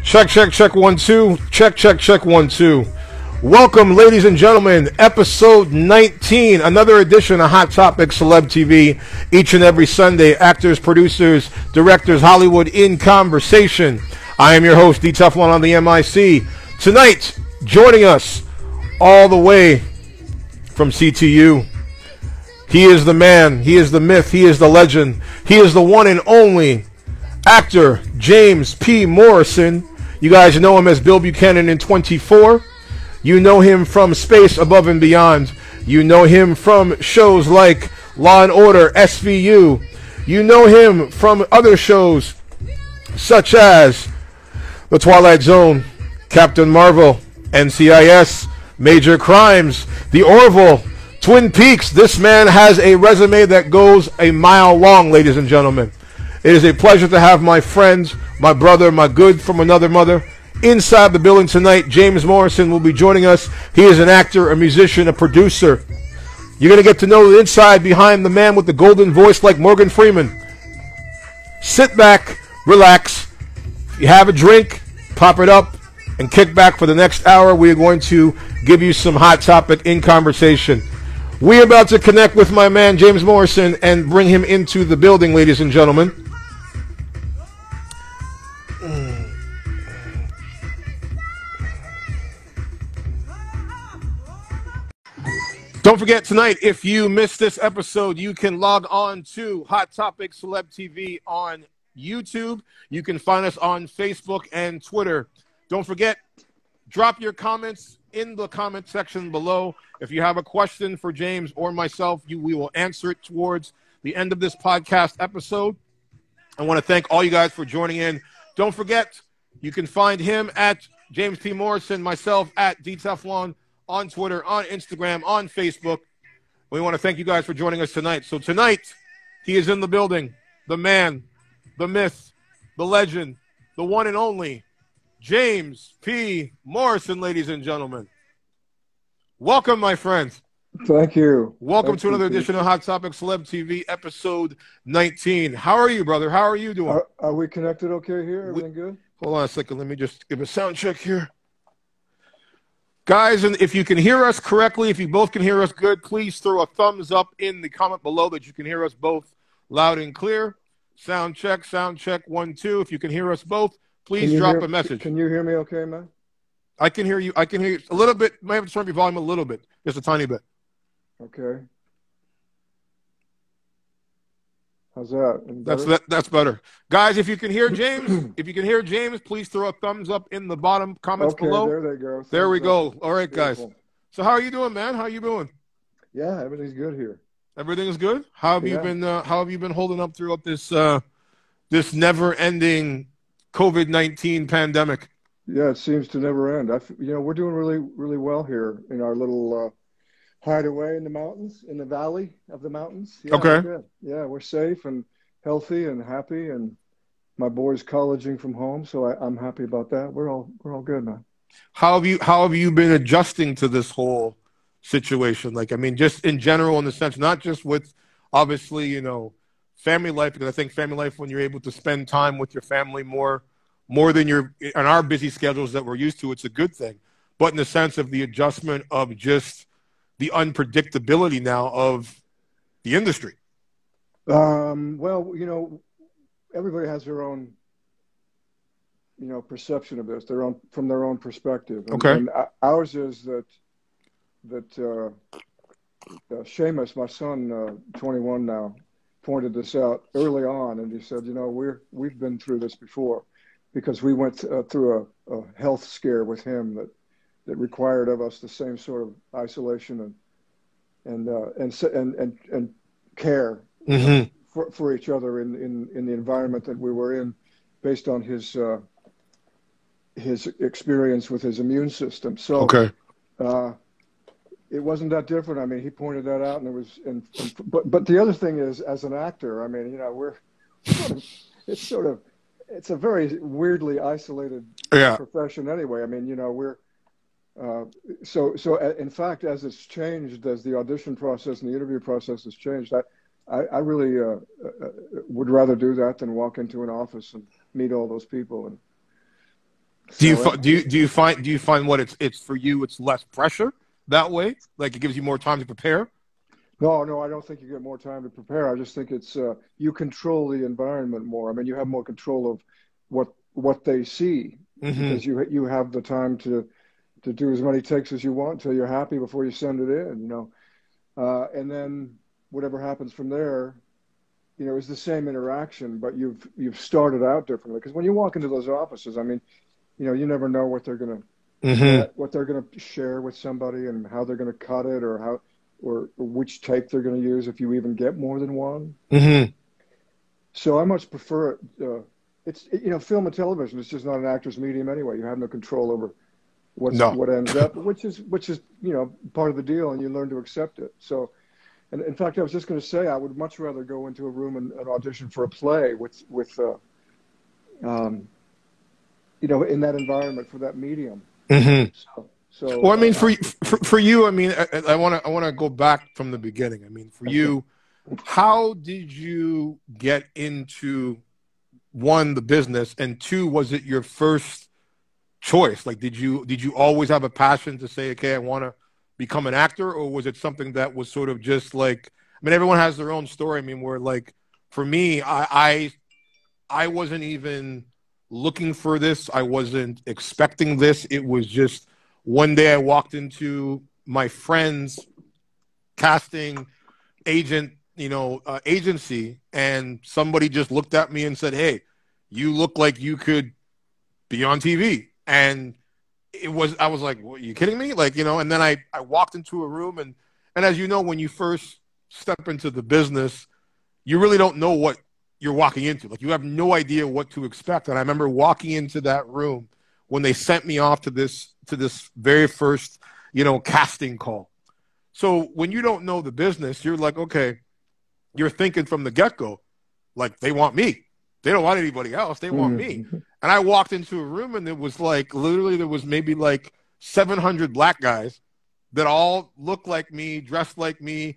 Check, check, check, 1, 2. Check, check, check, 1, 2. Welcome, ladies and gentlemen, episode 19, another edition of Hot Topic Celeb TV. Each and every Sunday, actors, producers, directors, Hollywood in conversation. I am your host, D-TEFLON on the MIC. Tonight, joining us all the way from CTU. He is the man, he is the myth, he is the legend, he is the one and only actor James P. Morrison. You guys know him as Bill Buchanan in 24. You know him from Space Above and Beyond. You know him from shows like Law and Order, SVU. You know him from other shows such as The Twilight Zone, Captain Marvel, NCIS, Major Crimes, The Orville, Twin Peaks. This man has a resume that goes a mile long, ladies and gentlemen. It is a pleasure to have my friend, my brother, my good from another mother, inside the building tonight. James Morrison will be joining us. He is an actor, a musician, a producer. You're going to get to know the inside behind the man with the golden voice like Morgan Freeman. Sit back, relax. If you have a drink, pop it up, and kick back for the next hour. We are going to give you some hot topic in conversation. We're about to connect with my man, James Morrison, and bring him into the building, ladies and gentlemen. Don't forget tonight, if you missed this episode, you can log on to Hot Topic Celeb TV on YouTube. You can find us on Facebook and Twitter. Don't forget, drop your comments in the comment section below. If you have a question for James or myself, we will answer it towards the end of this podcast episode. I want to thank all you guys for joining in. Don't forget, you can find him at James P. Morrison, myself at DTeflon, on Twitter, on Instagram, on Facebook. We want to thank you guys for joining us tonight. So tonight, he is in the building, the man, the myth, the legend, the one and only, James P. Morrison, ladies and gentlemen. Welcome, my friends. Thank you. Welcome to another edition of Hot Topic Celeb TV, episode 19. How are you, brother? How are you doing? Are we connected okay here? Everything good? Hold on a second. Let me just give a sound check here. Guys, and if you can hear us correctly, if you both can hear us good, please throw a thumbs up in the comment below that you can hear us both loud and clear. Sound check, 1, 2. If you can hear us both, please drop a message. Can you hear me okay, man? I can hear you. I can hear you a little bit. Might have to turn up your volume a little bit, just a tiny bit. Okay. How's that? That's better. Guys, if you can hear James, please throw a thumbs up in the bottom comments below. There they go. There we go. All right, guys. So how are you doing, man? How are you doing? Yeah, everything's good here. Everything is good? How have you been how have you been holding up throughout this this never-ending COVID-19 pandemic? Yeah, it seems to never end. We're doing really, really well here in our little hideaway in the mountains, in the valley of the mountains. Yeah, okay. We're safe and healthy and happy, and my boy's colleging from home, so I'm happy about that. We're all good, man. How have you been adjusting to this whole situation? Like, I mean, just in general, in the sense, not just with obviously, family life, because I think family life, when you're able to spend time with your family more than on our busy schedules that we're used to, it's a good thing. But in the sense of the adjustment of just the unpredictability now of the industry. Well, everybody has their own, perception of this, from their own perspective. Okay. And ours is that Seamus, my son, 21 now, pointed this out early on, and he said, we've been through this before, because we went through a health scare with him that required of us the same sort of isolation and care for each other in the environment that we were in, based on his experience with his immune system. So okay. It wasn't that different. I mean, he pointed that out, and it was. But the other thing is, as an actor, I mean, it's a very weirdly isolated profession anyway. I mean, we're so in fact, as it's changed, as the audition process and the interview process has changed, I really would rather do that than walk into an office and meet all those people. So Do you find what it's for you? It's less pressure that way. Like it gives you more time to prepare. no, I don't think you get more time to prepare. I just think it's you control the environment more. I mean, you have more control of what they see Mm-hmm. because you have the time to do as many takes as you want until you're happy before you send it in. And then whatever happens from there, is the same interaction, but you've started out differently. Because when you walk into those offices, I mean, you never know what they're gonna Mm-hmm. what they're gonna share with somebody and how they're gonna cut it or which take they're gonna use if you even get more than one. Mm-hmm. So I much prefer it. Film and television is just not an actor's medium anyway. You have no control over No. what ends up, which is part of the deal, and you learn to accept it. So. And in fact, I was just going to say, I would much rather go into a room and audition for a play with in that environment for that medium. Mm-hmm. So Well, I mean, for you, I mean, I want to go back from the beginning. I mean, for okay. you, how did you get into one, the business, and two, was it your first choice? Like, did you always have a passion to say, okay, I want to become an actor, or was it something that was sort of just like, I mean, everyone has their own story. I mean, where like for me, I wasn't even looking for this. I wasn't expecting this. It was just one day I walked into my friend's casting agent, agency, and somebody just looked at me and said, "Hey, you look like you could be on TV." And I was like, "What, are you kidding me?" Like, and then I walked into a room and as you know, when you first step into the business, you really don't know what you're walking into. Like, you have no idea what to expect. And I remember walking into that room when they sent me off to this very first, casting call. So when you don't know the business, you're like, okay, you're thinking from the get-go, like, they want me. They don't want anybody else. They want me. Mm-hmm. And I walked into a room and it was like, literally, there was maybe like 700 black guys that all looked like me, dressed like me,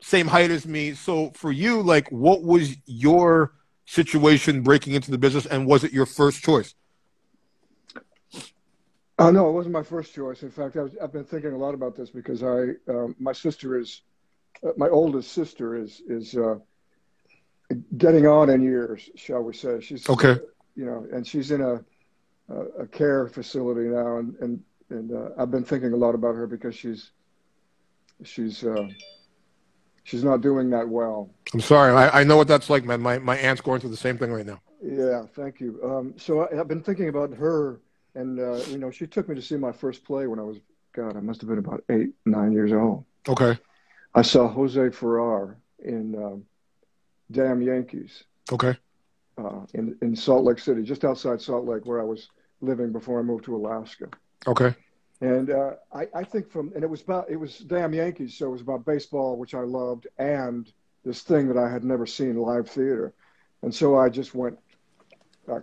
same height as me. So for you, like, what was your situation breaking into the business, and was it your first choice? No, it wasn't my first choice. In fact, I've been thinking a lot about this because my sister is, my oldest sister is getting on in years, shall we say. She's, Okay. and she's in a care facility now, and I've been thinking a lot about her because she's not doing that well. I'm sorry. I know what that's like, man. My aunt's going through the same thing right now. Yeah, thank you. So I've been thinking about her, and she took me to see my first play when I was, God, I must have been about 8, 9 years old. Okay. I saw Jose Ferrer in Damn Yankees. Okay. In Salt Lake City, just outside Salt Lake, where I was living before I moved to Alaska. Okay. And I think it was Damn Yankees, so it was about baseball, which I loved, and this thing that I had never seen, live theater. And so I just went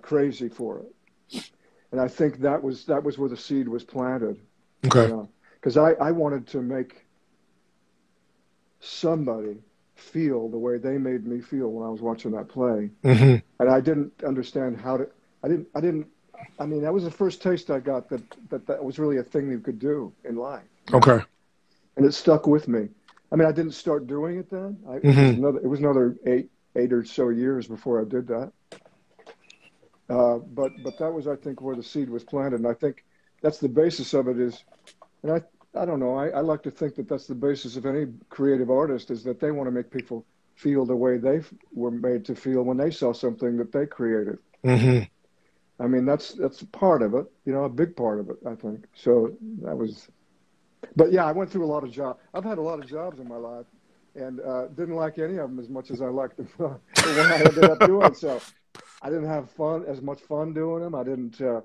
crazy for it. And I think that was where the seed was planted. Okay. Because I wanted to make somebody feel the way they made me feel when I was watching that play. Mm-hmm. And I didn't understand how to. I mean, that was the first taste I got that was really a thing you could do in life. Okay. And it stuck with me. I mean, I didn't start doing it then. It was another eight or so years before I did that. But that was, I think, where the seed was planted. And I think that's the basis of it is, and I don't know, I like to think that that's the basis of any creative artist, is that they want to make people feel the way they were made to feel when they saw something that they created. Mm-hmm. I mean, that's part of it, a big part of it, I think. So that was, but yeah, I went through a lot of jobs. I've had a lot of jobs in my life, and didn't like any of them as much as I liked the one I ended up doing. So I didn't have as much fun doing them. I didn't, and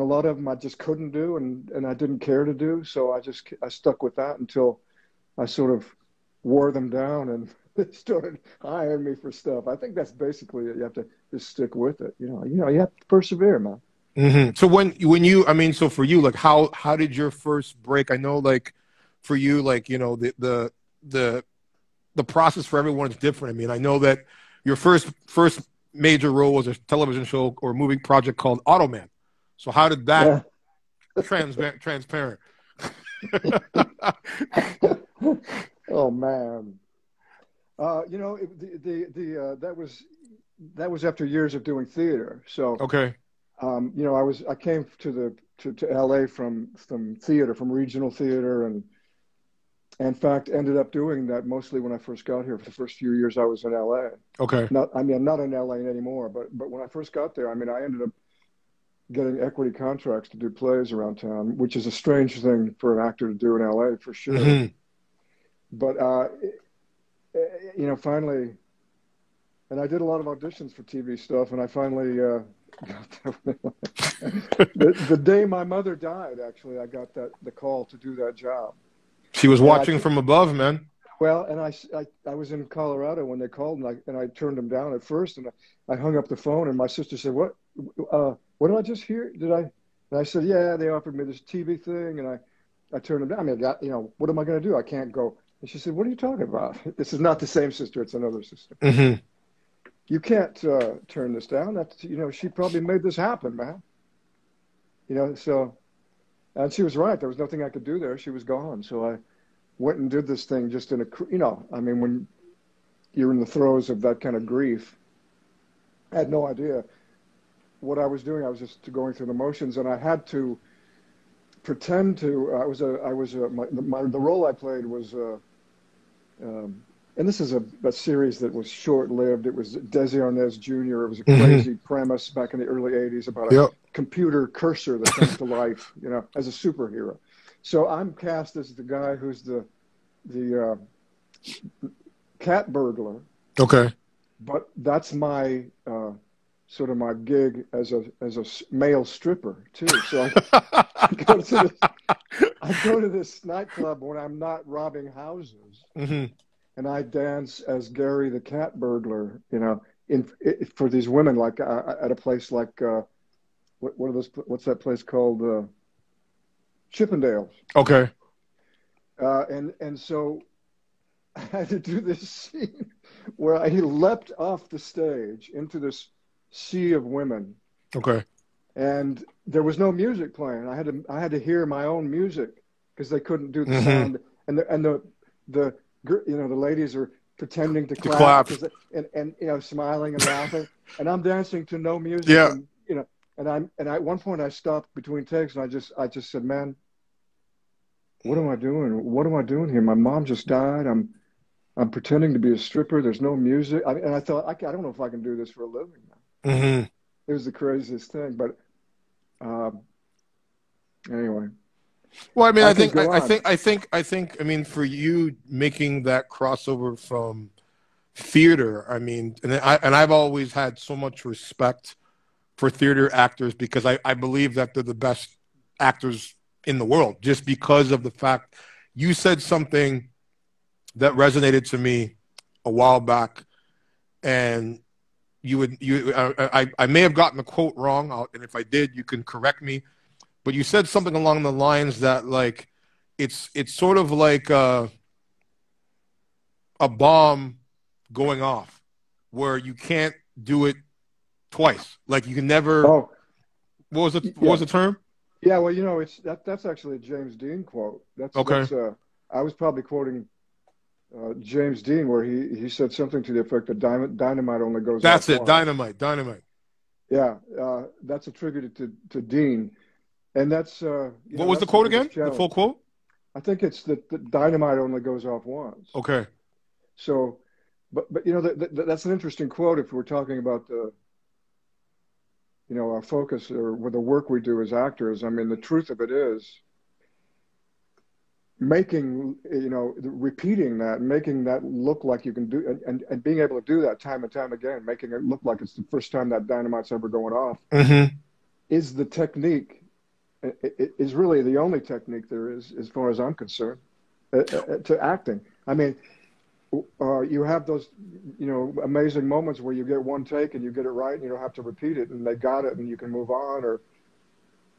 a lot of them I just couldn't do, and I didn't care to do. So I stuck with that until I sort of wore them down and they started hiring me for stuff. I think that's basically it. You have to just stick with it. You have to persevere, man. Mm-hmm. So when you, I mean, so for you, like, how did your first break? I know, like, for you, like, the process for everyone is different. I mean, I know that your first major role was a television show or movie project called Automan. So how did that Yeah. transparent? Oh man. You know, that was after years of doing theater. So, Okay. you know, I came to LA from theater, from regional theater, and in fact ended up doing that mostly when I first got here. For the first few years I was in LA. Okay. I mean, I'm not in LA anymore, but when I first got there, I mean, I ended up getting equity contracts to do plays around town, which is a strange thing for an actor to do in LA for sure. Mm-hmm. But you know, finally, and I did a lot of auditions for TV stuff, and I finally the day my mother died, actually, I got the call to do that job. She was And watching from above, man. well, and I was in Colorado when they called, and I turned them down at first, and I hung up the phone, and my sister said, what did I just hear? And I said, yeah, they offered me this TV thing, and I turned them down. I mean, you know, what am I going to do? I can't go. And she said, what are you talking about? This is not the same sister. It's another sister. Mm-hmm. You can't turn this down. That's, you know, she probably made this happen, man. You know, so, and she was right. There was nothing I could do there. She was gone. So I went and did this thing just in you know, I mean, when you're in the throes of that kind of grief, I had no idea what I was doing. I was just going through the motions, and I had to pretend to. The role I played was, and this is a series that was short-lived. It was Desi Arnaz Jr. It was a crazy premise back in the early '80s about a computer cursor that comes to life, you know, as a superhero. So I'm cast as the guy who's the cat burglar. Okay. But that's my sort of my gig as a male stripper too. So I go to this nightclub when I'm not robbing houses, and I dance as Gary the cat burglar. You know, for these women, like at a place like what are those? What's that place called? Chippendales. Okay. And so I had to do this scene where he leapt off the stage into this sea of women. Okay. And there was no music playing. I had to hear my own music because they couldn't do the sound. And the you know, the ladies are pretending to clap. And you know, smiling and laughing. And I'm dancing to no music. Yeah. And, you know, and at one point I stopped between takes, and I just said, man, what am I doing? What am I doing here? My mom just died. I'm pretending to be a stripper. There's no music. And I thought, I don't know if I can do this for a living now. It was the craziest thing. But anyway. Well, I mean, I think, I mean, for you making that crossover from theater, I mean, and I've always had so much respect for theater actors because I believe that they're the best actors in the world, just because of the fact you said something that resonated to me a while back, and I may have gotten the quote wrong, and if I did, you can correct me, but you said something along the lines that, like, it's sort of like a bomb going off where you can't do it twice. Like, you can never. Oh, what was the term? Yeah, well, you know, that's actually a James Dean quote. Okay. I was probably quoting James Dean, where he said something to the effect that dynamite only goes. That's off it, once. dynamite. Yeah, that's attributed to Dean, and that's. What was the quote again? The full quote? I think it's that dynamite only goes off once. Okay. So, but you know, that's an interesting quote if we're talking about the. You know, our focus or with the work we do as actors. I mean, the truth of it is making, you know, repeating that, making that look like you can do, and being able to do that time and time again, making it look like it's the first time that dynamite's ever going off, is the technique. It is really the only technique there is, as far as I'm concerned, to acting. I mean, you have those, you know, amazing moments where you get one take and you get it right and you don't have to repeat it and they got it and you can move on.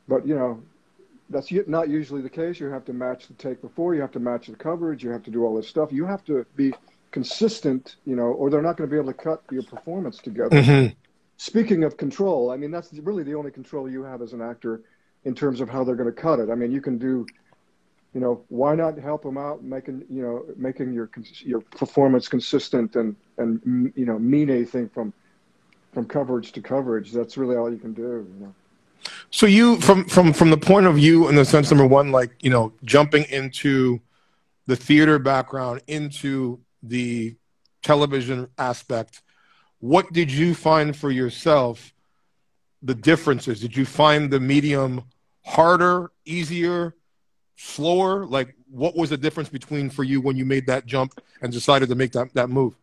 But you know, that's not usually the case. You have to match the take before, you have to match the coverage, you have to do all this stuff. You have to be consistent, you know, or they're not going to be able to cut your performance together. speaking of control, I mean, that's really the only control you have as an actor in terms of how they're going to cut it. I mean, you can do, you know, why not help them out, making your performance consistent and you know, mean anything from coverage to coverage. That's really all you can do. You know? So you, from the point of view, in the sense, number one, like, you know, jumping into the theater background, into the television aspect, what did you find for yourself the differences? Did you find the medium harder, easier, slower? Like, what was the difference between for you when you made that jump and decided to make that move?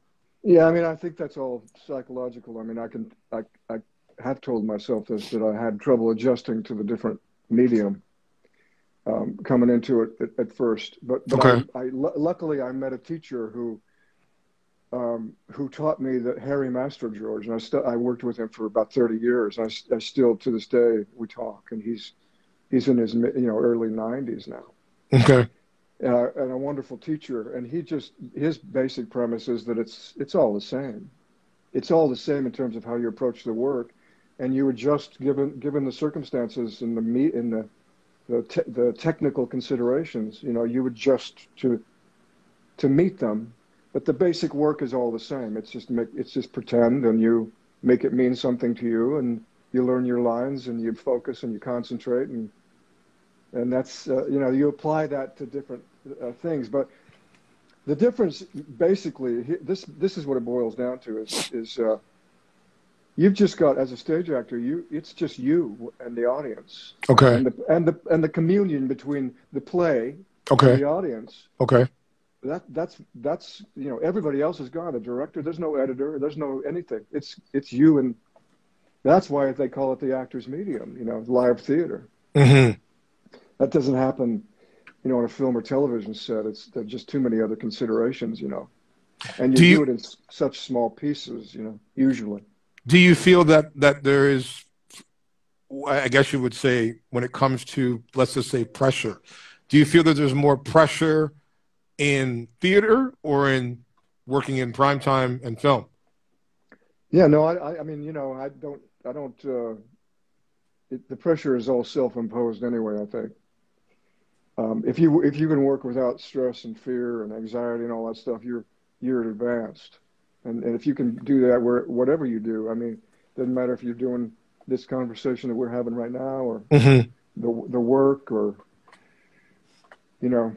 Yeah, I mean, I think that's all psychological. I mean, I have told myself this, that I had trouble adjusting to the different medium coming into it at first. But Okay. luckily I met a teacher who taught me that Harry Master George, and I worked with him for about 30 years. I still, to this day, we talk, and he's in his early 90s now. Okay. And a wonderful teacher, and his basic premise is that it's all the same. It's all the same in terms of how you approach the work, and you adjust given the circumstances and the technical considerations. You know, you adjust to meet them, but the basic work is all the same. It's just pretend, and you make it mean something to you, and you learn your lines, and you focus, and you concentrate, and that's you know, you apply that to different things. But the difference, basically, this is what it boils down to: is you've just got, as a stage actor, it's just you and the audience. Okay. And the communion between the play Okay. and the audience. Okay. That's you know, everybody else is gone. The director, there's no editor, there's no anything. It's you, and that's why they call it the actor's medium. You know, live theater. Mm-hmm. That doesn't happen, you know, on a film or television set. There's just too many other considerations, you know. And you do it in such small pieces, you know, usually. Do you feel that there is, I guess you would say, when it comes to, let's just say, pressure, do you feel that there's more pressure in theater or in working in primetime and film? Yeah, no, I mean, you know, I don't, the pressure is all self-imposed anyway, I think. If you can work without stress and fear and anxiety and all that stuff, you're advanced. And if you can do that whatever you do, I mean, doesn't matter if you're doing this conversation that we're having right now, or Mm-hmm. the work, or you know,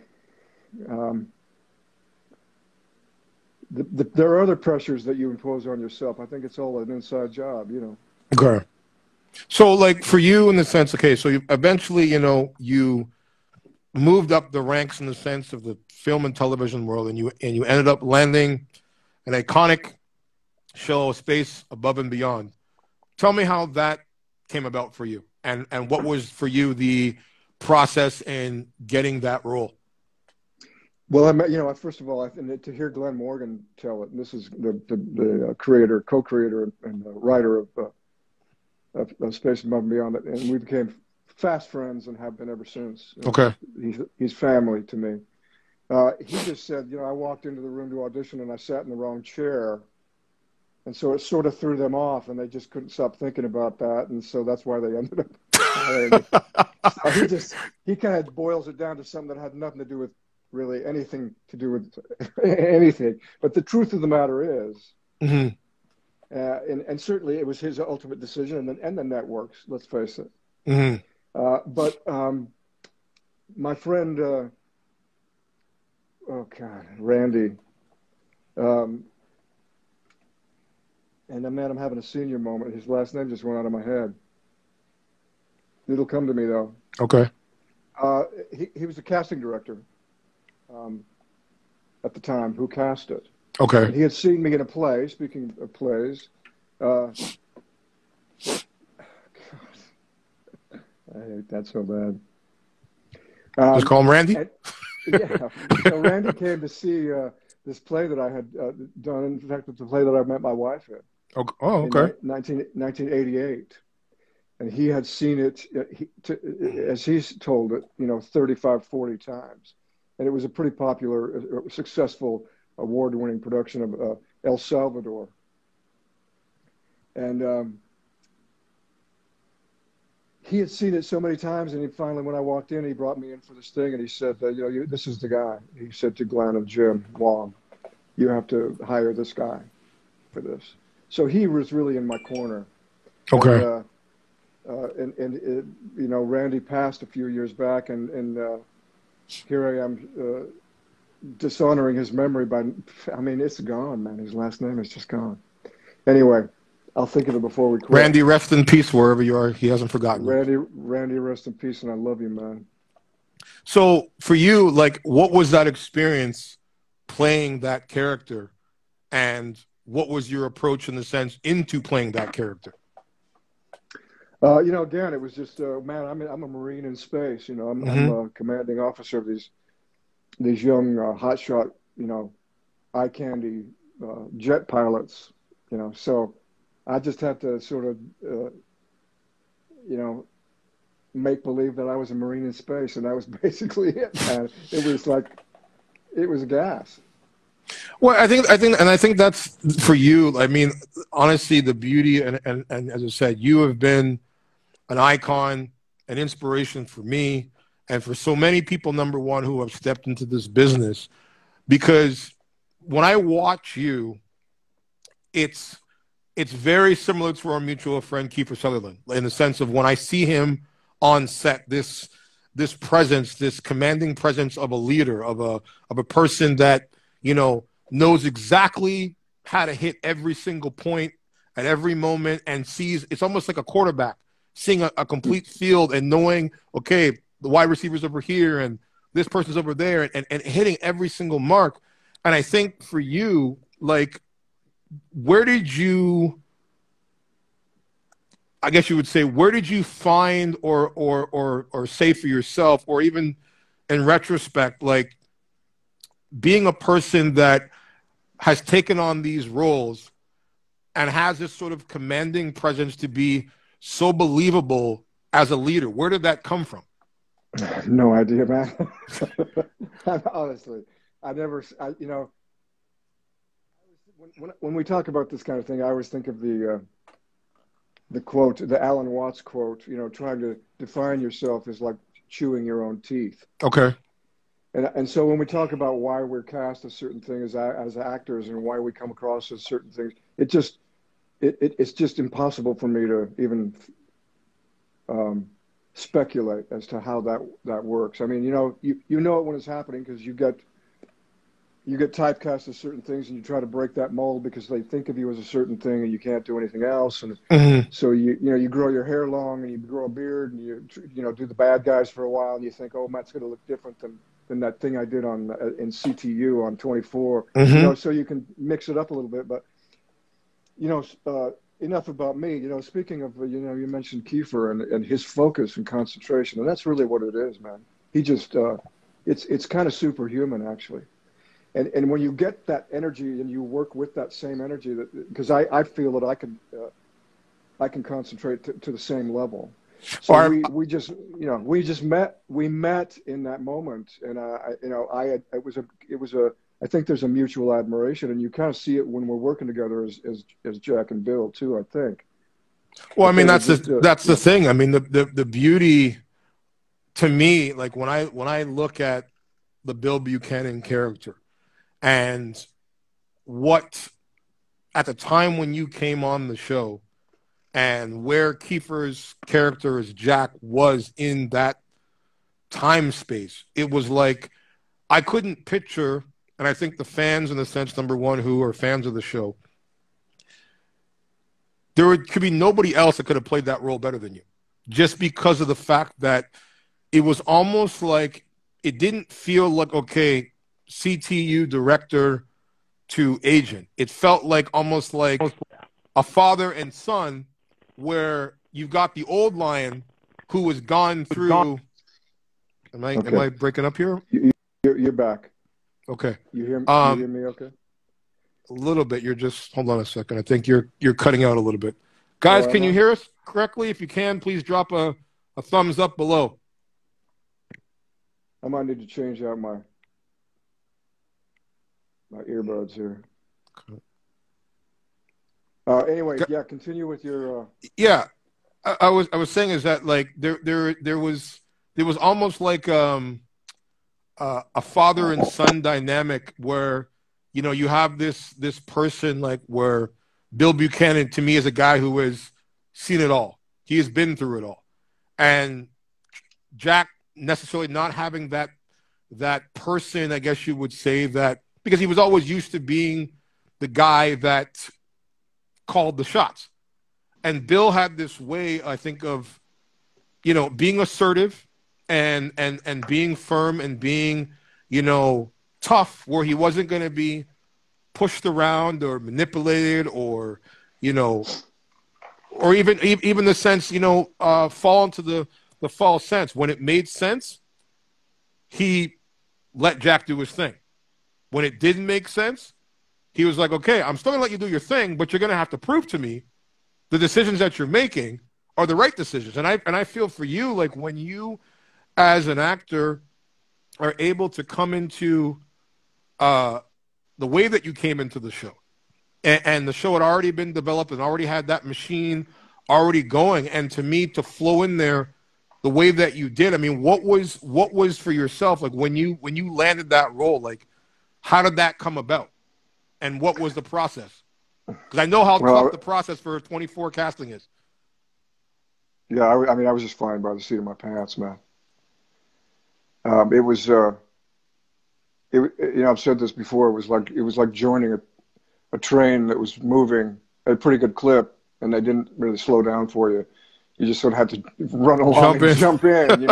there are other pressures that you impose on yourself. I think it's all an inside job, you know. Okay. So, like, for you, in the sense, okay, so you eventually, you know, you moved up the ranks in the sense of the film and television world, and you ended up landing an iconic show, Space Above and Beyond. Tell me how that came about for you, and what was for you the process in getting that role. Well, you know, first of all, to hear Glenn Morgan tell it, and this is the creator, co-creator, and writer of Space Above and Beyond, and we became fast friends and have been ever since. Okay. He's family to me. He just said, you know, I walked into the room to audition and I sat in the wrong chair. And so it sort of threw them off, and they just couldn't stop thinking about that. And so that's why they ended up hiring me. So he kind of boils it down to something that had nothing to do with really anything to do with anything. But the truth of the matter is, Mm-hmm. and certainly it was his ultimate decision, and the networks, let's face it. Mm-hmm. But my friend, oh God, Randy, and man, I'm having a senior moment. His last name just went out of my head. It'll come to me though. Okay. He was the casting director at the time who cast it. Okay. And he had seen me in a play. Speaking of plays, God, I hate that so bad. Just call him Randy. Yeah. So Randy came to see this play that I had done. In fact, it's a play that I met my wife in. Oh, okay. In 1988. And he had seen it, as he's told it, you know, 35, 40 times. And it was a pretty popular, successful, award-winning production of El Salvador. And he had seen it so many times, and he finally, when I walked in, he brought me in for this thing, and he said, you know, this is the guy. He said to Glenn and Jim Wong, you have to hire this guy for this. So he was really in my corner. Okay. You know, Randy passed a few years back, and here I am dishonoring his memory by, I mean, it's gone, man. His last name is just gone. Anyway, I'll think of it before we quit. Randy, rest in peace wherever you are. He hasn't forgotten you. Randy, rest in peace, and I love you, man. So for you, like, what was that experience playing that character, and what was your approach in the sense into playing that character? You know, again, it was just, man, I'm a Marine in space. You know, I'm a commanding officer of these young hotshot, you know, eye candy jet pilots. You know, so I just had to sort of, you know, make believe that I was a Marine in space, and that was basically it, man. It was like, it was gas. Well, I think that's for you. I mean, honestly, the beauty and as I said, you have been an icon, an inspiration for me, and for so many people, number one, who have stepped into this business. Because when I watch you, it's very similar to our mutual friend Kiefer Sutherland, in the sense of when I see him on set, this presence, this commanding presence of a leader, of a person that, you know, knows exactly how to hit every single point at every moment, and sees, it's almost like a quarterback seeing a complete field and knowing, okay, the wide receiver's over here and this person's over there, and hitting every single mark. And I think for you, like, where did you, I guess you would say, where did you find or say for yourself, or even in retrospect, like, being a person that has taken on these roles and has this sort of commanding presence to be so believable as a leader? Where did that come from? No idea, man. Honestly, you know, when we talk about this kind of thing, I always think of the quote, the Alan Watts quote, you know, trying to define yourself is like chewing your own teeth. Okay. And so when we talk about why we're cast as certain things as actors, and why we come across as certain things, it's just impossible for me to even speculate as to how that works. I mean, you know it when it's happening, because you get typecast as certain things, and you try to break that mold because they think of you as a certain thing, and you can't do anything else. And so you grow your hair long, and you grow a beard, and you know, do the bad guys for a while, and you think, oh, Matt's going to look different than that thing I did in CTU on 24. You know, so you can mix it up a little bit. But you know, enough about me. You know, speaking of, you know, you mentioned Kiefer and his focus and concentration, and that's really what it is, man. He just it's kind of superhuman, actually. And when you get that energy and you work with that same energy, because I feel that I can concentrate to the same level. So we just, you know, we met in that moment, and you know, it was a I think there's a mutual admiration, and you kind of see it when we're working together as Jack and Bill too, I think. Well, I mean, that's the thing. I mean, the beauty to me, like, when I look at the Bill Buchanan character, and what at the time when you came on the show, and where Kiefer's character as Jack was in that time space, it was like I couldn't picture, and I think the fans, in the sense, number one, who are fans of the show, could be nobody else that could have played that role better than you, just because of the fact that it was almost like, it didn't feel like, okay, CTU director to agent. It felt like almost like a father and son, where you've got the old lion who was gone through. Am I breaking up here? You're back. Okay. You hear me okay? A little bit. You're just, hold on a second. I think you're cutting out a little bit. Guys, can you hear us correctly? If you can, please drop a thumbs up below. I might need to change out my earbuds here. Okay. Anyway, yeah, continue with your. Yeah, I was saying is that like there was almost like a father and son dynamic where you have this person like where Bill Buchanan to me is a guy who has seen it all. He has been through it all, and Jack necessarily not having that person, I guess you would say, that because he was always used to being the guy that called the shots. And Bill had this way, I think, of, being assertive and being firm and being, tough, where he wasn't going to be pushed around or manipulated or, or even the sense, fall into the false sense. When it made sense, he let Jack do his thing. When it didn't make sense, he was like, okay, I'm still going to let you do your thing, but you're going to have to prove to me the decisions that you're making are the right decisions. And I feel for you, like when you, as an actor, are able to come into the way that you came into the show, and the show had already been developed and already had that machine already going, and to me, to flow in there the way that you did, I mean, what was for yourself, like when you landed that role, like how did that come about, and what was the process? Because I know how tough the process for 24 casting is. Yeah, I mean, I was just flying by the seat of my pants, man. It was, I've said this before. It was like joining a train that was moving at a pretty good clip, and they didn't really slow down for you. You just sort of had to run along and jump in,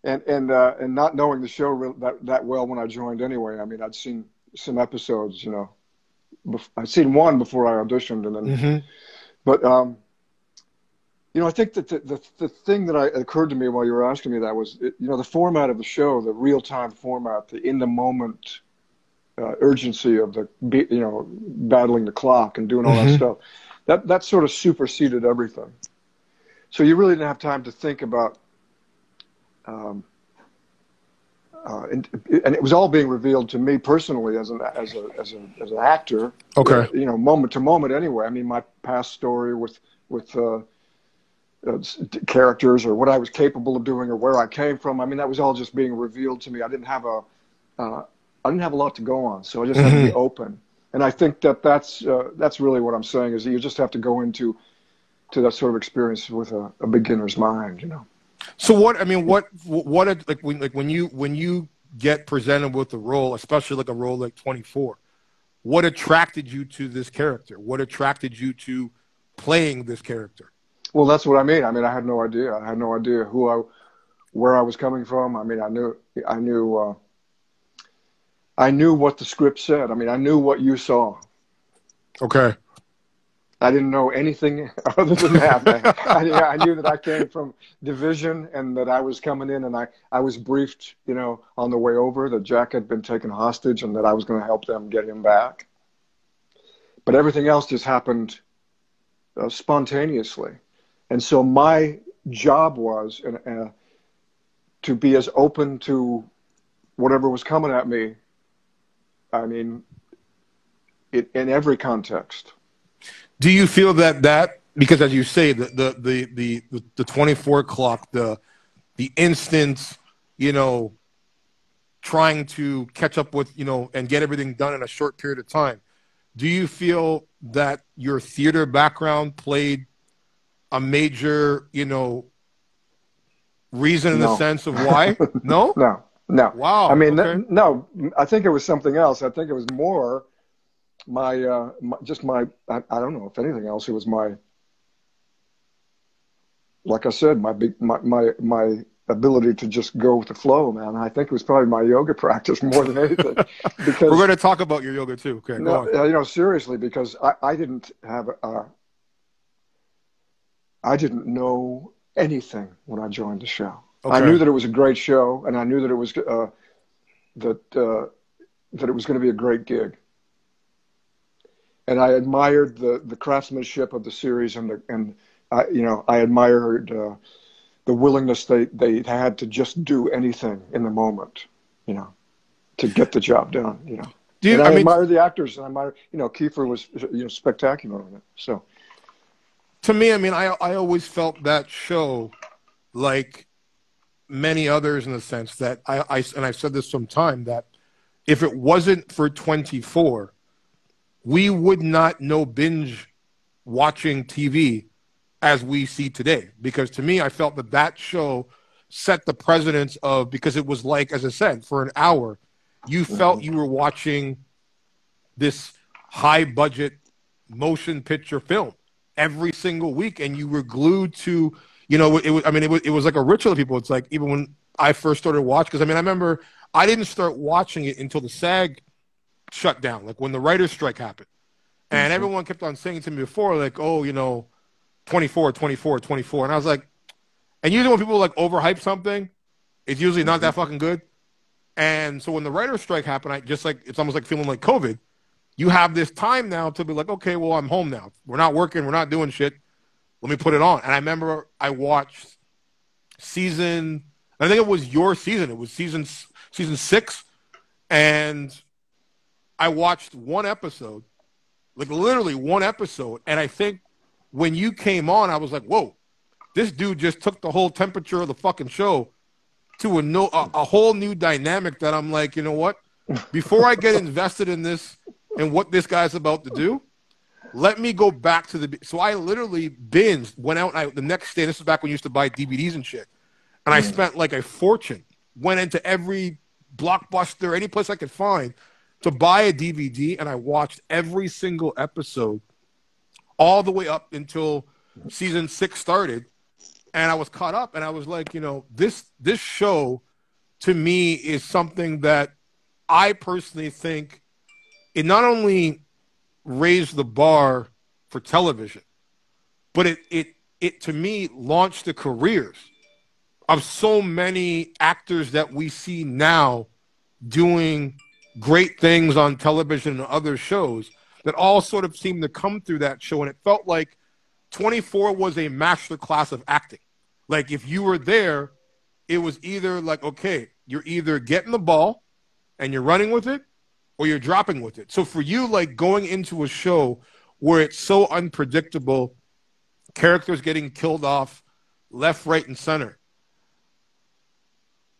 and not knowing the show that well when I joined anyway. I mean, I'd seen some episodes, I'd seen one before I auditioned, and then, but I think that the thing that occurred to me while you were asking me that was, the format of the show, the real time format, the in the moment urgency of the battling the clock and doing all that stuff, that sort of superseded everything. So you really didn't have time to think about. And it was all being revealed to me personally as an actor. Okay. Moment to moment. Anyway, I mean, my past story with characters, or what I was capable of doing, or where I came from. I mean, that was all just being revealed to me. I didn't have a lot to go on, so I just had to be open. And I think that's really what I'm saying, is that you just have to go into that sort of experience with a beginner's mind, So when you get presented with a role, especially like a role like 24, what attracted you to this character? What attracted you to playing this character? Well, that's what I mean. I mean, I had no idea. I had no idea where I was coming from. I mean, I knew what the script said. I mean, I knew what you saw. Okay. I didn't know anything other than that. I knew that I came from division, and that I was coming in, and I was briefed, on the way over, that Jack had been taken hostage and that I was going to help them get him back. But everything else just happened spontaneously. And so my job was to be as open to whatever was coming at me. I mean, in every context. Do you feel that because, as you say, the 24 clock, the instant, trying to catch up with, and get everything done in a short period of time, do you feel that your theater background played a major, reason in the sense of why? No? No. Wow. I mean, okay. No, I think it was something else. I think it was more I don't know, if anything else, it was like I said, my ability to just go with the flow, man. I think it was probably my yoga practice more than anything. Because we're going to talk about your yoga too. Okay, go on. Seriously, because I didn't have I didn't know anything when I joined the show. Okay. I knew that it was a great show, and I knew that it was that it was going to be a great gig. And I admired the craftsmanship of the series, and I admired the willingness they had to just do anything in the moment, to get the job done, I admire the actors, and I admire, Kiefer was spectacular on it. So, to me, I mean, I always felt that show like many others in the sense that and I've said this sometime, that if it wasn't for 24, we would not know binge watching TV as we see today. Because to me, I felt that that show set the precedence of, because it was like, as I said, for an hour, you felt you were watching this high budget motion picture film every single week, and you were glued to, you know, it was like a ritual to people. It's like, even when I first started watching, because I mean, I remember I didn't start watching it until the SAG shut down, like when the writer's strike happened. And everyone kept on saying to me before, like, oh, you know, 24, 24, 24. And I was like, and usually when people like overhype something, it's usually not that fucking good. And so when the writer's strike happened, I just like, it's almost like feeling like COVID. You have this time now to be like, okay, well, I'm home now. We're not working. We're not doing shit. Let me put it on. And I remember I watched I think it was your season. It was season 6. And I watched one episode, like literally one episode. And I think when you came on, I was like, whoa, this dude just took the whole temperature of the fucking show to a whole new dynamic that I'm like, you know what? Before I get invested in this and what this guy's about to do, let me go back to so I literally binged, went out the next day. This is back when you used to buy DVDs and shit. And I spent like a fortune, went into every Blockbuster, any place I could find to buy a DVD. And I watched every single episode all the way up until season 6 started. And I was caught up, and I was like, you know, this show to me is something that I personally think it not only raised the bar for television, but it to me launched the careers of so many actors that we see now doing great things on television and other shows that all sort of seemed to come through that show. And it felt like 24 was a masterclass of acting. Like if you were there, it was either like, okay, you're either getting the ball and you're running with it, or you're dropping with it. So for you, like going into a show where it's so unpredictable, characters getting killed off left, right, and center,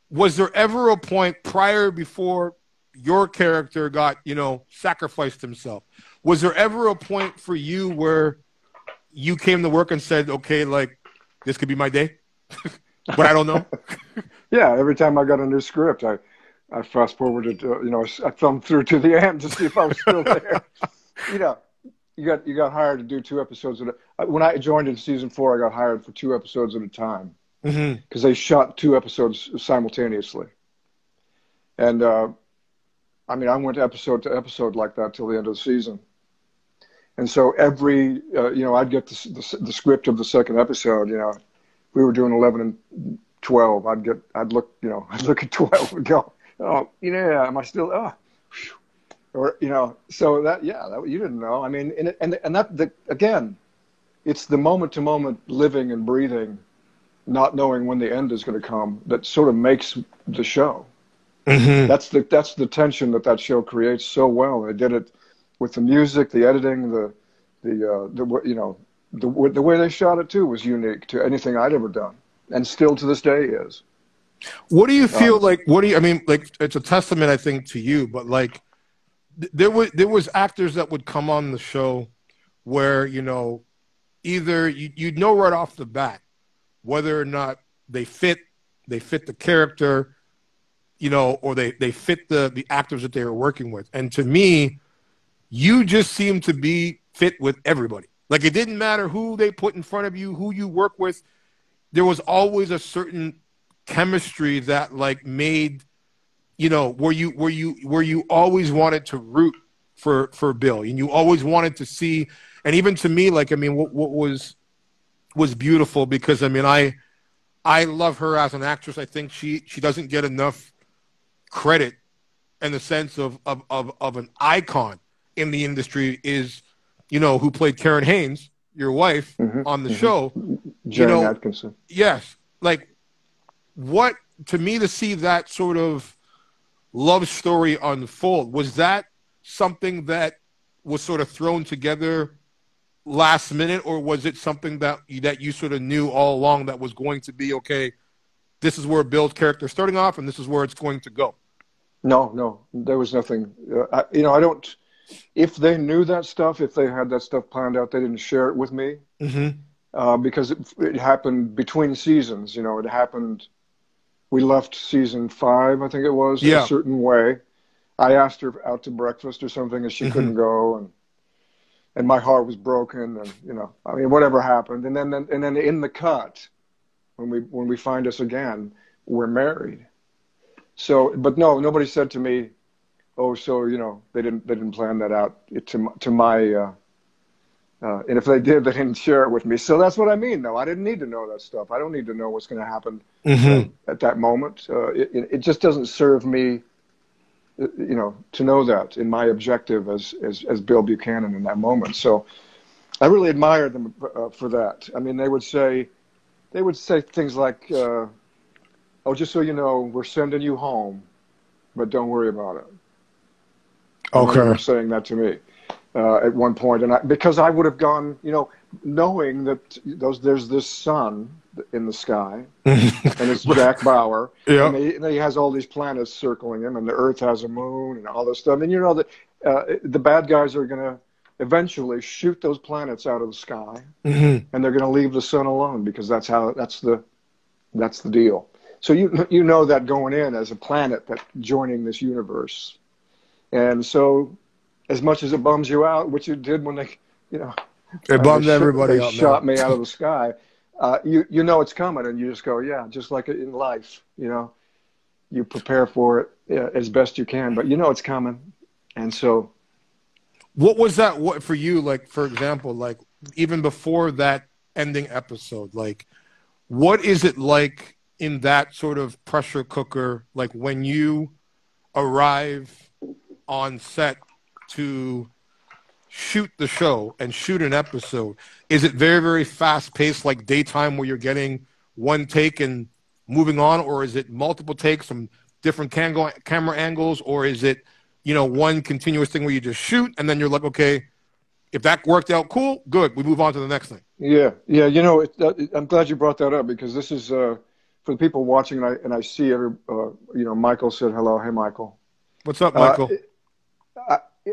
was there ever a point before your character got, you know, sacrificed himself? Was there ever a point for you where you came to work and said, okay, like, this could be my day, but I don't know? Yeah, every time I got a new script, I fast forwarded, you know, I thumbed through to the end to see if I was still there. You know, you got hired to do 2 episodes when I joined in season 4, I got hired for 2 episodes at a time because they shot 2 episodes simultaneously. And I mean, I went episode to episode like that till the end of the season. And so every, you know, I'd get the script of the second episode. You know, we were doing 11 and 12. I'd look at 12 and go, oh, yeah, am I still? Oh, or you know, so that you didn't know. I mean, and that again, it's the moment to moment living and breathing, not knowing when the end is going to come, that sort of makes the show. That's the tension that show creates so well. They did it with the music, the editing, the you know, the way they shot it too was unique to anything I'd ever done, and still to this day is. What do you feel like? I mean, like, it's a testament, I think, to you. But like, there was actors that would come on the show where, you know, either you'd know right off the bat whether or not they fit the character, you know, or they fit the actors that they were working with. And to me, you just seem to be fit with everybody. Like, it didn't matter who they put in front of you, who you work with. There was always a certain chemistry that like made, you know, where you always wanted to root for Bill, and you always wanted to see. And even to me, like, I mean, what was beautiful, because I mean, I love her as an actress. I think she doesn't get enough credit in the sense of an icon in the industry, is, you know, who played Karen Haynes, your wife, on the show. Jane Atkinson. Yes. Like, what, to me, to see that sort of love story unfold, was that something that was sort of thrown together last minute, or was it something that you sort of knew all along that was going to be, okay, this is where Bill's character is starting off and this is where it's going to go? No, there was nothing. I don't. If they knew that stuff, if they had that stuff planned out, they didn't share it with me. Because it happened between seasons. You know, it happened. We left season 5, I think it was, a certain way. I asked her out to breakfast or something, and she couldn't go, and my heart was broken, and you know, I mean, whatever happened, and then in the cut, when we find us again, we're married. So, but no, nobody said to me, "Oh, so you know, they didn't plan that out to my." And if they did, they didn't share it with me. So that's what I mean, though. I didn't need to know that stuff. I don't need to know what's going to happen at that moment. It just doesn't serve me, you know, to know that in my objective as Bill Buchanan in that moment. So I really admired them for that. I mean, they would say things like, "Oh, just so you know, we're sending you home, but don't worry about it." I remember them saying that to me. At one point, and because I would have gone, you know, knowing that there's this sun in the sky, and it's Jack Bauer, and he has all these planets circling him, and the Earth has a moon, and all this stuff, and you know that the bad guys are going to eventually shoot those planets out of the sky, and they're going to leave the sun alone because that's the deal. So you know that going in as a planet that joining this universe, and so. As much as it bums you out, which it did when they, you know, it bummed everybody out. They shot me out of the sky. You know it's coming, and you just go, yeah, just like in life, you know, you prepare for it as best you can, but you know it's coming, and so. What was that? What for you? Like, for example, like even before that ending episode, like, what is it like in that sort of pressure cooker? Like when you arrive on set to shoot the show and shoot an episode, is it very, very fast paced, like daytime where you're getting one take and moving on, or is it multiple takes from different camera angles, or is it, you know, one continuous thing where you just shoot and then you're like, okay, if that worked out, cool, good, we move on to the next thing? Yeah, you know, I'm glad you brought that up, because this is for the people watching, and I see you know, Michael said hello. Hey, Michael. What's up, Michael?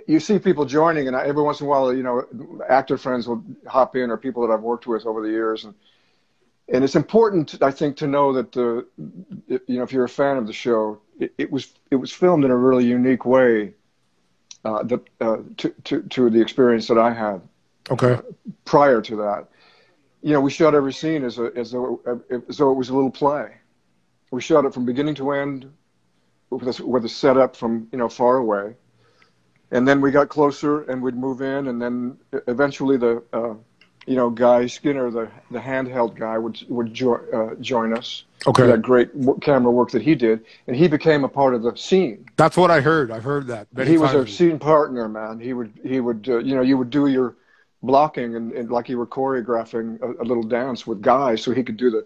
You see people joining, and every once in a while, you know, actor friends will hop in, or people that I've worked with over the years, and it's important, I think, to know that you know, if you're a fan of the show, it was filmed in a really unique way, to the experience that I had. Okay. Prior to that, you know, we shot every scene as though it was a little play. We shot it from beginning to end, with a setup from, you know, far away. And then we got closer, and we'd move in, and then eventually the, you know, Guy Skinner, the handheld guy, would join us. Okay. That great camera work that he did, and he became a part of the scene. That's what I heard. I've heard that. He was a scene partner, man. He would, you know, you would do your blocking and like you were choreographing a little dance with Guy, so he could do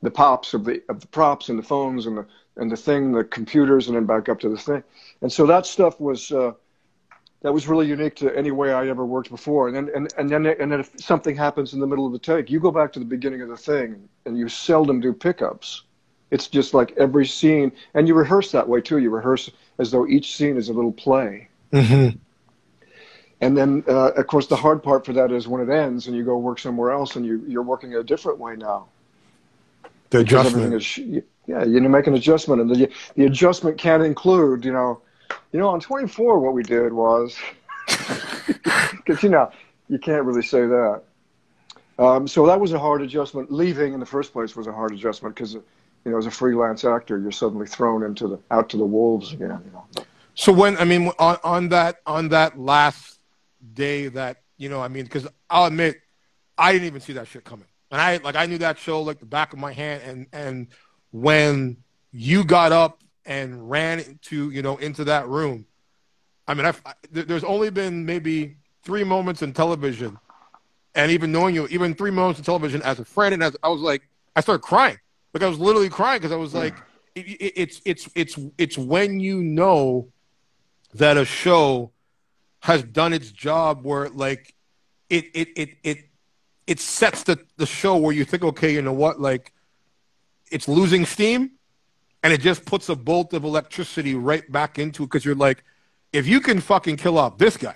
the pops of the props and the phones and the computers, and then back up to the thing. And so that stuff was. That was really unique to any way I ever worked before. And then if something happens in the middle of the take, you go back to the beginning of the thing, and you seldom do pickups. It's just like every scene, and you rehearse that way too. You rehearse as though each scene is a little play. And then, of course, the hard part for that is when it ends and you go work somewhere else, and you're working a different way now. The adjustment. You make an adjustment, and the adjustment can't include, you know, on 24, what we did was, because, you know, you can't really say that. So that was a hard adjustment. Leaving in the first place was a hard adjustment because, you know, as a freelance actor, you're suddenly thrown out to the wolves again. You know. So when, I mean, on that last day that, you know, I mean, because I'll admit, I didn't even see that shit coming. And I knew that show like the back of my hand. And when you got up and ran into that room, I mean, there's only been maybe 3 moments in television, and even knowing you, even 3 moments in television as a friend, and I was like, I started crying. Like I was literally crying because I was like, it's when you know that a show has done its job, where like it sets the show where you think, okay, you know what, like it's losing steam, and it just puts a bolt of electricity right back into it because you're like, if you can fucking kill off this guy,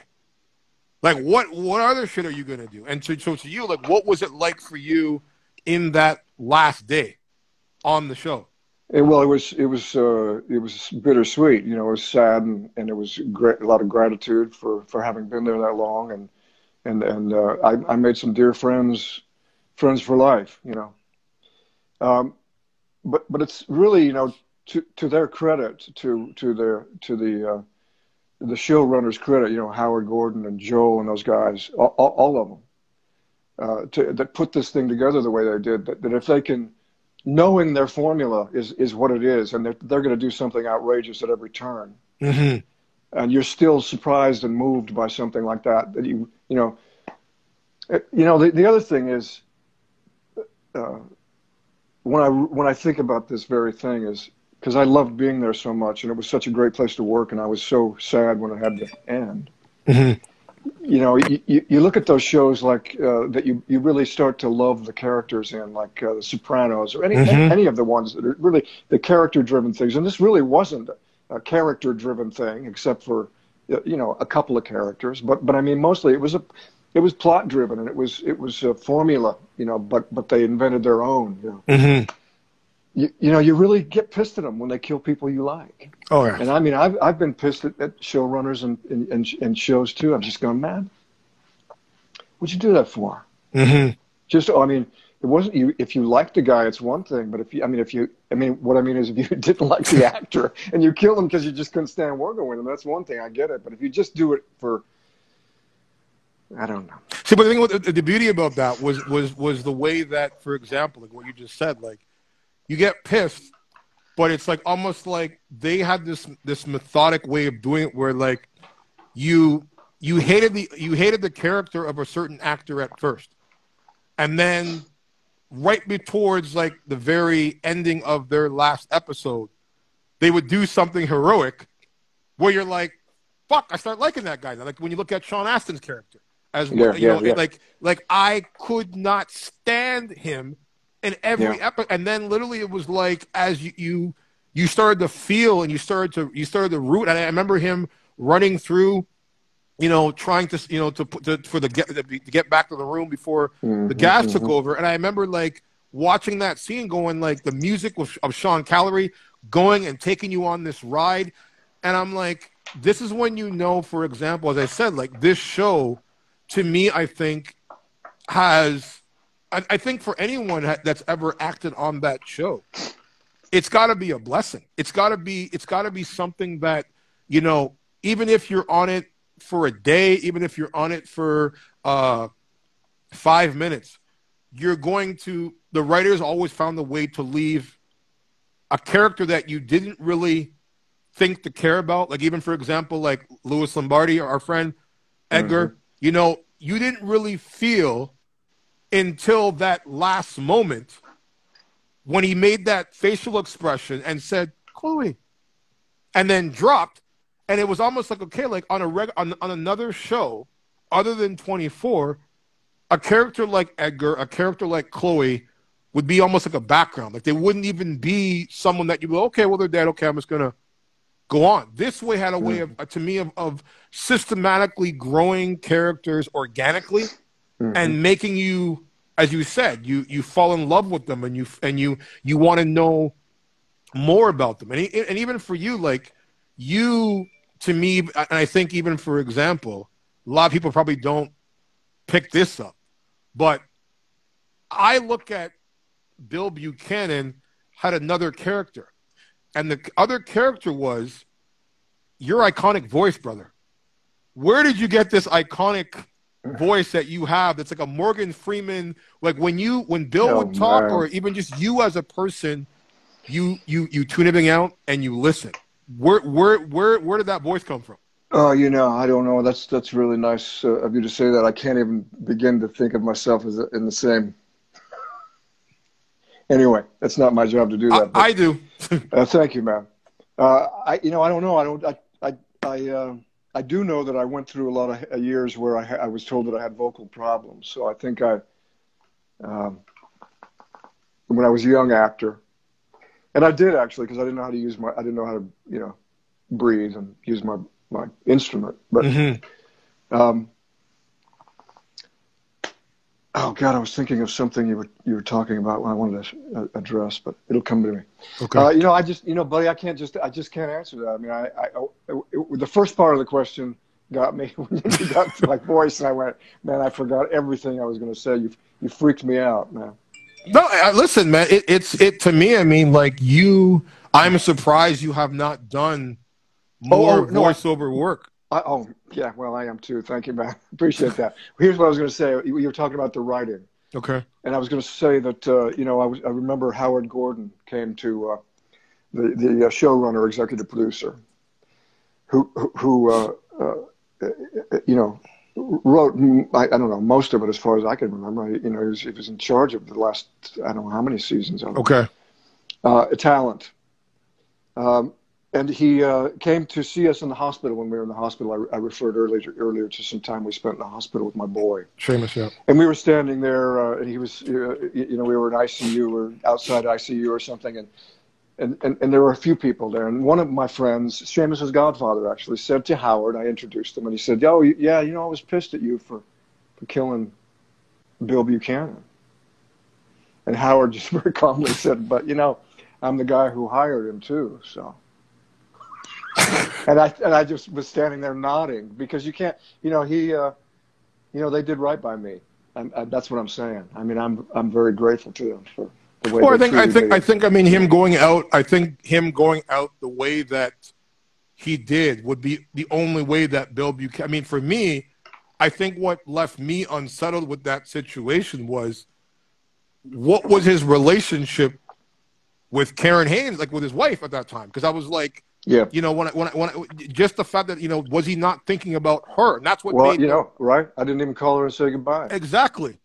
like what other shit are you gonna do? And so to you, like, what was it like for you in that last day on the show? Well, it was bittersweet. You know, it was sad, and it was a lot of gratitude for having been there that long, and I made some dear friends for life. You know, but it's really, you know, to their credit, to the showrunners' credit, you know, Howard Gordon and Joel and those guys, all of them, that put this thing together the way they did. That if they can, knowing their formula is what it is, and they're going to do something outrageous at every turn, and you're still surprised and moved by something like that. That you know, the other thing is, when I think about this very thing is, because I loved being there so much, and it was such a great place to work, and I was so sad when it had to end. You know, you look at those shows like that you really start to love the characters in, like The Sopranos, or any of the ones that are really the character-driven things. And this really wasn't a character-driven thing, except for, you know, a couple of characters. But I mean, mostly it was plot-driven, and it was a formula, you know. But they invented their own. You know. You know, you really get pissed at them when they kill people you like. Oh yeah. And I mean, I've been pissed at showrunners and shows too. I'm just going, man, what'd you do that for? Just, I mean, it wasn't you. If you liked the guy, it's one thing. But what I mean is, if you didn't like the actor and you killed him because you just couldn't stand working with him, that's one thing. I get it. But if you just do it for, I don't know. See, but the thing with the beauty about that was the way that, for example, like what you just said, like, you get pissed, but it's like almost like they had this methodic way of doing it, where like you hated the character of a certain actor at first, and then right towards like the very ending of their last episode, they would do something heroic, where you're like, "Fuck, I start liking that guy." Like when you look at Sean Astin's character, like I could not stand him. In every episode, and then literally it was like as you started to feel and you started to root. And I remember him running through, you know, trying to, you know, to get back to the room before the gas took over. And I remember like watching that scene, going like the music of Sean Callery going and taking you on this ride, and I'm like, this is when, you know, for example, as I said, like this show, to me, I think has. I think for anyone that's ever acted on that show, it's got to be a blessing. It's got to be something that, you know, even if you're on it for a day, even if you're on it for 5 minutes, the writers always found a way to leave a character that you didn't really think to care about. Like even, for example, like Louis Lombardi, our friend Edgar, you know, you didn't really feel until that last moment when he made that facial expression and said, "Chloe," and then dropped. And it was almost like, okay, like on another show other than 24, a character like Edgar, a character like Chloe would be almost like a background. Like they wouldn't even be someone that you go, okay, well, they're dead. Okay, I'm just going to go on. This way had a way of, to me, of systematically growing characters organically. And making you, as you said, you fall in love with them, and you want to know more about them. And even for you, like you, to me, and I think even for example, a lot of people probably don't pick this up, but I look at Bill Buchanan had another character, and the other character was your iconic voice, brother. Where did you get this iconic voice that you have that's like a Morgan Freeman, like when Bill would talk, or even just you as a person, you tune everything out and you listen. Where did that voice come from? Oh, you know, I don't know. That's really nice of you to say that. I can't even begin to think of myself as in the same. Anyway, that's not my job to do that. I do. Thank you, man. I don't know. I do know that I went through a lot of years where I was told that I had vocal problems. So I think when I was a young actor, and I did actually, because I didn't know how to I didn't know how to, breathe and use my instrument. But, oh God, I was thinking of something you were talking about when I wanted to address, but it'll come to me. Okay. I just, buddy, I just can't answer that. I mean, the first part of the question got me when you got to my voice, and I went, man, I forgot everything I was going to say. You freaked me out, man. No, listen, man. It to me. I mean, like I'm surprised you have not done more voiceover work. Yeah, well, I am too. Thank you, man. Appreciate that. Here's what I was going to say. You were talking about the writing. Okay. And I was going to say that, I remember Howard Gordon came to the showrunner, executive producer, who wrote, I don't know, most of it as far as I can remember. He was in charge of the last, I don't know how many seasons of it. Okay. Talent. And he came to see us in the hospital when we were in the hospital. I referred earlier to some time we spent in the hospital with my boy. Seamus, yeah. And we were standing there, and he was, we were in ICU or outside ICU or something, and there were a few people there. And one of my friends, Seamus's godfather, actually said to Howard, I introduced him, and he said, "Oh, yeah, I was pissed at you for killing Bill Buchanan." And Howard just very calmly said, "But I'm the guy who hired him too, so." and I just was standing there nodding because you can't, they did right by me. That's what I'm saying. I mean, I'm very grateful to them for the way. Well, I mean, him going out the way that he did would be the only way that Bill Buchanan. I mean, for me, I think what left me unsettled with that situation was what was his relationship with Karen Haynes, like with his wife at that time, because I was like. Yeah, when just the fact that was he not thinking about her, and that's what made right? I didn't even call her and say goodbye. Exactly.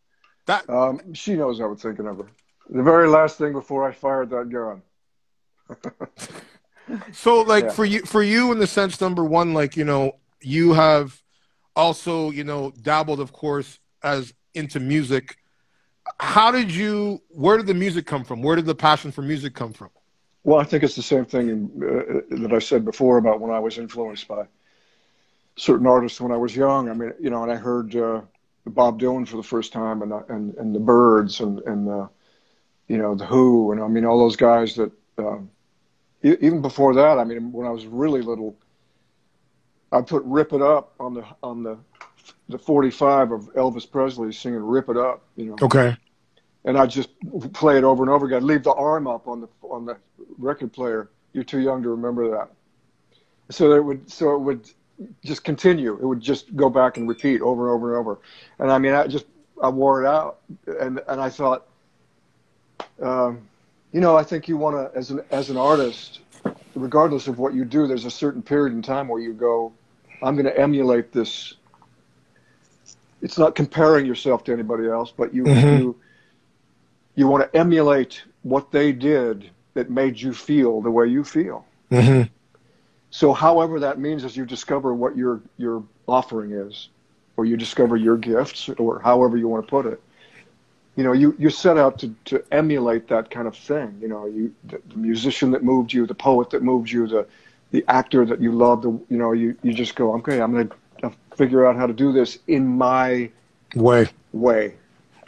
That she knows I was thinking of her. The very last thing before I fired that gun. So, like for you, in the sense, number one, like you have also dabbled, of course, as into music. Where did the music come from? Where did the passion for music come from? Well, I think it's the same thing that I said before about when I was influenced by certain artists when I was young. I mean, and I heard Bob Dylan for the first time, and the Byrds, and the Who, and I mean all those guys that. Even before that, I mean, when I was really little, I put "Rip It Up" on the 45 of Elvis Presley singing "Rip It Up." Okay. And I just play it over and over again. Leave the arm up on the record player. You're too young to remember that. So it would just continue. It would just go back and repeat over and over and over. And I mean, I wore it out. And I thought, I think you want to, as an artist, regardless of what you do, there's a certain period in time where you go, I'm going to emulate this. It's not comparing yourself to anybody else, but you want to emulate what they did that made you feel the way you feel. Mm-hmm. So however that means is you discover what your offering is, or you discover your gifts, or however you want to put it. You set out to emulate that kind of thing. The musician that moved you, the poet that moved you, the actor that you loved. You just go, okay, I'm going to figure out how to do this in my way.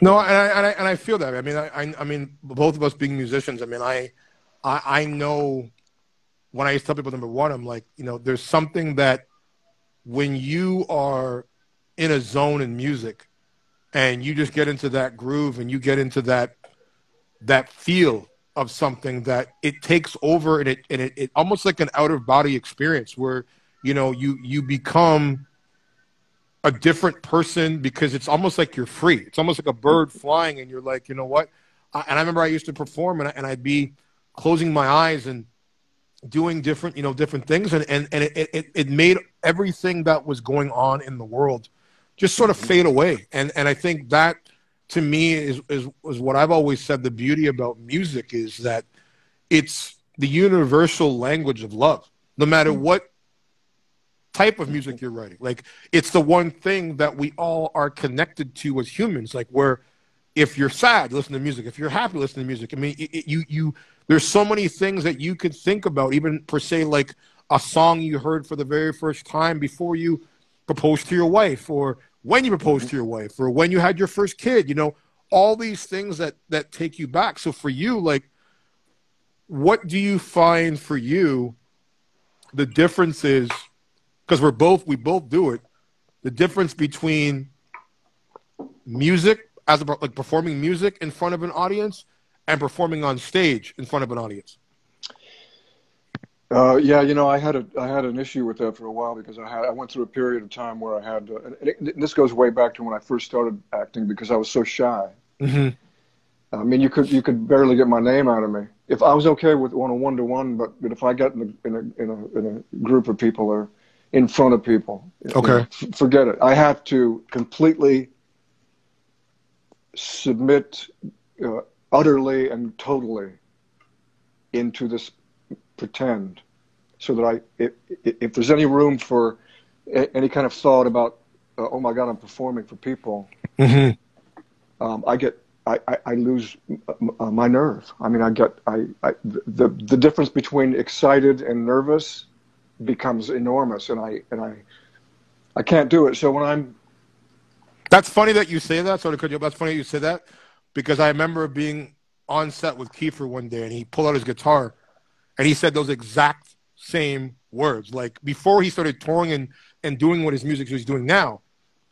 No, and I feel that. I mean, both of us being musicians. I mean, I know when I used to tell people, number one, I'm like, there's something that when you are in a zone in music, and you just get into that groove, and you get into that feel of something, that it takes over, and it almost like an out of body experience where you become a different person, because it's almost like you're free. It's almost like a bird flying, and you're like, you know what? And I remember I used to perform, and I'd be closing my eyes and doing different things, and it made everything that was going on in the world just sort of fade away. And I think that, to me, is what I've always said. The beauty about music is that it's the universal language of love. No matter what type of music you're writing. Like, it's the one thing that we all are connected to as humans. Like, where if you're sad, listen to music. If you're happy, listen to music. I mean, there's so many things that you could think about, even per se, like a song you heard for the very first time before you proposed to your wife, or when you proposed to your wife, or when you had your first kid, you know, all these things that take you back. So for you, like, what do you find for you the difference is, because we both do it, the difference between music as like performing music in front of an audience and performing on stage in front of an audience? Yeah, you know, I had an issue with that for a while, because I went through a period of time where I had, and this goes way back to when I first started acting, because I was so shy. Mm-hmm. I mean, you could barely get my name out of me. If I was okay with on a one-to-one, but if I got in a group of people or in front of people, okay, forget it. I have to completely submit utterly and totally into this pretend, so that if there's any room for any kind of thought about, oh my God, I'm performing for people, mm-hmm. I lose my nerve. I mean, the difference between excited and nervous becomes enormous, and I can't do it. So when I'm, that's funny that you say that. Sorry to cut you off. That's funny you say that, because I remember being on set with Kiefer one day, and he pulled out his guitar, and he said those exact same words. Like, before he started touring and doing what his music is doing now,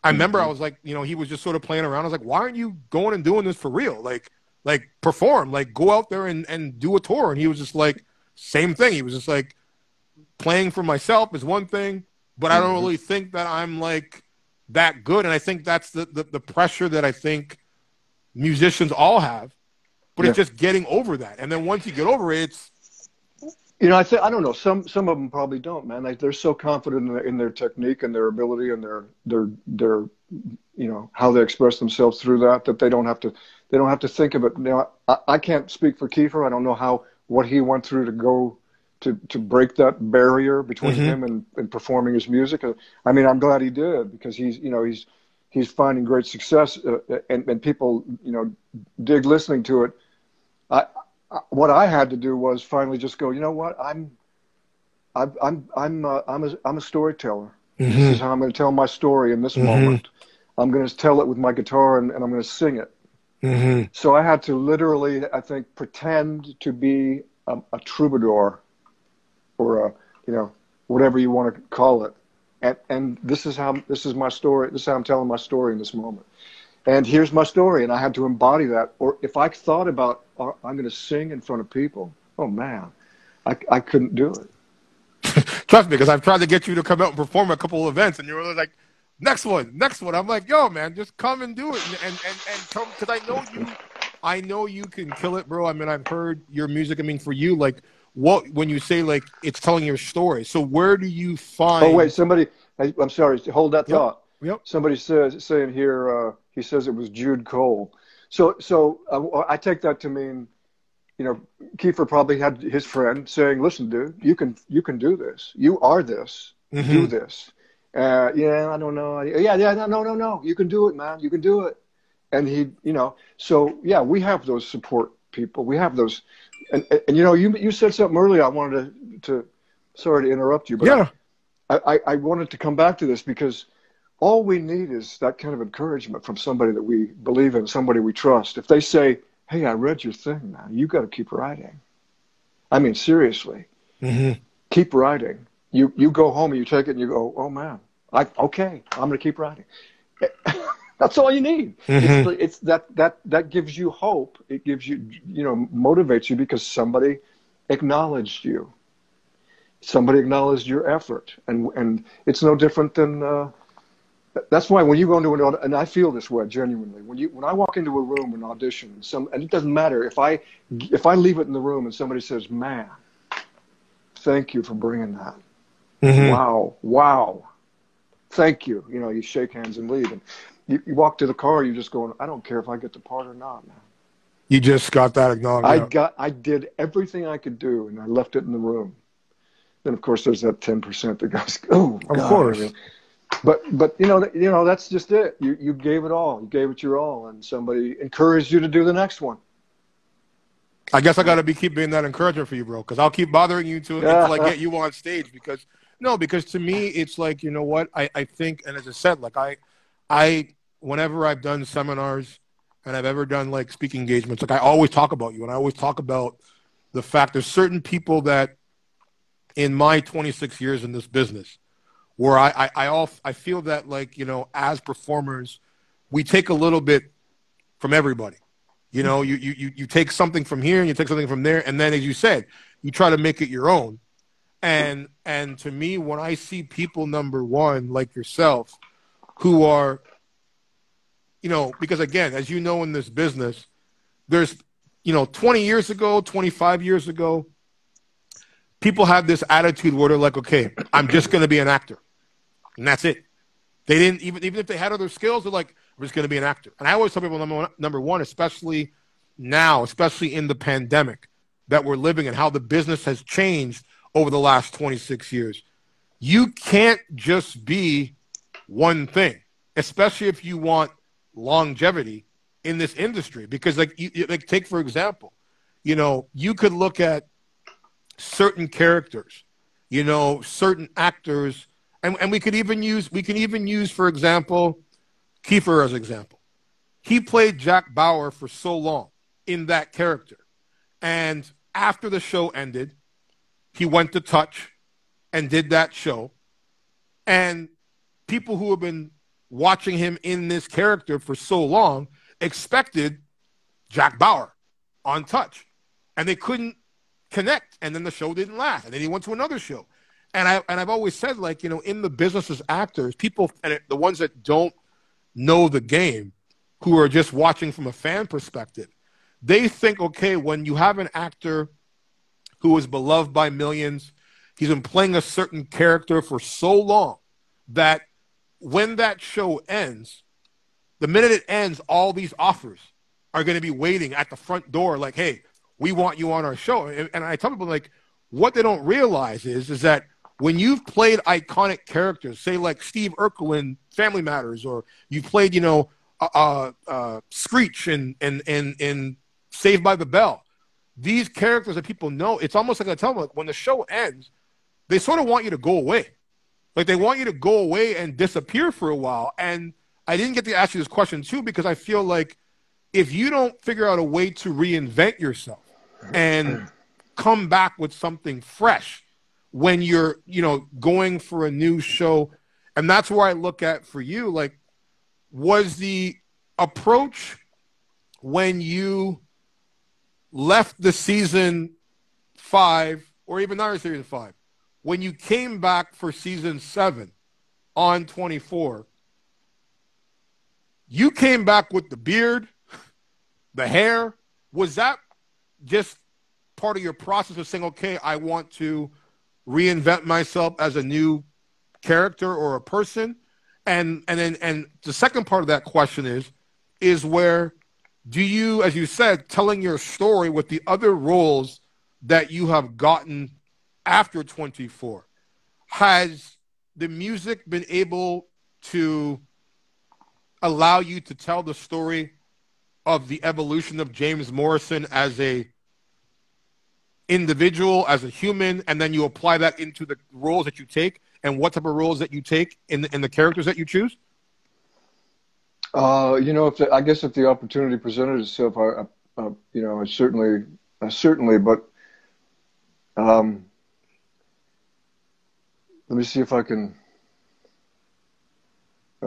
I remember I was like, you know, he was just sort of playing around. I was like, why aren't you going and doing this for real? Like perform, like go out there and do a tour. And he was just like, same thing. He was just like, playing for myself is one thing, but I don't really think that I'm like that good. And I think that's the pressure that I think musicians all have, but it's just getting over that. And then once you get over it, it's, you know, I don't know. Some of them probably don't, man. Like, they're so confident in their technique and their ability and their you know, how they express themselves through that they don't have to think of it. You know, I can't speak for Kiefer. I don't know what he went through to go to break that barrier between him and performing his music. I mean, I'm glad he did, because he's finding great success, and people, you know, dig listening to it. What I had to do was finally just go, you know what, I'm a storyteller. This is how I'm going to tell my story in this moment. I'm going to tell it with my guitar, and I'm going to sing it. So I had to literally, I think, pretend to be a troubadour, or you know, whatever you want to call it. And this is my story. This is how I'm telling my story in this moment. And here's my story, and I had to embody that. Or if I thought about, I'm going to sing in front of people, oh man, I couldn't do it. Trust me, because I've tried to get you to come out and perform at a couple of events, and you're like, next one. I'm like, yo, man, just come and do it, and come, because I know you can kill it, bro. I mean, I've heard your music. I mean, for you, like, when you say, like, it's telling your story. So where do you find? Oh wait, I'm sorry. Hold that thought. Yep. Somebody saying here. He says it was Jude Cole. So I take that to mean, you know, Kiefer probably had his friend saying, "Listen, dude, you can do this. You are this. Do this." Yeah, I don't know. No. You can do it, man. You can do it. And he, you know, so yeah, we have those support people. We have those, and you know, you said something earlier. I wanted to sorry to interrupt you, but yeah, I wanted to come back to this, because all we need is that kind of encouragement from somebody that we believe in, somebody we trust. If they say, "Hey, I read your thing, man. You got to keep writing." I mean, seriously, keep writing. You go home and you take it and you go, "Oh man, okay, I'm going to keep writing." That's all you need. It's that gives you hope. It gives you, you know, motivates you, because somebody acknowledged you. Somebody acknowledged your effort, and it's no different than. That's why when you go into an audition, and I feel this way genuinely, when I walk into a room and audition, and it doesn't matter if I leave it in the room and somebody says, "Man, thank you for bringing that. Wow, thank you." You know, you shake hands and leave, and you walk to the car. You're just going, "I don't care if I get the part or not, man." You just got that acknowledged. I did everything I could do, and I left it in the room. then of course there's that 10% that goes, oh, Of God. course. I mean, but you know, that's just it. You gave it all. You gave it your all, and somebody encouraged you to do the next one. I guess I got to keep being that encouragement for you, bro, because I'll keep bothering you until I get you on stage. Because to me, it's like, you know what? I think, and as I said, like I whenever I've done seminars and I've ever done like speaking engagements, like I always talk about you, and I always talk about the fact there's certain people that in my 26 years in this business where I feel that, like, you know, as performers, we take a little bit from everybody. You know, you take something from here and you take something from there, and then, as you said, you try to make it your own. And to me, when I see people, number one, like yourself, who are, you know, because again, as you know, in this business, there's, you know, 20 years ago, 25 years ago, people had this attitude where they're like, okay, I'm just going to be an actor. And that's it. They didn't, even if they had other skills, they're like, I'm just going to be an actor. And I always tell people, number one, especially now, especially in the pandemic that we're living in, how the business has changed over the last 26 years. You can't just be one thing, especially if you want longevity in this industry. Because, like, like, take, for example, you know, you could look at certain characters, you know, certain actors, and we can even use, for example, Kiefer as an example. He played Jack Bauer for so long in that character. And after the show ended, he went to Touch and did that show. And people who have been watching him in this character for so long expected Jack Bauer on Touch. And they couldn't connect. And then the show didn't last. And then he went to another show. And I've always said, like, you know, in the business as actors, people, and the ones that don't know the game, who are just watching from a fan perspective, they think, okay, when you have an actor who is beloved by millions, he's been playing a certain character for so long that when that show ends, the minute it ends, all these offers are going to be waiting at the front door like, hey, we want you on our show. And I tell people, like, what they don't realize is that when you've played iconic characters, say like Steve Urkel in Family Matters, or you played, you know, Screech in Saved by the Bell, these characters that people know, it's almost like I tell them, like, when the show ends, they sort of want you to go away. Like, they want you to go away and disappear for a while. And I didn't get to ask you this question too, because I feel like if you don't figure out a way to reinvent yourself and come back with something fresh when you're, you know, going for a new show, and that's where I look at for you, like, was the approach when you left the season 5, or even not season 5, when you came back for season 7 on 24, you came back with the beard, the hair. Was that just part of your process of saying, okay, I want to reinvent myself as a new character or a person? And the second part of that question is where do you, as you said, telling your story with the other roles that you have gotten after 24, has the music been able to allow you to tell the story of the evolution of James Morrison as a individual, as a human, and then you apply that into the roles that you take and what type of roles that you take in the characters that you choose? You know, I guess if the opportunity presented itself, you know, I certainly, but let me see if I can.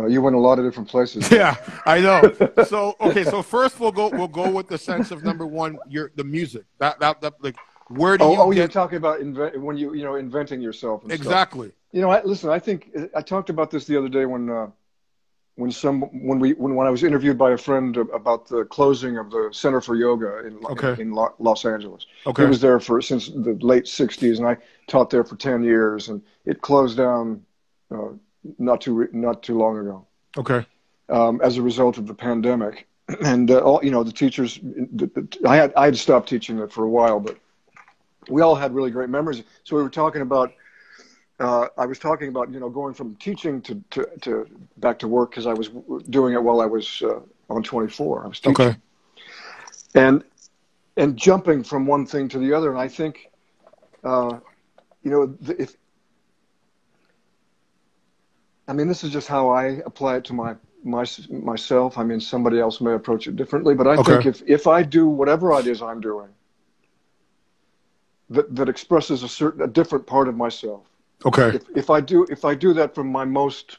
You went a lot of different places. Yeah, I know. So okay, so first we'll go with the sense of, number one, the music. That like, where do you get... you're talking about when you know, inventing yourself and exactly stuff. You know, listen, I think I talked about this the other day when I was interviewed by a friend about the closing of the Center for Yoga in Los Angeles. Okay. He was there since the late 60s, and I taught there for 10 years, and it closed down not too long ago. Okay. As a result of the pandemic, and all, you know, the teachers, I had stopped teaching it for a while, but we all had really great memories. So we were talking about I was talking about, going from teaching to back to work, because I was doing it while I was on 24. I was teaching. Okay. And jumping from one thing to the other. And I think, this is just how I apply it to myself. I mean, somebody else may approach it differently, but I think if I do whatever it is I'm doing that expresses a different part of myself. Okay. If I do that from my most,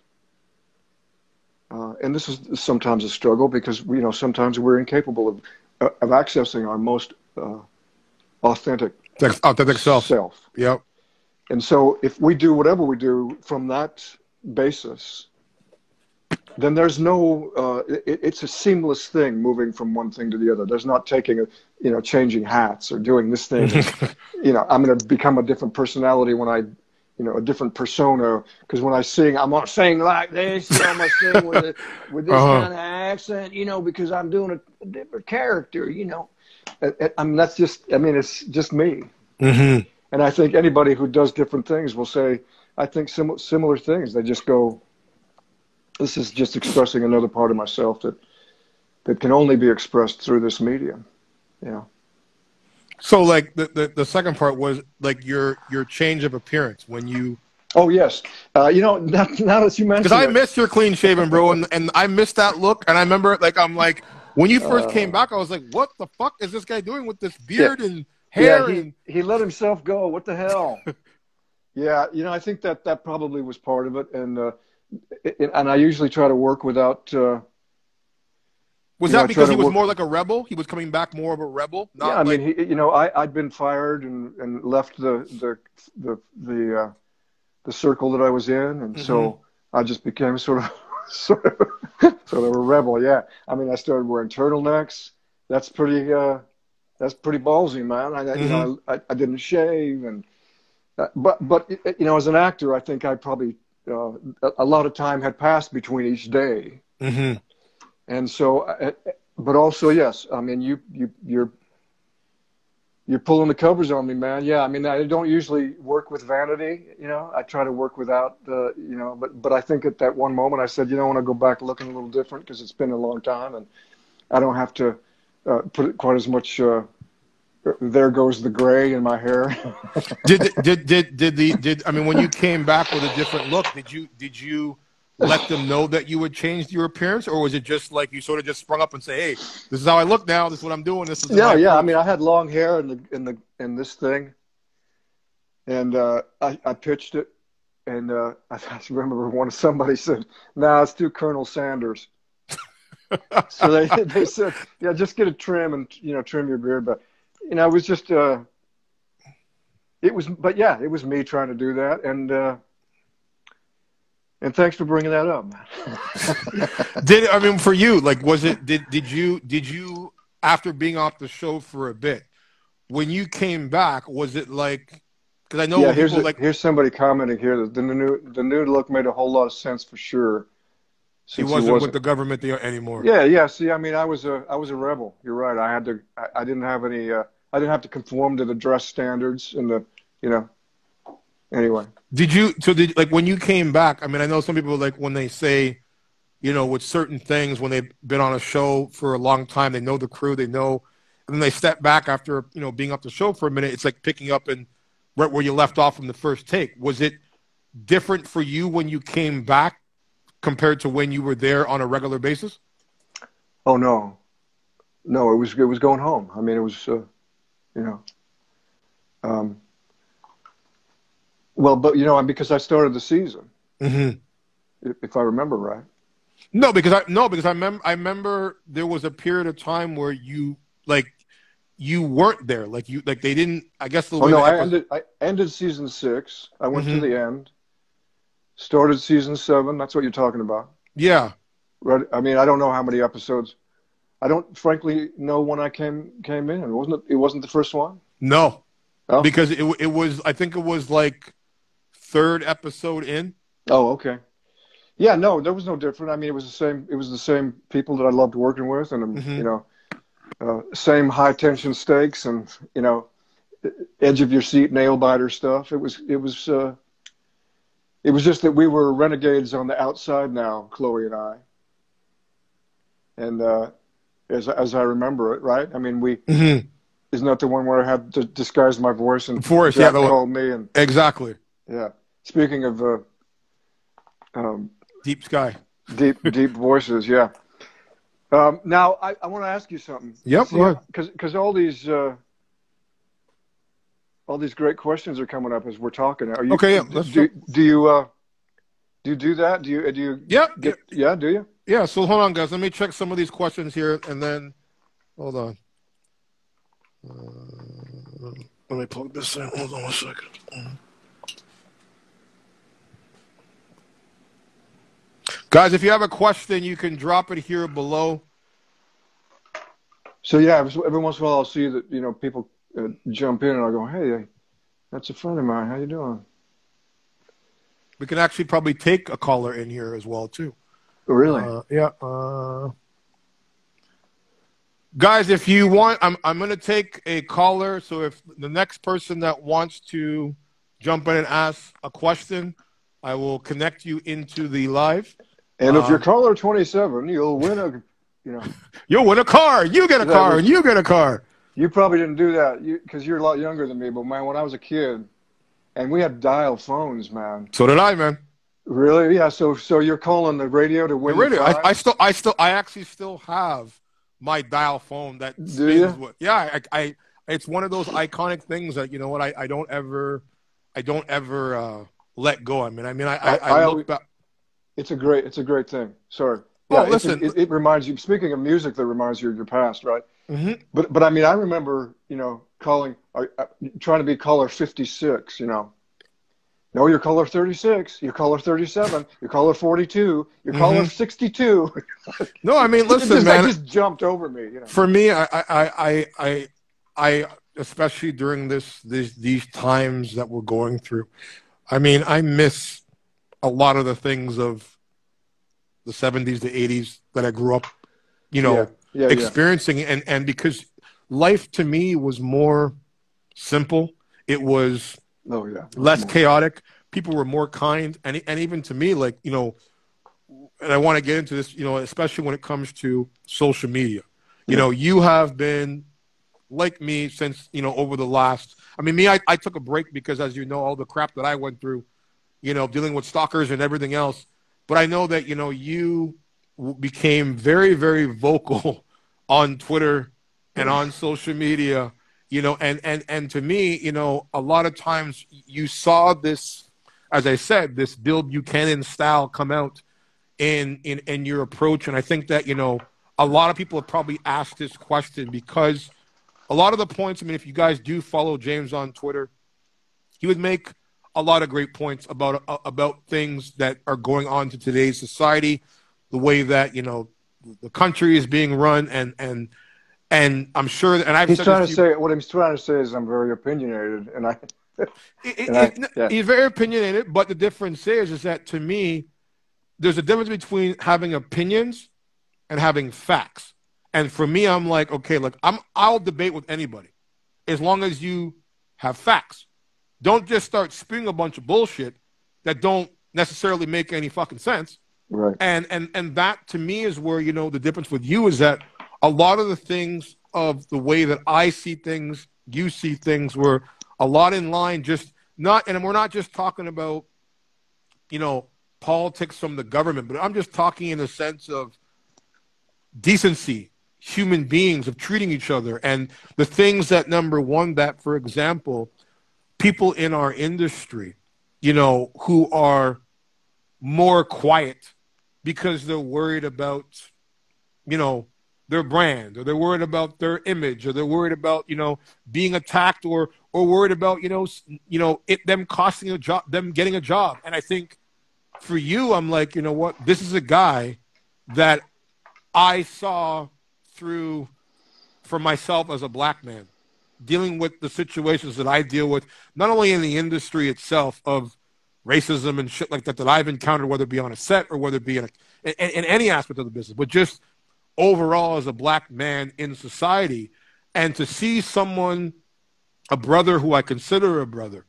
and this is sometimes a struggle, because sometimes we're incapable of accessing our most authentic self. Yep. And so if we do whatever we do from that basis, then there's no, it's a seamless thing moving from one thing to the other. There's not taking changing hats or doing this thing. I'm going to become a different personality when I, a different persona, because when I sing, I'm going to sing like this, I'm going to sing with this kind of accent, because I'm doing a different character, that's just, it's just me. Mm-hmm. And I think anybody who does different things will say, I think similar things. They just go, this is just expressing another part of myself that can only be expressed through this medium. Yeah. So, like, the second part was, like, your change of appearance when you... Oh, yes. Now that you mentioned it. Because I missed your clean shaven, bro, and I missed that look. And I remember, when you first came back, I was like, what the fuck is this guy doing with this beard and hair? Yeah, he let himself go. What the hell? Yeah, I think that probably was part of it. And I usually try to work without... Was that because he was more like a rebel? He was coming back more of a rebel? Yeah, I'd been fired and left the circle that I was in, and so I just became sort of a rebel. Yeah, I started wearing turtlenecks. That's pretty ballsy, man. I didn't shave, and but as an actor, I think I probably a lot of time had passed between each day. Mm-hmm. And so, but also, yes, you're pulling the covers on me, man. Yeah, I don't usually work with vanity, I try to work without but I think at that one moment I said, I want to go back looking a little different, because it's been a long time and I don't have to put quite as much, there goes the gray in my hair. When you came back with a different look, did you let them know that you had changed your appearance, or was it just like you sort of just sprung up and say, "Hey, this is how I look now. This is what I'm doing. This is yeah." I had long hair in this thing, and I pitched it, and I remember somebody said, "Nah, it's too Colonel Sanders." So they said, "Yeah, just get a trim and trim your beard." But it was just it was me trying to do that, and thanks for bringing that up, man. For you, did you after being off the show for a bit, when you came back, was it like, because I know here's somebody commenting here that the new look made a whole lot of sense for sure. He wasn't with the government there anymore. Yeah. See, I was a rebel. You're right. I didn't have any. I didn't have to conform to the dress standards and Anyway. When you came back, I know some people, when they say, with certain things, when they've been on a show for a long time, they know the crew, and then they step back after, being off the show for a minute. It's like picking up right where you left off from the first take. Was it different for you when you came back compared to when you were there on a regular basis? Oh, no. No, it was going home. It was, well, but because I started the season, if I remember right. No, because I remember there was a period of time where you weren't there, they didn't. I guess the way. I ended season 6. I went to the end. Started season 7. That's what you're talking about. Yeah. Right. I don't know how many episodes. I don't frankly know when I came in. It wasn't the first one. No, because it was. I think it was like 3rd episode in. Oh, okay. Yeah, no, there was no different. It was the same. It was the same people that I loved working with, and same high tension stakes, and edge of your seat nail biter stuff. It was It was just that we were renegades on the outside now, Chloe and I. And as I remember it, right? I mean, isn't that the one where I had to disguise my voice and Forrest, Jack called me? And exactly. yeah. Speaking of Deep sky. Deep voices, yeah. Now, I want to ask you something. Yep, go ahead. Because all these great questions are coming up as we're talking. Are you, okay, yeah. Do you do that? Do you? Yeah. Yeah. Do you? Yeah. So hold on, guys. Let me check some of these questions here, and then hold on. Let me plug this in. Hold on 1 second. Guys, if you have a question, you can drop it here below. So yeah, every once in a while I'll see that people jump in, and I'll go, "Hey, that's a friend of mine. How you doing?" We can actually probably take a caller in here as well too. Really? Yeah. Guys, if you want, I'm going to take a caller. So if the next person that wants to jump in and ask a question, I will connect you into the live. And if you're caller 27, you'll win you'll win a car. You get a car, and you get a car. You probably didn't do that because you're a lot younger than me. But man, when I was a kid, and we had dial phones, man. So did I, man. Really? Yeah. So you're calling the radio to win the radio. I actually still have my dial phone that spins. Yeah. It's one of those iconic things that, you know what, I don't ever let go. I look back. It's a great thing. Sorry. Yeah, listen. It reminds you. Speaking of music, that reminds you of your past, right? Mm-hmm. But I mean, I remember, calling, trying to be caller 56. No, you're caller 36. You're caller 37. You're caller 42. You're caller 62. No, I mean, listen, man. It just jumped over me. For me, I especially during these times that we're going through, I mean, I miss a lot of the things of the 70s, the 80s that I grew up, experiencing. Yeah. And because life to me was more simple. It was less chaotic. People were more kind. And even to me, like, and I want to get into this, especially when it comes to social media. You have been like me since, over the last, I took a break because, as you know, all the crap that I went through, dealing with stalkers and everything else. But I know that, you became very, very vocal on Twitter and on social media, and to me, a lot of times you saw this, as I said, this Bill Buchanan style come out in your approach. And I think that, a lot of people have probably asked this question because a lot of the points, if you guys do follow James on Twitter, he would make a lot of great points about things that are going on to today's society, the way that, the country is being run, and I'm sure that, and I've said what he's trying to say is I'm very opinionated, he's very opinionated, but the difference is that, to me, there's a difference between having opinions and having facts. And for me, I'm like, okay, look, I'll debate with anybody as long as you have facts. Don't just start spewing a bunch of bullshit that don't necessarily make any fucking sense. Right. And that, to me, is where, the difference with you is that a lot of the things of the way that I see things, you see things, were a lot in line, and we're not just talking about, politics from the government, but I'm just talking in the sense of decency, human beings, of treating each other, and the things that, number one, that, for example, people in our industry, who are more quiet because they're worried about, their brand, or they're worried about their image, or they're worried about, being attacked, or worried about, them costing a job, them getting a job. And I think for you, I'm like, you know what? This is a guy that I saw through for myself as a black man, dealing with the situations that I deal with, not only in the industry itself of racism and shit like that I've encountered, whether it be on a set or whether it be in any aspect of the business, but just overall as a black man in society. And to see someone, a brother who I consider a brother,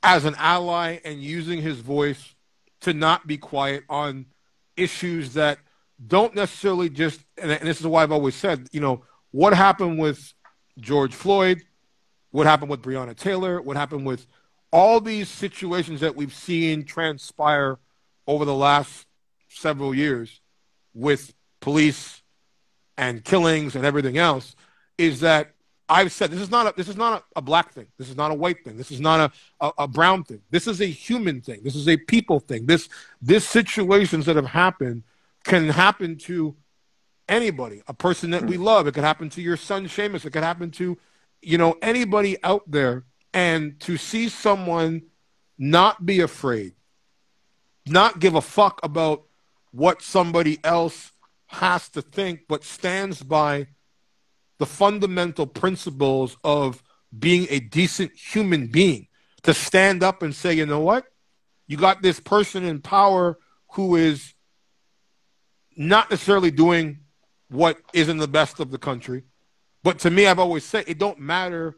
as an ally and using his voice to not be quiet on issues that don't necessarily just, and this is why I've always said, you know, what happened with George Floyd, what happened with Breonna Taylor, what happened with all these situations that we've seen transpire over the last several years with police and killings and everything else, is that I've said this is not a black thing. This is not a white thing. This is not a brown thing. This is a human thing. This is a people thing. This situations that have happened can happen to anybody, a person that we love. It could happen to your son, Seamus. It could happen to, you know, anybody out there. And to see someone not be afraid, not give a fuck about what somebody else has to think, but stands by the fundamental principles of being a decent human being, to stand up and say, you know what? You got this person in power who is not necessarily doing what is in the best of the country. But to me, I've always said, it don't matter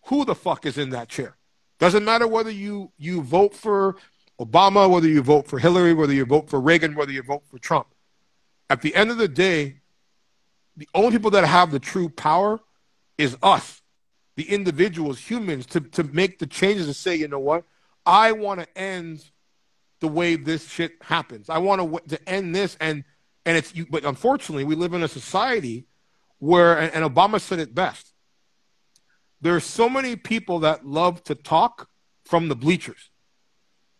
who the fuck is in that chair. Doesn't matter whether you vote for Obama, whether you vote for Hillary, whether you vote for Reagan, whether you vote for Trump. At the end of the day, the only people that have the true power is us, the individuals, humans, to make the changes to say, you know what? I want to end the way this shit happens. I want to end this. And it's, but unfortunately, we live in a society where, and Obama said it best, there are so many people that love to talk from the bleachers,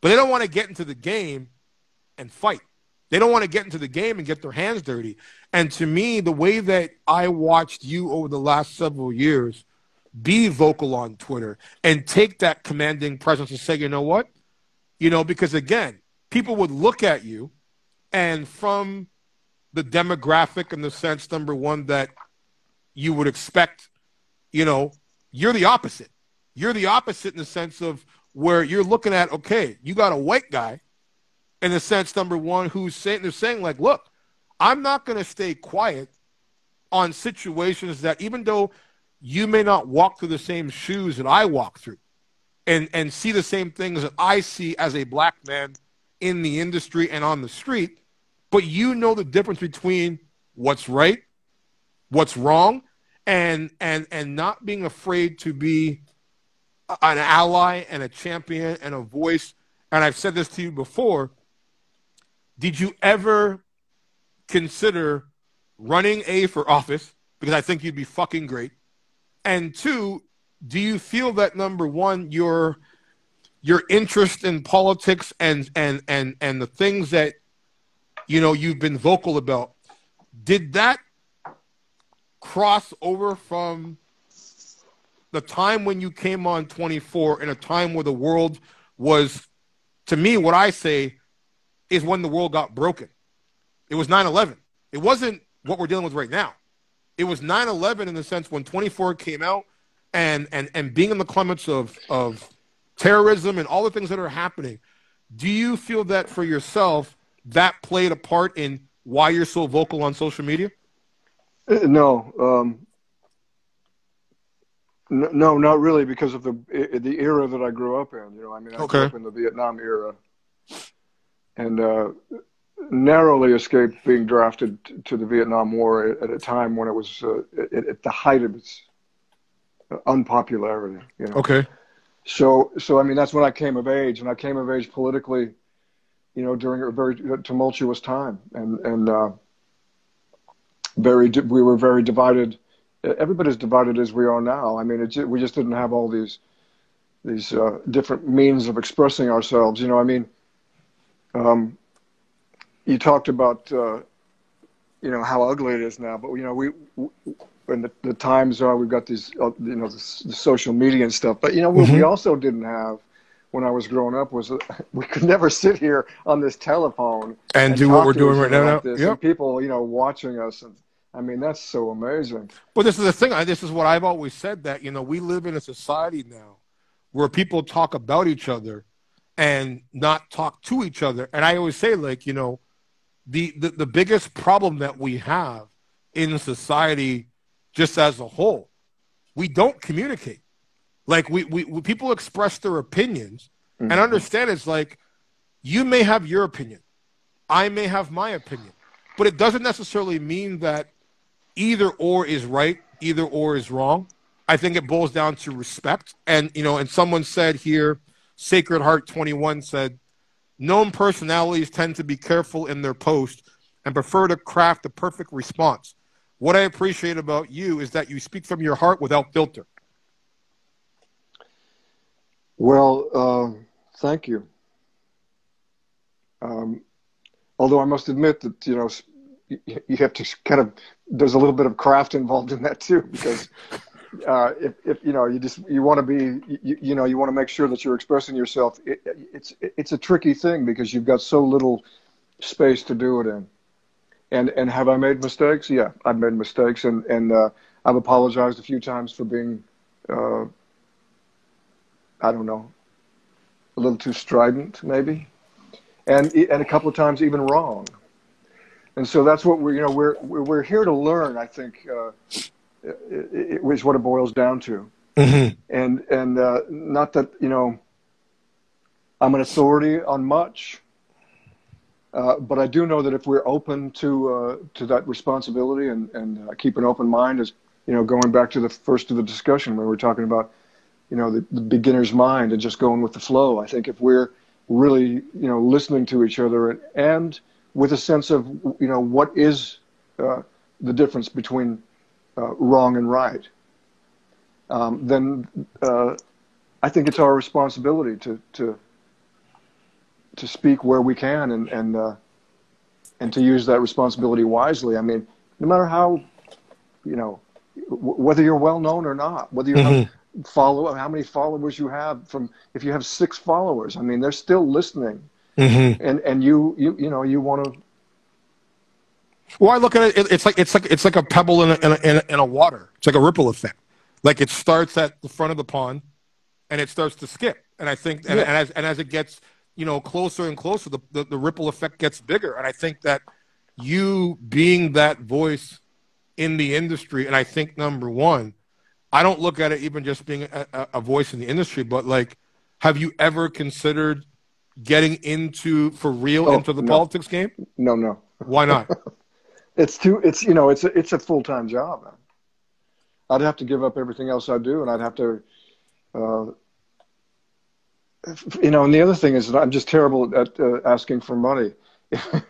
but they don't want to get into the game and fight. They don't want to get into the game and get their hands dirty. And to me, the way that I watched you over the last several years be vocal on Twitter and take that commanding presence and say, you know what? You know, because again, people would look at you, and from the demographic in the sense, number one, that you would expect, you know, you're the opposite. You're the opposite in the sense of where you're looking at, okay, you got a white guy in the sense, number one, who's saying like, look, I'm not going to stay quiet on situations that, even though you may not walk through the same shoes that I walk through and see the same things that I see as a black man in the industry and on the street, but you know the difference between what's right, what's wrong, and not being afraid to be an ally and a champion and a voice. And I've said this to you before. Did you ever consider running for office? Because I think you'd be fucking great. And two, do you feel that, number one, your interest in politics and the things that, you know, you've been vocal about, did that cross over from the time when you came on 24 in a time where the world was, to me, what I say is when the world got broken? It was 9/11. It wasn't what we're dealing with right now. It was 9/11 in the sense when 24 came out and being in the climates of terrorism and all the things that are happening. Do you feel that for yourself that played a part in why you're so vocal on social media? No, no, not really, because of the era that I grew up in. You know, I mean, I grew up in the Vietnam era, and narrowly escaped being drafted to the Vietnam War at a time when it was at the height of its unpopularity. You know? Okay. So I mean, that's when I came of age, and I came of age politically, you know, during a very tumultuous time, and we were very divided. Everybody's divided as we are now. I mean, we just didn't have all these different means of expressing ourselves. You know, I mean, you talked about you know, how ugly it is now, but you know, and the times are, we've got these you know, the social media and stuff. But you know, what we also didn't have when I was growing up was we could never sit here on this telephone and do what we're doing right now. Like and people, you know, watching us, and I mean, that's so amazing. But this is the thing. This is what I've always said, that, you know, we live in a society now where people talk about each other and not talk to each other. And I always say, like, you know, the biggest problem that we have in society, just as a whole, we don't communicate. Like people express their opinions, and Mm-hmm. understand it's like you may have your opinion, I may have my opinion, but it doesn't necessarily mean that either or is right, either or is wrong. I think it boils down to respect. And, and someone said here, Sacred Heart 21 said, known personalities tend to be careful in their post and prefer to craft the perfect response. What I appreciate about you is that you speak from your heart without filter. Well, thank you. Although I must admit that, you have to kind of, there's a little bit of craft involved in that too, because if you want to be, you want to make sure that you're expressing yourself. It's a tricky thing because you've got so little space to do it in. And have I made mistakes? Yeah, I've made mistakes, and I've apologized a few times for being, I don't know, a little too strident, maybe, and a couple of times even wrong. And so that's what we're here to learn. I think it was what it boils down to. Mm-hmm. And not that I'm an authority on much, but I do know that if we're open to that responsibility and keep an open mind, as going back to the first of the discussion when we were talking about the beginner's mind and just going with the flow. I think if we're really listening to each other and with a sense of what is the difference between wrong and right, then I think it's our responsibility to speak where we can and to use that responsibility wisely. I mean, no matter how whether you're well known or not, whether you have how many followers you have, if you have 6 followers, I mean, they're still listening. Mm-hmm. And you want to. Well, I look at it. It's like a pebble in a water. It's like a ripple effect. Like it starts at the front of the pond, and it starts to skip. And I think, and as it gets closer and closer, the ripple effect gets bigger. And I think that you being that voice in the industry, and I think number one, I don't look at it even just being a voice in the industry, but like, have you ever considered getting into the politics game? No. Why not? It's a full-time job, man. I'd have to give up everything else I do, and I'd have to, and the other thing is that I'm just terrible at asking for money. I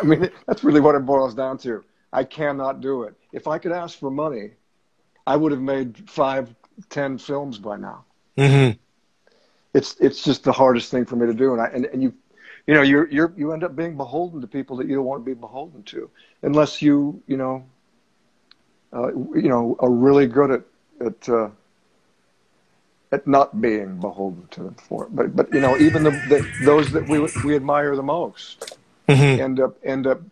mean, that's really what it boils down to. I cannot do it. If I could ask for money, I would have made 5, 10 films by now. Mm-hmm. It's just the hardest thing for me to do, and you end up being beholden to people that you don't want to be beholden to, unless you are really good at not being beholden to them for it. But even those that we admire the most end up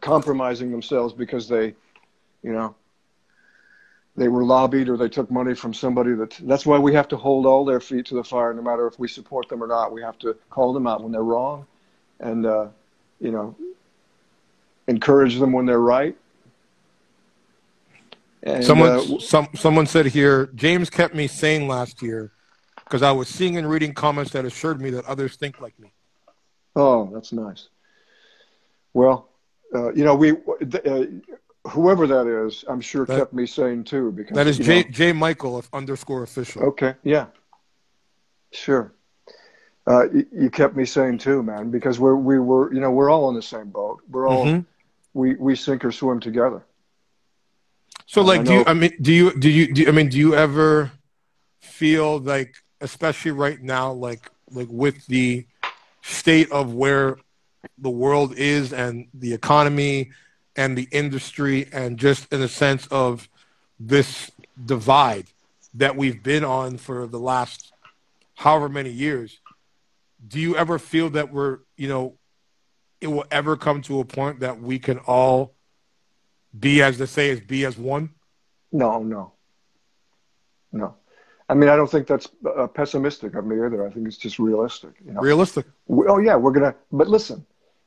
compromising themselves because they were lobbied or they took money from somebody. That's why we have to hold all their feet to the fire, no matter if we support them or not. We have to call them out when they're wrong, and encourage them when they're right. And, someone said here, James kept me sane last year because I was seeing and reading comments that assured me that others think like me. Oh, that's nice. Well, whoever that is, I'm sure kept me sane too. Because that is J Michael _official. Okay, yeah, sure. You kept me sane too, man, because we're all in the same boat. We're all we sink or swim together. So, like, do you ever feel like, especially right now, like with the state of where the world is and the economy and the industry, and just in a sense of this divide that we've been on for the last however many years, do you ever feel that it will ever come to a point that we can all be, as they say, be as one? No. I mean, I don't think that's pessimistic of me either. I think it's just realistic. Realistic. Oh yeah, but listen,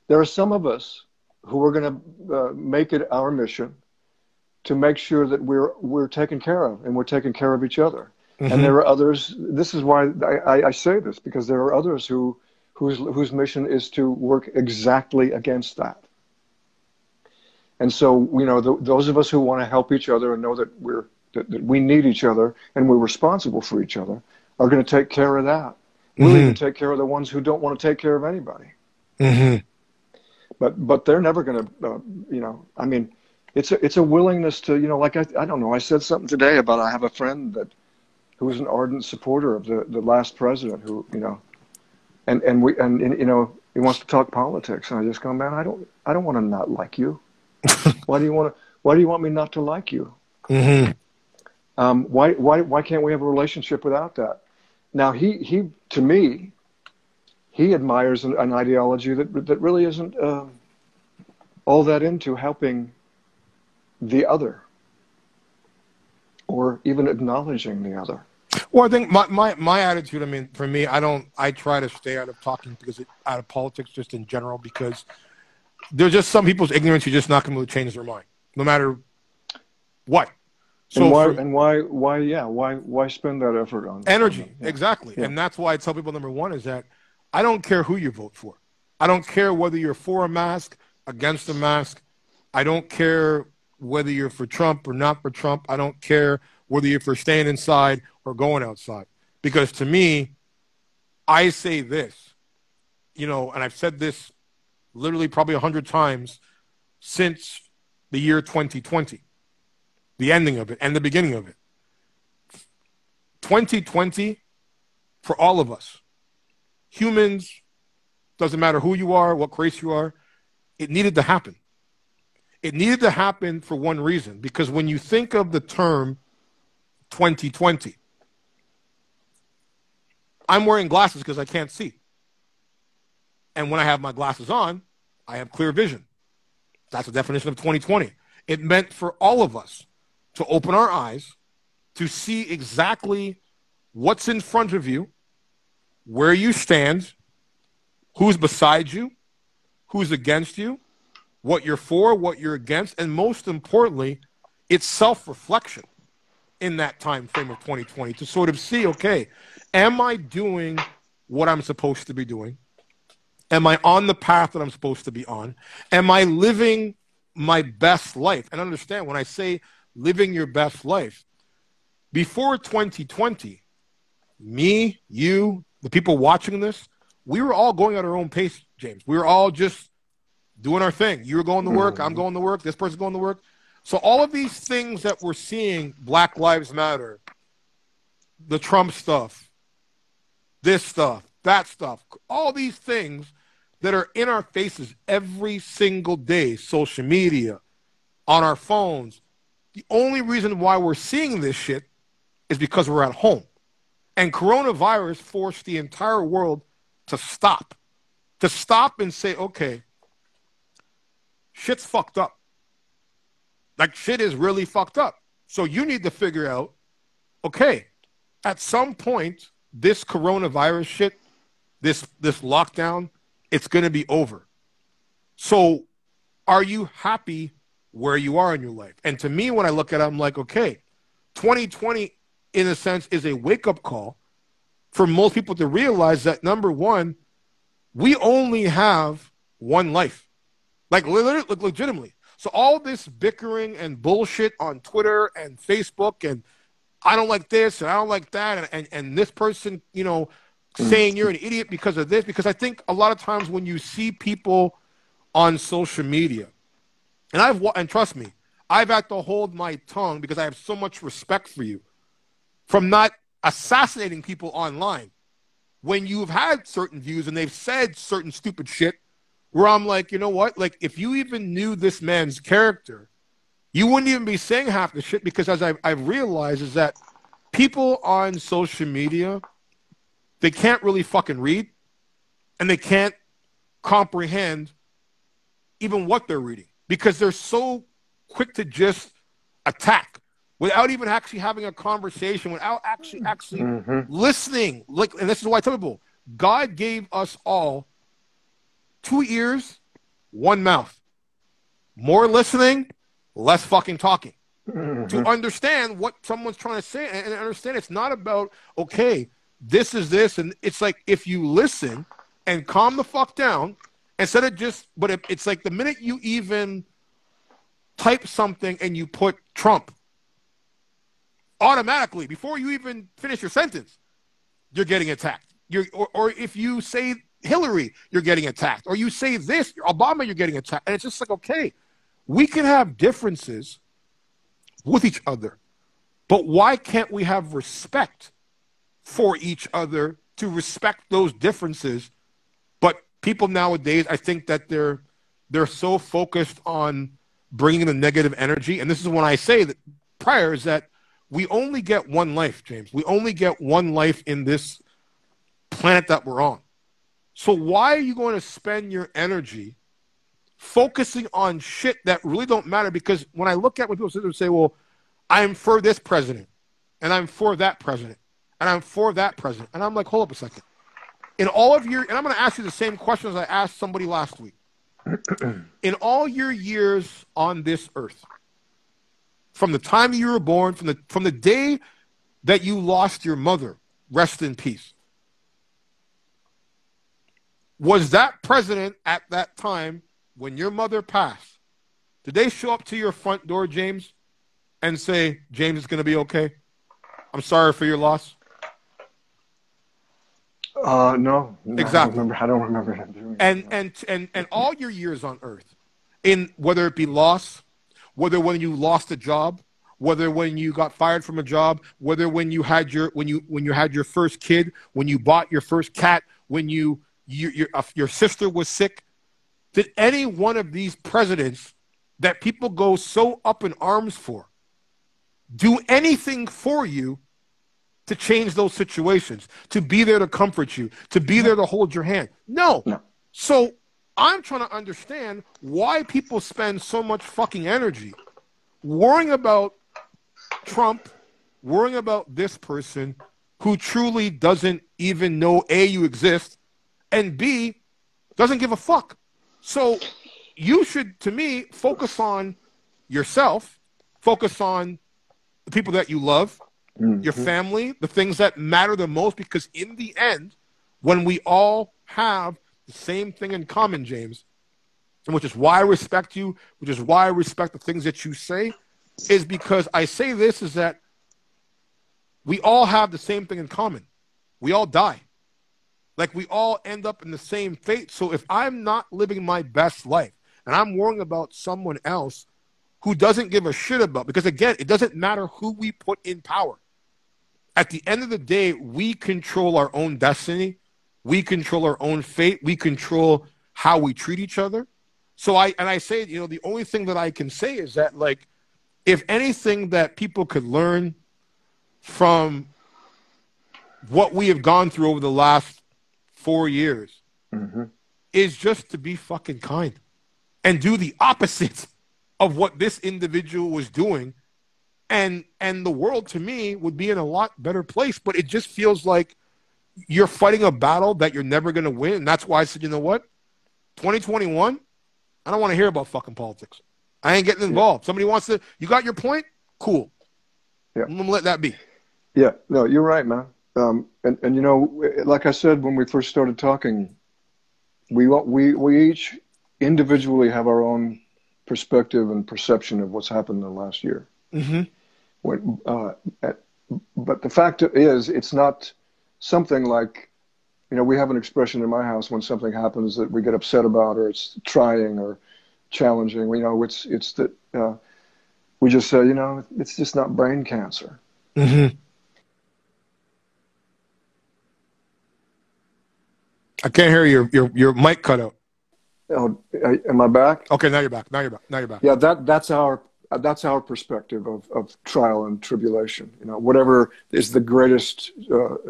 there are some of us who are gonna make it our mission to make sure that we're taken care of, and we're taking care of each other. And there are others. This is why I say this, because there are others whose mission is to work exactly against that. And so, you know, those of us who want to help each other and know that that we need each other and we're responsible for each other are going to take care of that. We'll even take care of the ones who don't want to take care of anybody. But they're never going to, you know, I mean, it's a willingness to, you know, like I don't know, I said something today about I have a friend who was an ardent supporter of the last president who, you know, and you know, he wants to talk politics, and I just go, man, I don't want to not like you. Why do you want me not to like you? Why can't we have a relationship without that? Now he to me, he admires an ideology that really isn't all that into helping the other or even acknowledging the other. Well, I think my attitude, I mean, for me, I try to stay out of talking out of politics just in general, because there's just some people's ignorance you're just not going to change their mind, no matter what. So why spend that effort on energy? Yeah. Exactly. Yeah. And that's why I tell people, number one, is that I don't care who you vote for. I don't care whether you're for a mask, against a mask. I don't care whether you're for Trump or not for Trump. I don't care whether you're for staying inside or going outside. Because to me, I say this, you know, and I've said this literally probably 100 times since the year 2020, the ending of it and the beginning of it. 2020, for all of us, humans, doesn't matter who you are, what race you are, it needed to happen. It needed to happen for one reason, because when you think of the term 2020, I'm wearing glasses because I can't see. And when I have my glasses on, I have clear vision. That's the definition of 2020. It meant for all of us to open our eyes, to see exactly what's in front of you, where you stand, who's beside you, who's against you, what you're for, what you're against, and most importantly, it's self-reflection in that time frame of 2020 to sort of see, okay, am I doing what I'm supposed to be doing? Am I on the path that I'm supposed to be on? Am I living my best life? And understand, when I say living your best life, before 2020, me, you, the people watching this, we were all going at our own pace, James. We were all just doing our thing. You were going to work, I'm going to work, this person's going to work. So all of these things that we're seeing, Black Lives Matter, the Trump stuff, this stuff, that stuff, all these things that are in our faces every single day, social media, on our phones, the only reason why we're seeing this shit is because we're at home. And coronavirus forced the entire world to stop and say, okay, shit's fucked up. Like, shit is really fucked up. So you need to figure out, okay, at some point, this coronavirus shit, this lockdown, it's going to be over. So are you happy where you are in your life? And to me, when I look at it, I'm like, okay, 2020, in a sense, is a wake-up call for most people to realize that, number one, we only have one life. Like, legitimately. So all this bickering and bullshit on Twitter and Facebook, and I don't like this and I don't like that, and this person, you know, saying you're an idiot because of this, because I think a lot of times when you see people on social media, and trust me, I've had to hold my tongue because I have so much respect for you from not assassinating people online. When you've had certain views and they've said certain stupid shit, where I'm like, you know what? Like, if you even knew this man's character, you wouldn't even be saying half the shit, because as I've realized is that people on social media, they can't really fucking read, and they can't comprehend even what they're reading, because they're so quick to just attack without even actually having a conversation, without actually listening. Like, and this is why I tell people, God gave us all 2 ears, 1 mouth. More listening, less fucking talking. to understand what someone's trying to say and understand it's not about, okay, this is this. And it's like, if you listen and calm the fuck down, instead of just, but it's like the minute you even type something and you put Trump, automatically, before you even finish your sentence, you're getting attacked. Or if you say Hillary, you're getting attacked. Or you say this, Obama, you're getting attacked. And it's just like, okay, we can have differences with each other, but why can't we have respect for each other to respect those differences? But people nowadays, I think that they're so focused on bringing the negative energy. And this is when I say that prior is that we only get one life, James. We only get one life in this planet that we're on. So why are you going to spend your energy focusing on shit that really don't matter? Because when I look at when people sit there and say, well, I'm for this president, and I'm for that president, and I'm for that president. And I'm like, hold up a second. In all of your, and I'm going to ask you the same questions I asked somebody last week. In all your years on this earth, from the time you were born, from the day that you lost your mother, rest in peace, was that president at that time when your mother passed, did they show up to your front door, James, and say, James is going to be okay? I'm sorry for your loss? No, exactly. I don't remember him doing that. And all your years on earth, in whether it be loss, whether when you lost a job, whether when you got fired from a job, whether when you had your first kid, when you bought your first cat, when your sister was sick, did any one of these presidents that people go so up in arms for do anything for you to change those situations, to be there to comfort you, to be there to hold your hand? No. So I'm trying to understand why people spend so much fucking energy worrying about Trump, worrying about this person who truly doesn't even know, A, you exist, and B, doesn't give a fuck. So you should, to me, focus on yourself, focus on the people that you love, your family, the things that matter the most, because in the end, when we all have the same thing in common, James, and which is why I respect you, which is why I respect the things that you say, is because I say this is that we all have the same thing in common. We all die. Like, we all end up in the same fate. So if I'm not living my best life and I'm worrying about someone else who doesn't give a shit about, because again, it doesn't matter who we put in power. At the end of the day, we control our own destiny. We control our own fate. We control how we treat each other. So I say, the only thing that I can say is that, like, if anything that people could learn from what we have gone through over the last 4 years is just to be fucking kind and do the opposite of what this individual was doing. And the world, to me, would be in a lot better place. But it just feels like you're fighting a battle that you're never going to win. And that's why I said, you know what? 2021, I don't want to hear about fucking politics. I ain't getting involved. Somebody wants to, you got your point? Cool. I'm going to let that be. Yeah, no, you're right, man. And like I said when we first started talking, we each individually have our own perspective and perception of what's happened in the last year. But the fact is, it's not something like, we have an expression in my house when something happens that we get upset about, or it's trying or challenging. It's that we just say, it's just not brain cancer. I can't hear your mic cut out. Oh, am I back? Okay, now you're back. Now you're back. Yeah, that's our perspective of trial and tribulation. Whatever is the greatest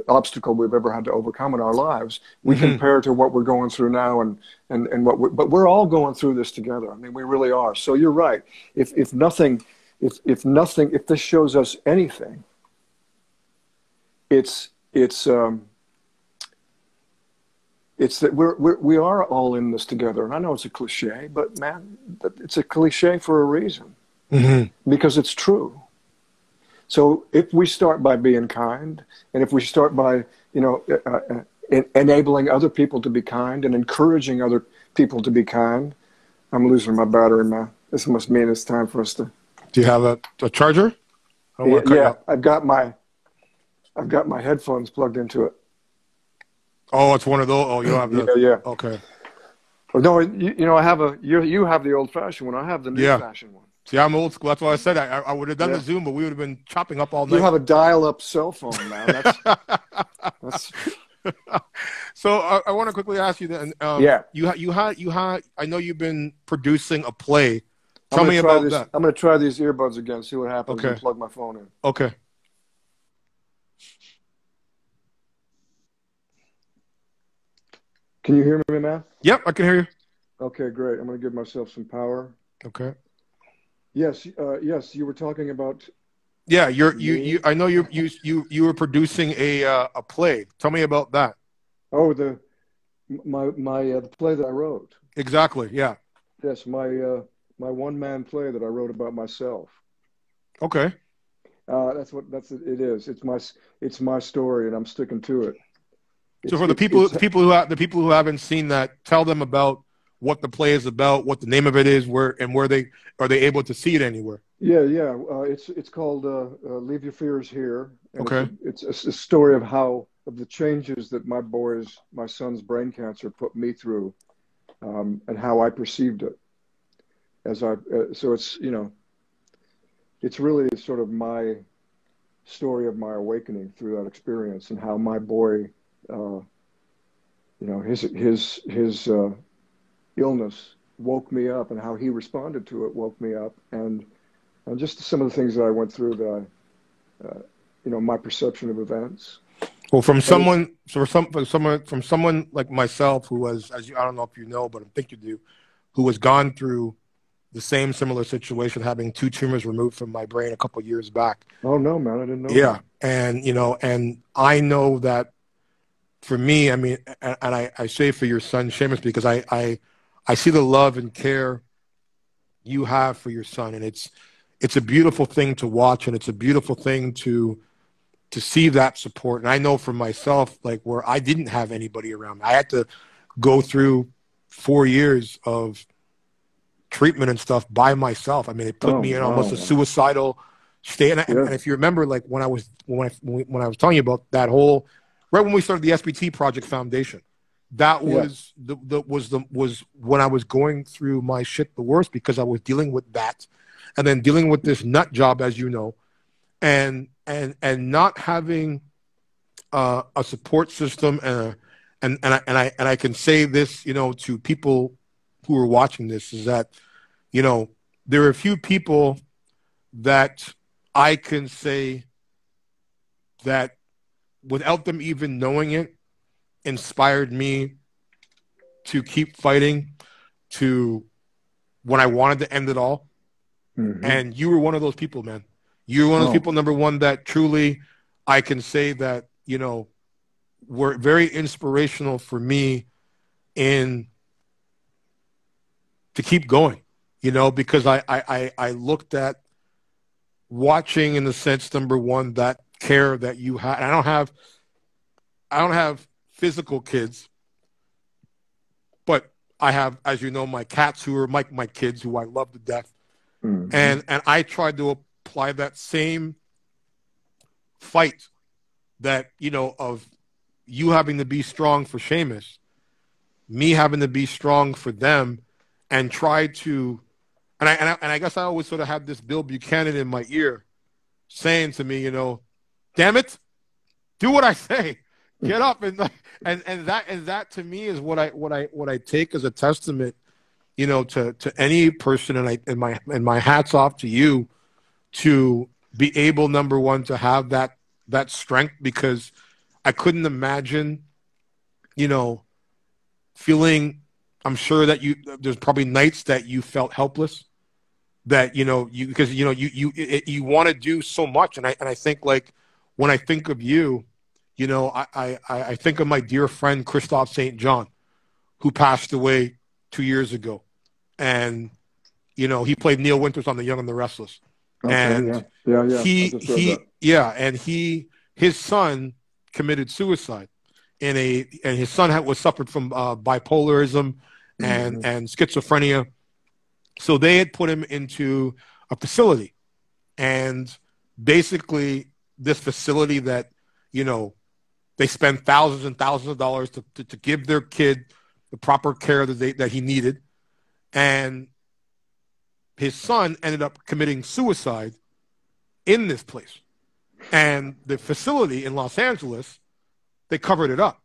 obstacle we've ever had to overcome in our lives, we compare to what we're going through now, and but we're all going through this together. I mean, we really are. So you're right. If this shows us anything, it's that we are all in this together. And I know it's a cliche, but man, it's a cliche for a reason. because it's true. So if we start by being kind, and if we start by, enabling other people to be kind and encouraging other people to be kind, I'm losing my battery, man. This must mean it's time for us to. Do you have a charger? I don't want to cut you off. I've got my headphones plugged into it. Oh, it's one of those. Oh, you don't have the. Yeah. Okay. Well, no, I have you have the old-fashioned one. I have the new-fashioned one. See, I'm old school. That's why I said I would have done the Zoom, but we would have been chopping up all night. You have a dial-up cell phone, man. That's... So I want to quickly ask you then. You had. I know you've been producing a play. Tell me about that. I'm going to try these earbuds again. See what happens. Okay. And plug my phone in. Okay. Can you hear me, man? Yep, I can hear you. Okay, great. I'm going to give myself some power. Okay. Yes, you were talking about. Yeah, I know you were producing a play. Tell me about that. Oh, the play that I wrote. Exactly. Yeah. Yes, my one-man play that I wrote about myself. Okay. It is. It's my story, and I'm sticking to it. So for the people who haven't seen that, tell them about what the play is about, what the name of it is, where they able to see it anywhere. Yeah. It's called "Leave Your Fears Here." And okay. It's a story of the changes that my son's brain cancer put me through, and how I perceived it. So it's really sort of my story of my awakening through that experience, and how my boy, his illness woke me up, and how he responded to it woke me up, and just some of the things that I went through that my perception of events. Well, from someone like myself who was, I don't know if you know, but I think you do, who has gone through the same similar situation, having 2 tumors removed from my brain a couple of years back. Oh no, man, I didn't know. Yeah, that. And I know that for me, I mean, and I say for your son Seamus, because I see the love and care you have for your son, and it's a beautiful thing to watch, and it's a beautiful thing to see that support. And I know for myself, like, where I didn't have anybody around me, I had to go through 4 years of treatment and stuff by myself. I mean, it put me in almost a suicidal state. And if you remember, like when I was telling you about that whole, right when we started the SBT Project Foundation, that was was when I was going through my shit the worst, because I was dealing with that, and then dealing with this nut job, as you know, and not having a support system, and I can say this, to people who are watching this, is that, there are a few people that I can say that, without them even knowing it, inspired me to keep fighting to when I wanted to end it all. Mm-hmm. And you were one of those people, man. You were one of those people, number one, that truly I can say that, were very inspirational for me to keep going, because I looked at watching, in the sense, number one, that care that you had. I don't have physical kids, but I have, as you know, my cats, who are my kids, who I love to death. Mm-hmm. And I tried to apply that same fight that, of you having to be strong for Seamus, me having to be strong for them, and try to, and I guess I always sort of had this Bill Buchanan in my ear saying to me, damn it, do what I say, get up, and that to me is what I take as a testament, to any person, and my hat's off to you, to be able, number one, to have that strength, because I couldn't imagine, feeling, I'm sure that there's probably nights that you felt helpless, that, because you want to do so much. And I think, like, when I think of you, I think of my dear friend, Christophe St. John, who passed away 2 years ago. And, he played Neil Winters on The Young and the Restless. Okay, And yeah, yeah, yeah. I just read that. his son committed suicide and his son was suffered from bipolarism and schizophrenia. So they had put him into a facility, and basically this facility that, they spend thousands and thousands of dollars to give their kid the proper care that he needed. And his son ended up committing suicide in this place. And the facility in Los Angeles, they covered it up.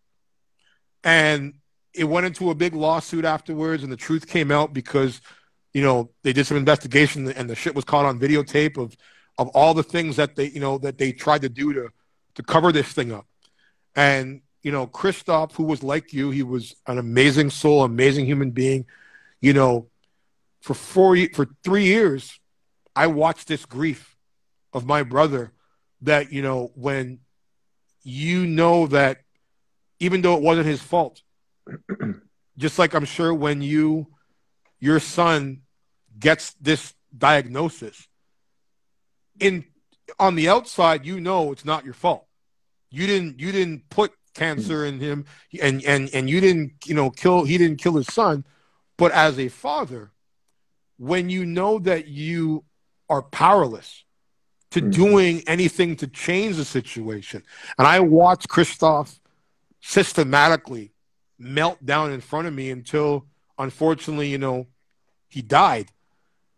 And it went into a big lawsuit afterwards, and the truth came out because, they did some investigation, and the shit was caught on videotape of all the things that they tried to do to cover this thing up. And, Christoph, who was like you, he was an amazing soul, amazing human being. For 3 years, I watched this grief of my brother that, when that even though it wasn't his fault, just like I'm sure when your son gets this diagnosis, on the outside, it's not your fault. You didn't put cancer in him, and you didn't, he didn't kill his son. But as a father, when you know that you are powerless to doing anything to change the situation, and I watched Christoph systematically melt down in front of me until, unfortunately, he died.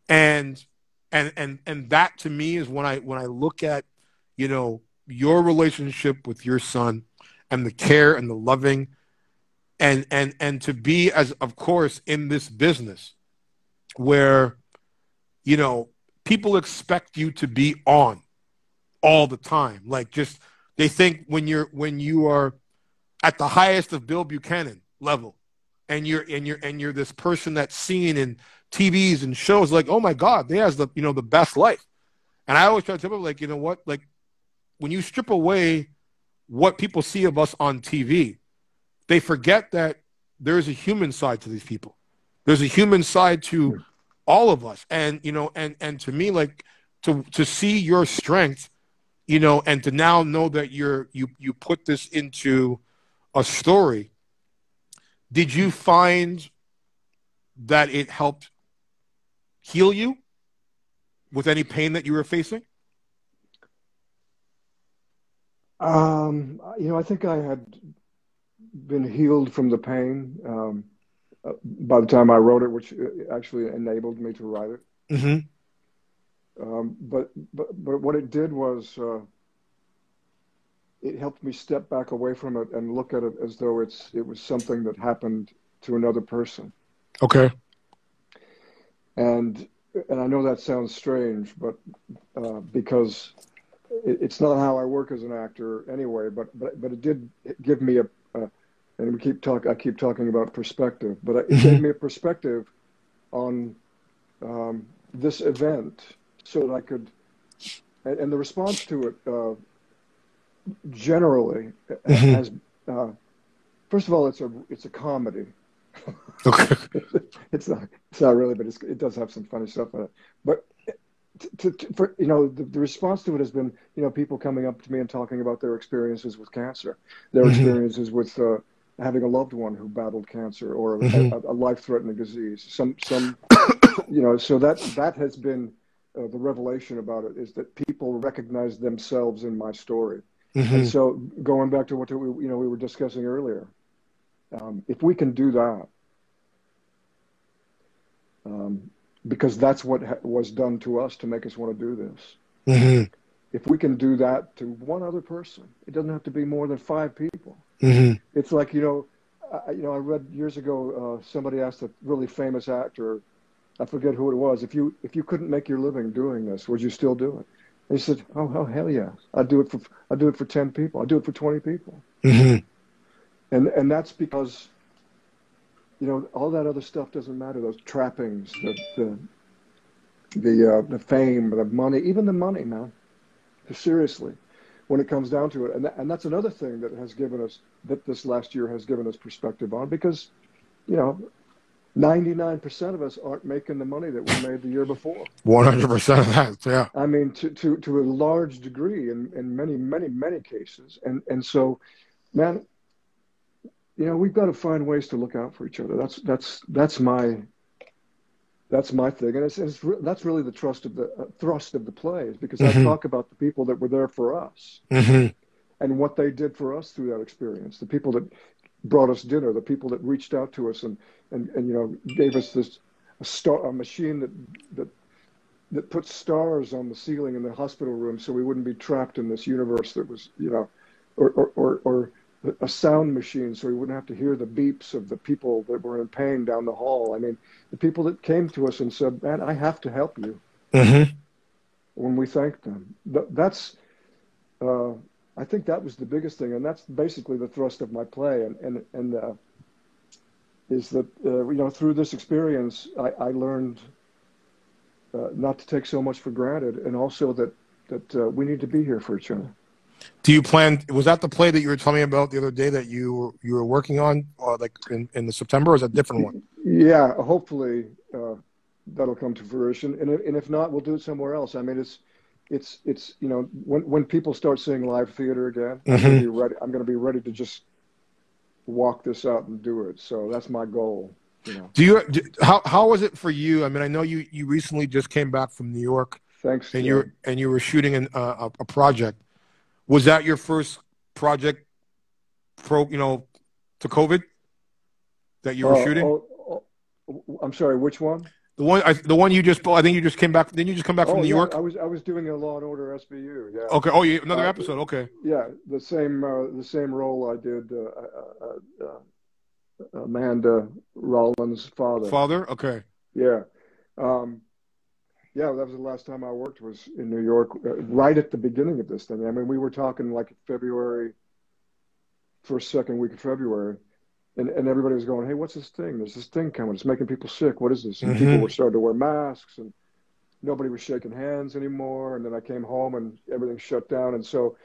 And that to me is when I look at, your relationship with your son and the care and the loving and to be, as of course, in this business where, people expect you to be on all the time. Like, just, they think when you are at the highest of Bill Buchanan level, and you're this person that's seen in TVs and shows, like, oh my God, they has the best life. And I always try to tell people, like, what, like, when you strip away what people see of us on TV, they forget that there's a human side to these people. There's a human side to all of us. And, and to me, like, to see your strength, and to now know that you put this into a story. Did you find that it helped heal you with any pain that you were facing? I think I had been healed from the pain by the time I wrote it, which actually enabled me to write it. But what it did was it helped me step back away from it and look at it as though it was something that happened to another person. Okay. And I know that sounds strange, but because it's not how I work as an actor anyway. But it did give me and I keep talking about perspective, but it gave me a perspective on this event, so that I could, and the response to it generally has, first of all, it's a comedy. Okay. It's not really, but it does have some funny stuff in it. But for the response to it has been, people coming up to me and talking about their experiences with cancer, their experiences with having a loved one who battled cancer or a life-threatening disease. Some so that has been the revelation about it, is that people recognize themselves in my story. And so going back to what we were discussing earlier, if we can do that, because that's what was done to us to make us want to do this. If we can do that to one other person, it doesn't have to be more than 5 people. It's like, I read years ago, somebody asked a really famous actor, I forget who it was, if you couldn't make your living doing this, would you still do it? And he said, oh hell yeah, I'd do it for 10 people, I'd do it for 20 people. And that's because, all that other stuff doesn't matter. Those trappings, the fame, the money, even the money, man. Seriously, when it comes down to it, and that's another thing that has given us, that this last year has given us perspective on, because, 99% of us aren't making the money that we made the year before. 100% of that, yeah. I mean, to a large degree in many cases. And so, man, you know, we've got to find ways to look out for each other. That's my thing. And that's really the thrust of the play, is because I talk about the people that were there for us and what they did for us through that experience. The people that brought us dinner, the people that reached out to us and you know, gave us a machine that put stars on the ceiling in the hospital room so we wouldn't be trapped in this universe that was, you know, or a sound machine so we wouldn't have to hear the beeps of the people that were in pain down the hall. I mean, the people that came to us and said, man, I have to help you. When we thanked them. I think that was the biggest thing, and that's basically the thrust of my play, and is that, you know, through this experience, I learned not to take so much for granted, and also that we need to be here for each other. Do you plan? Was that the play that you were telling me about the other day that you were working on, like in the September? Or is that a different one? Yeah, hopefully that'll come to fruition, and if not, we'll do it somewhere else. I mean, it's you know, when people start seeing live theater again, I'm going to be ready. I'm going to be ready to just walk this out and do it. So that's my goal. You know. How was it for you? I mean, I know you recently just came back from New York. Thanks. And you were shooting a project. Was that your first project, you know, to COVID that you were shooting? I'm sorry, which one? The one you just, I think you just came back. Didn't you just come back from New York? I was doing a Law and Order SVU. Yeah. Okay. Oh, another episode. Okay. Yeah, the same role I did. Amanda Rollins' father. Father. Okay. Yeah. Yeah, that was the last time I worked, was in New York, right at the beginning of this thing. I mean, we were talking like February, second week of February, and everybody was going, hey, what's this thing? There's this thing coming. It's making people sick. What is this? And people were starting to wear masks, and nobody was shaking hands anymore. And then I came home, and everything shut down. And so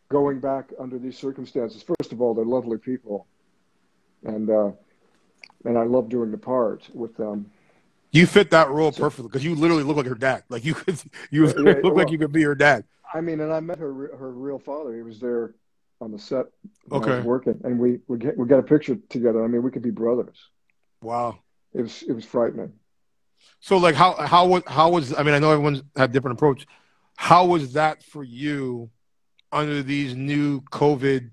going back under these circumstances, first of all, they're lovely people. And I love doing the part with them. You fit that role perfectly, because you literally look like her dad. Like you look like you could be her dad. I mean, and I met her real father. He was there on the set when I was working, and we got a picture together. I mean, we could be brothers. Wow. It was frightening. So like how was, I mean, I know everyone's had different approach. How was that for you under these new COVID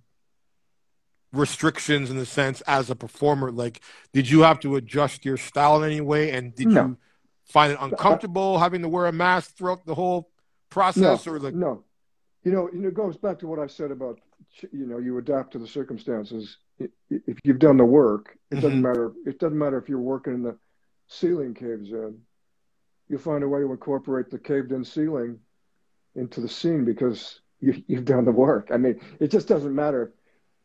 restrictions, in the sense, as a performer? Like, did you have to adjust your style in any way, and did you find it uncomfortable having to wear a mask throughout the whole process? Or like, no, you know, it goes back to what I said about, you know, you adapt to the circumstances. If you've done the work, it doesn't matter. It doesn't matter if you're working in the ceiling caves in. You'll find a way to incorporate the caved-in ceiling into the scene because you've done the work. I mean, it just doesn't matter.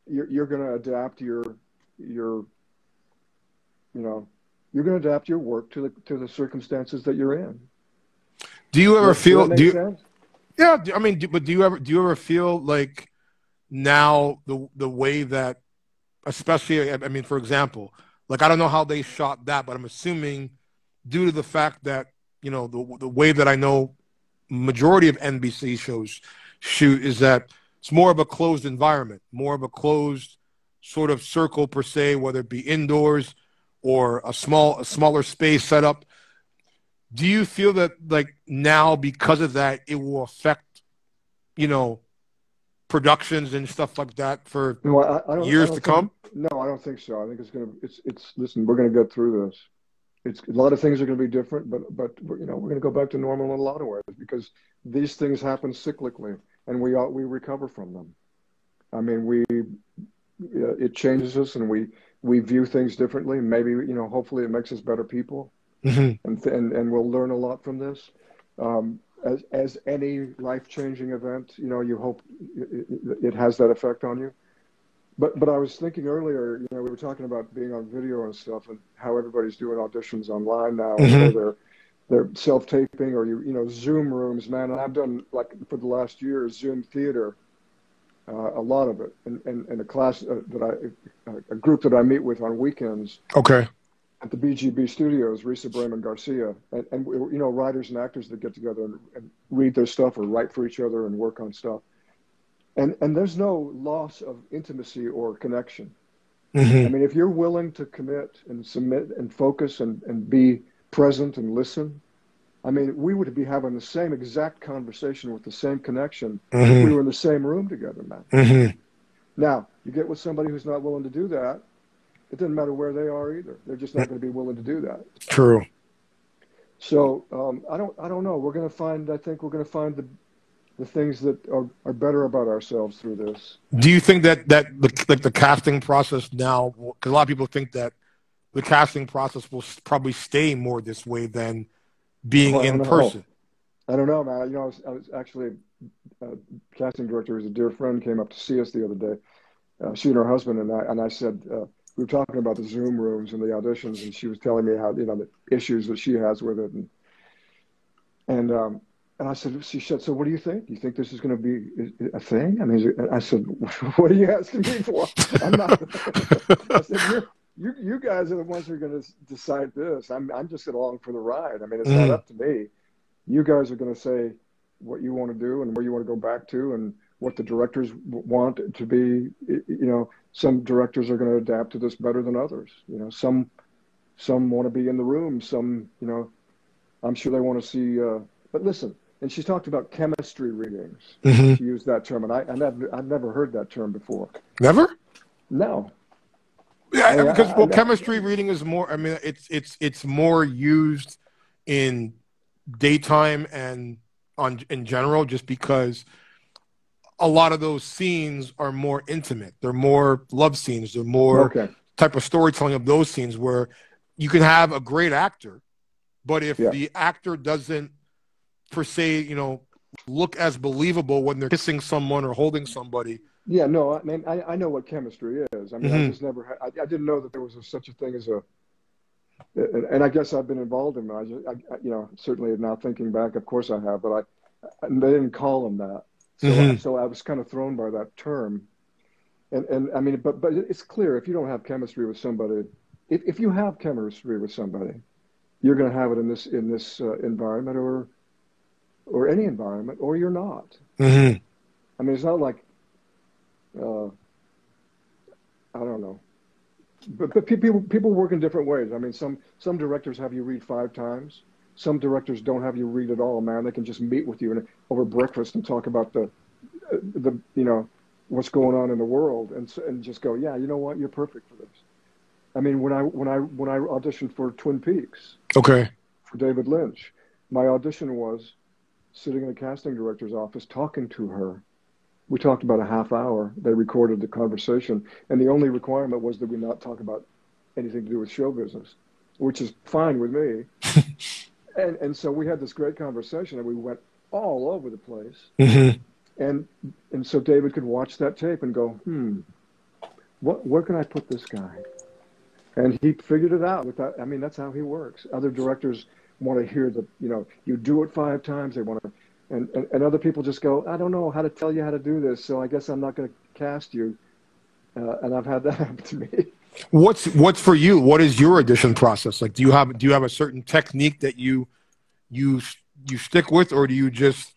You're going to adapt your you know, you're going to adapt your work to the circumstances that you're in. Do you ever feel? Does that make sense? Yeah, I mean, but do you ever feel like now the way that, especially, I mean, for example, like, I don't know how they shot that, but I'm assuming due to the fact that, you know, the way that I know majority of NBC shows shoot is that it's more of a closed environment, more of a closed sort of circle per se, whether it be indoors or a smaller space setup. Do you feel that, like, now because of that, it will affect, you know, productions and stuff like that for years to come? No, I don't think so. I think it's listen, we're going to get through this. A lot of things are going to be different, but you know, we're going to go back to normal in a lot of ways, because these things happen cyclically, and we recover from them. I mean, it changes us, and we view things differently. Maybe, you know, hopefully it makes us better people, and we'll learn a lot from this. As any life-changing event, you know, you hope it has that effect on you. But I was thinking earlier, you know, we were talking about being on video and stuff, and how everybody's doing auditions online now, or they're self-taping, or you know, Zoom rooms, man. And I've done, like, for the last year, Zoom theater, a lot of it, and a class a group that I meet with on weekends. Okay. at the BGB studios, Risa Brayman Garcia, and you know, writers and actors that get together and read their stuff or write for each other and work on stuff. And there's no loss of intimacy or connection. I mean, if you're willing to commit and submit and focus and be present and listen, I mean, we would be having the same exact conversation with the same connection if we were in the same room together, man. Now, you get with somebody who's not willing to do that, it doesn't matter where they are either. They're just not going to be willing to do that. True. So I don't know. We're going to find. I think we're going to find the things that are better about ourselves through this. Do you think that the casting process now? Because a lot of people think that the casting process will probably stay more this way than being in person. I don't know, man. You know, I was actually a casting director who's a dear friend came up to see us the other day. She and her husband and I said. We were talking about the Zoom rooms and the auditions, and she was telling me how, you know, the issues that she has with it, and I said, she said, so what do you think? Do you think this is going to be a thing? I mean, I said, what are you asking me for? I'm not. I said, you guys are the ones who are going to decide this. I'm just along for the ride. I mean, it's not up to me. You guys are going to say what you want to do and where you want to go back to, and what the directors want it to be. You know, some directors are going to adapt to this better than others. You know, some want to be in the room. Some, you know, I'm sure they want to see. But listen, and she talked about chemistry readings. She used that term, and I've never heard that term before. Never? No. Yeah, because chemistry reading is more. I mean, it's more used in daytime and in general, just because a lot of those scenes are more intimate. They're more love scenes. They're more type of storytelling of those scenes where you can have a great actor, but if the actor doesn't, per se, you know, look as believable when they're kissing someone or holding somebody. Yeah, no, I mean, I know what chemistry is. I mean, I just never, I didn't know that there was such a thing as and I guess I've been involved in it. You know, certainly now thinking back, of course I have, but they didn't call them that. So I was kind of thrown by that term, and I mean, but it's clear if you don't have chemistry with somebody, if you have chemistry with somebody, you're going to have it in this environment or any environment, or you're not. I mean, it's not like I don't know, but people work in different ways. I mean, some directors have you read 5 times. Some directors don't have you read at all, man. They can just meet with you over breakfast and talk about the you know, what's going on in the world, and just go, yeah, you know what, you're perfect for this. I mean, when I auditioned for Twin Peaks, for David Lynch, my audition was sitting in the casting director's office talking to her. We talked about a half hour. They recorded the conversation, and the only requirement was that we not talk about anything to do with show business, which is fine with me. And so we had this great conversation, and we went all over the place. And so David could watch that tape and go, where can I put this guy? And he figured it out. I mean, that's how he works. Other directors want to hear you know, you do it 5 times. They want to, and other people just go, I don't know how to tell you how to do this, so I guess I'm not going to cast you. And I've had that happen to me. What's for you? What is your audition process like? Do you have a certain technique that you stick with, or do you just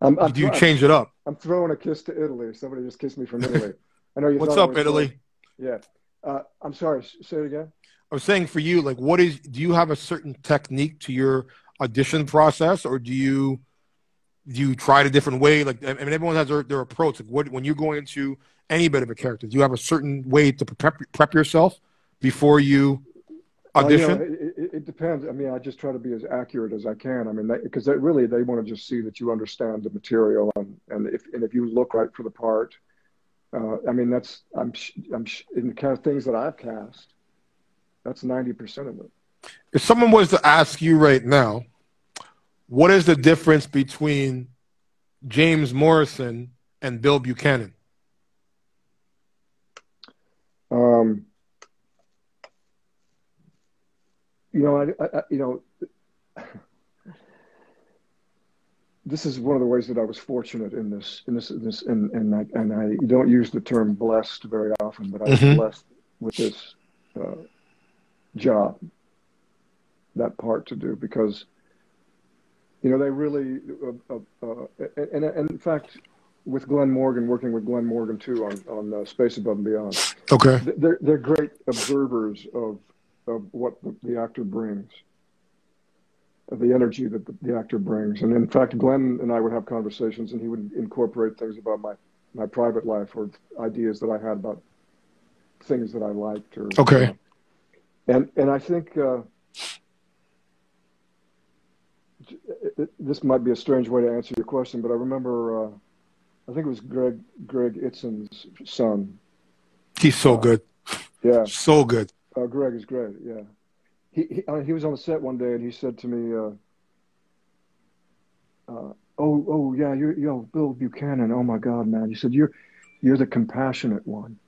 do you change it up? I'm throwing a kiss to Italy. Somebody just kissed me from Italy. I know you. What's up, Italy? Yeah. I'm sorry. Say it again. I was saying for you, like, do you have a certain technique to your audition process, or do you try it a different way? Like, I mean, everyone has their approach. Like, when you're going into any bit of a character, do you have a certain way to prep yourself before you audition? You know, it depends. I mean, I just try to be as accurate as I can. I mean, because they want to just see that you understand the material, and if you look right for the part. I mean, I'm in the kind of things that I've cast, that's 90% of it. If someone was to ask you right now, what is the difference between James Morrison and Bill Buchanan? You know, this is one of the ways that I was fortunate in this, and I don't use the term blessed very often, but I was blessed with this job, that part to do, because you know they really and in fact, with Glenn Morgan, working with Glenn Morgan too on Space Above and Beyond, Okay. they're great observers of what the actor brings, of the energy that the actor brings. And in fact, Glenn and I would have conversations, and he would incorporate things about my private life or ideas that I had about things that I liked. Or Okay. And I think this might be a strange way to answer your question, but I remember I think it was Greg Itzon's son. He's so good. Yeah. So good. Greg is great. Yeah. He was on the set one day and he said to me, "Oh yeah, you're Bill Buchanan. Oh my God, man!" He said, "You're the compassionate one."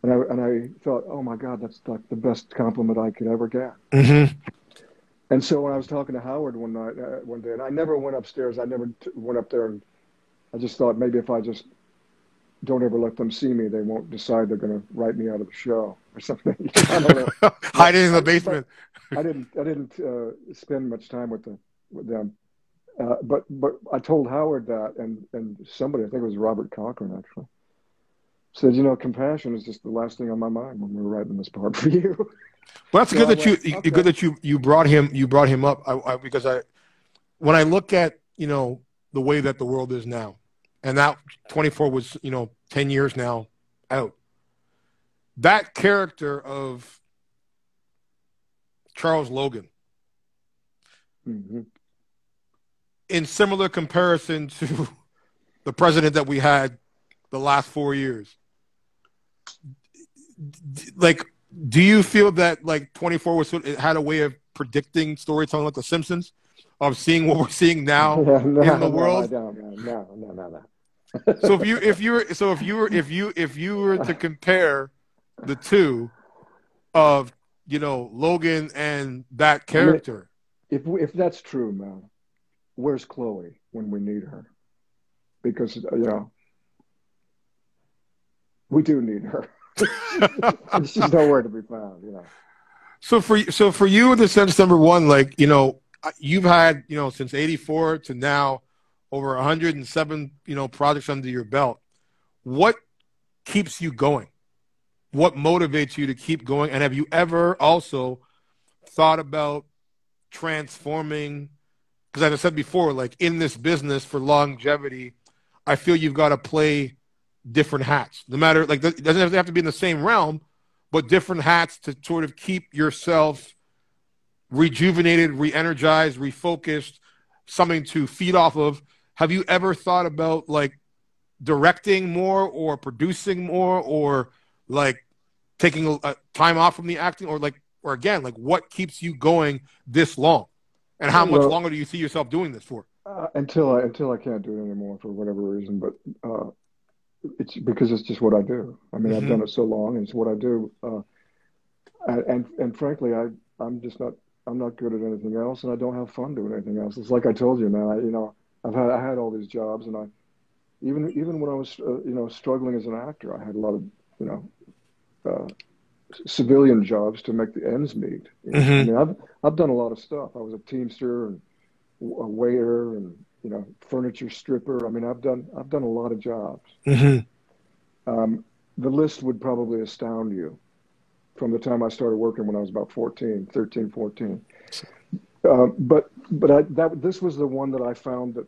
And I thought, "Oh my God, that's like the best compliment I could ever get." Mm-hmm. And so when I was talking to Howard one day, and I never went upstairs. I never went up there, and I just thought maybe if I just don't ever let them see me, they won't decide they're going to write me out of the show or something. I don't know. Hiding in the basement. I didn't spend much time with them. But I told Howard that, and somebody, I think it was Robert Cochran actually, said, you know, compassion is just the last thing on my mind when we're writing this part for you. Well, that's So good that okay. good that you brought him up. Because when I look at, you know, the way that the world is now, and that 24 was, you know, 10 years now out, that character of Charles Logan, Mm-hmm. in similar comparison to the president that we had the last 4 years, like, do you feel that like 24 it had a way of predicting storytelling like The Simpsons, of seeing what we're seeing now in the world? No. So if you were to compare the two of, you know, Logan and that character, I mean, if that's true, man, where's Chloe when we need her? Because you know, we do need her. She's nowhere to be found, you know. So for you, in the sense, number one, like, you know, you've had, you know, since '84 to now, over 107, you know, projects under your belt. What keeps you going? What motivates you to keep going? And have you ever also thought about transforming? Because as I said before, like, in this business for longevity, I feel you've got to play different hats. No matter, like, it doesn't have to be in the same realm, but different hats to sort of keep yourself rejuvenated, re-energized, refocused, something to feed off of. Have you ever thought about, like, directing more or producing more, or like taking a time off from the acting, or again, like, what keeps you going this long, and how much longer do you see yourself doing this for? Until I can't do it anymore for whatever reason, but it's because it's just what I do. I mean, I've done it so long, and it's what I do. And frankly, I'm not good at anything else, and I don't have fun doing anything else. It's like I told you, man. I had all these jobs, and even when I was struggling as an actor, I had a lot of civilian jobs to make the ends meet. I mean, I've done a lot of stuff. I was a teamster and a waiter and furniture stripper. I mean, I've done a lot of jobs. The list would probably astound you from the time I started working when I was about 13, 14. But this was the one that I found that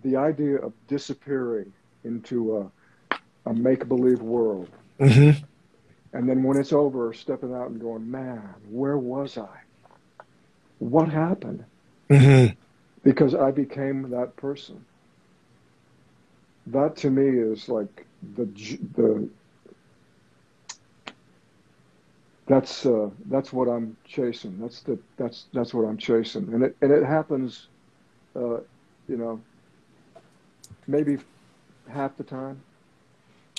the idea of disappearing into a make-believe world, and then when it's over, stepping out and going, man, where was I? What happened? Because I became that person. That to me is like that's what I'm chasing. That's what I'm chasing, and it happens, maybe half the time.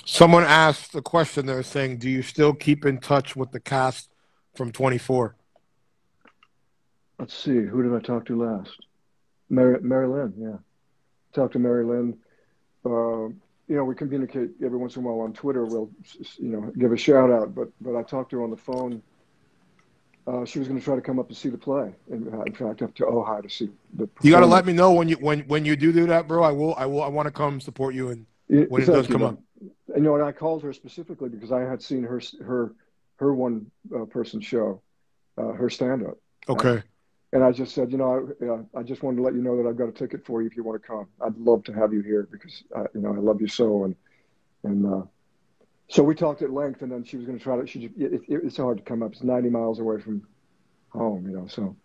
Someone asked a question there saying, do you still keep in touch with the cast from 24? Let's see, who did I talk to last? Mary Lynn, yeah. Talked to Mary Lynn. We communicate every once in a while on Twitter. We'll, give a shout out, but I talked to her on the phone She was going to try to come up to see the play. In fact, up to Ojai to see the You got to performance. let me know when you do that, bro. I want to come support you and when it does come up. And, and I called her specifically because I had seen her one person show, her stand up. Okay. And I just said, I just wanted to let you know that I've got a ticket for you if you want to come. I'd love to have you here because I love you so. And so we talked at length, and then she was going to try to. It's hard to come up. It's 90 miles away from home, So,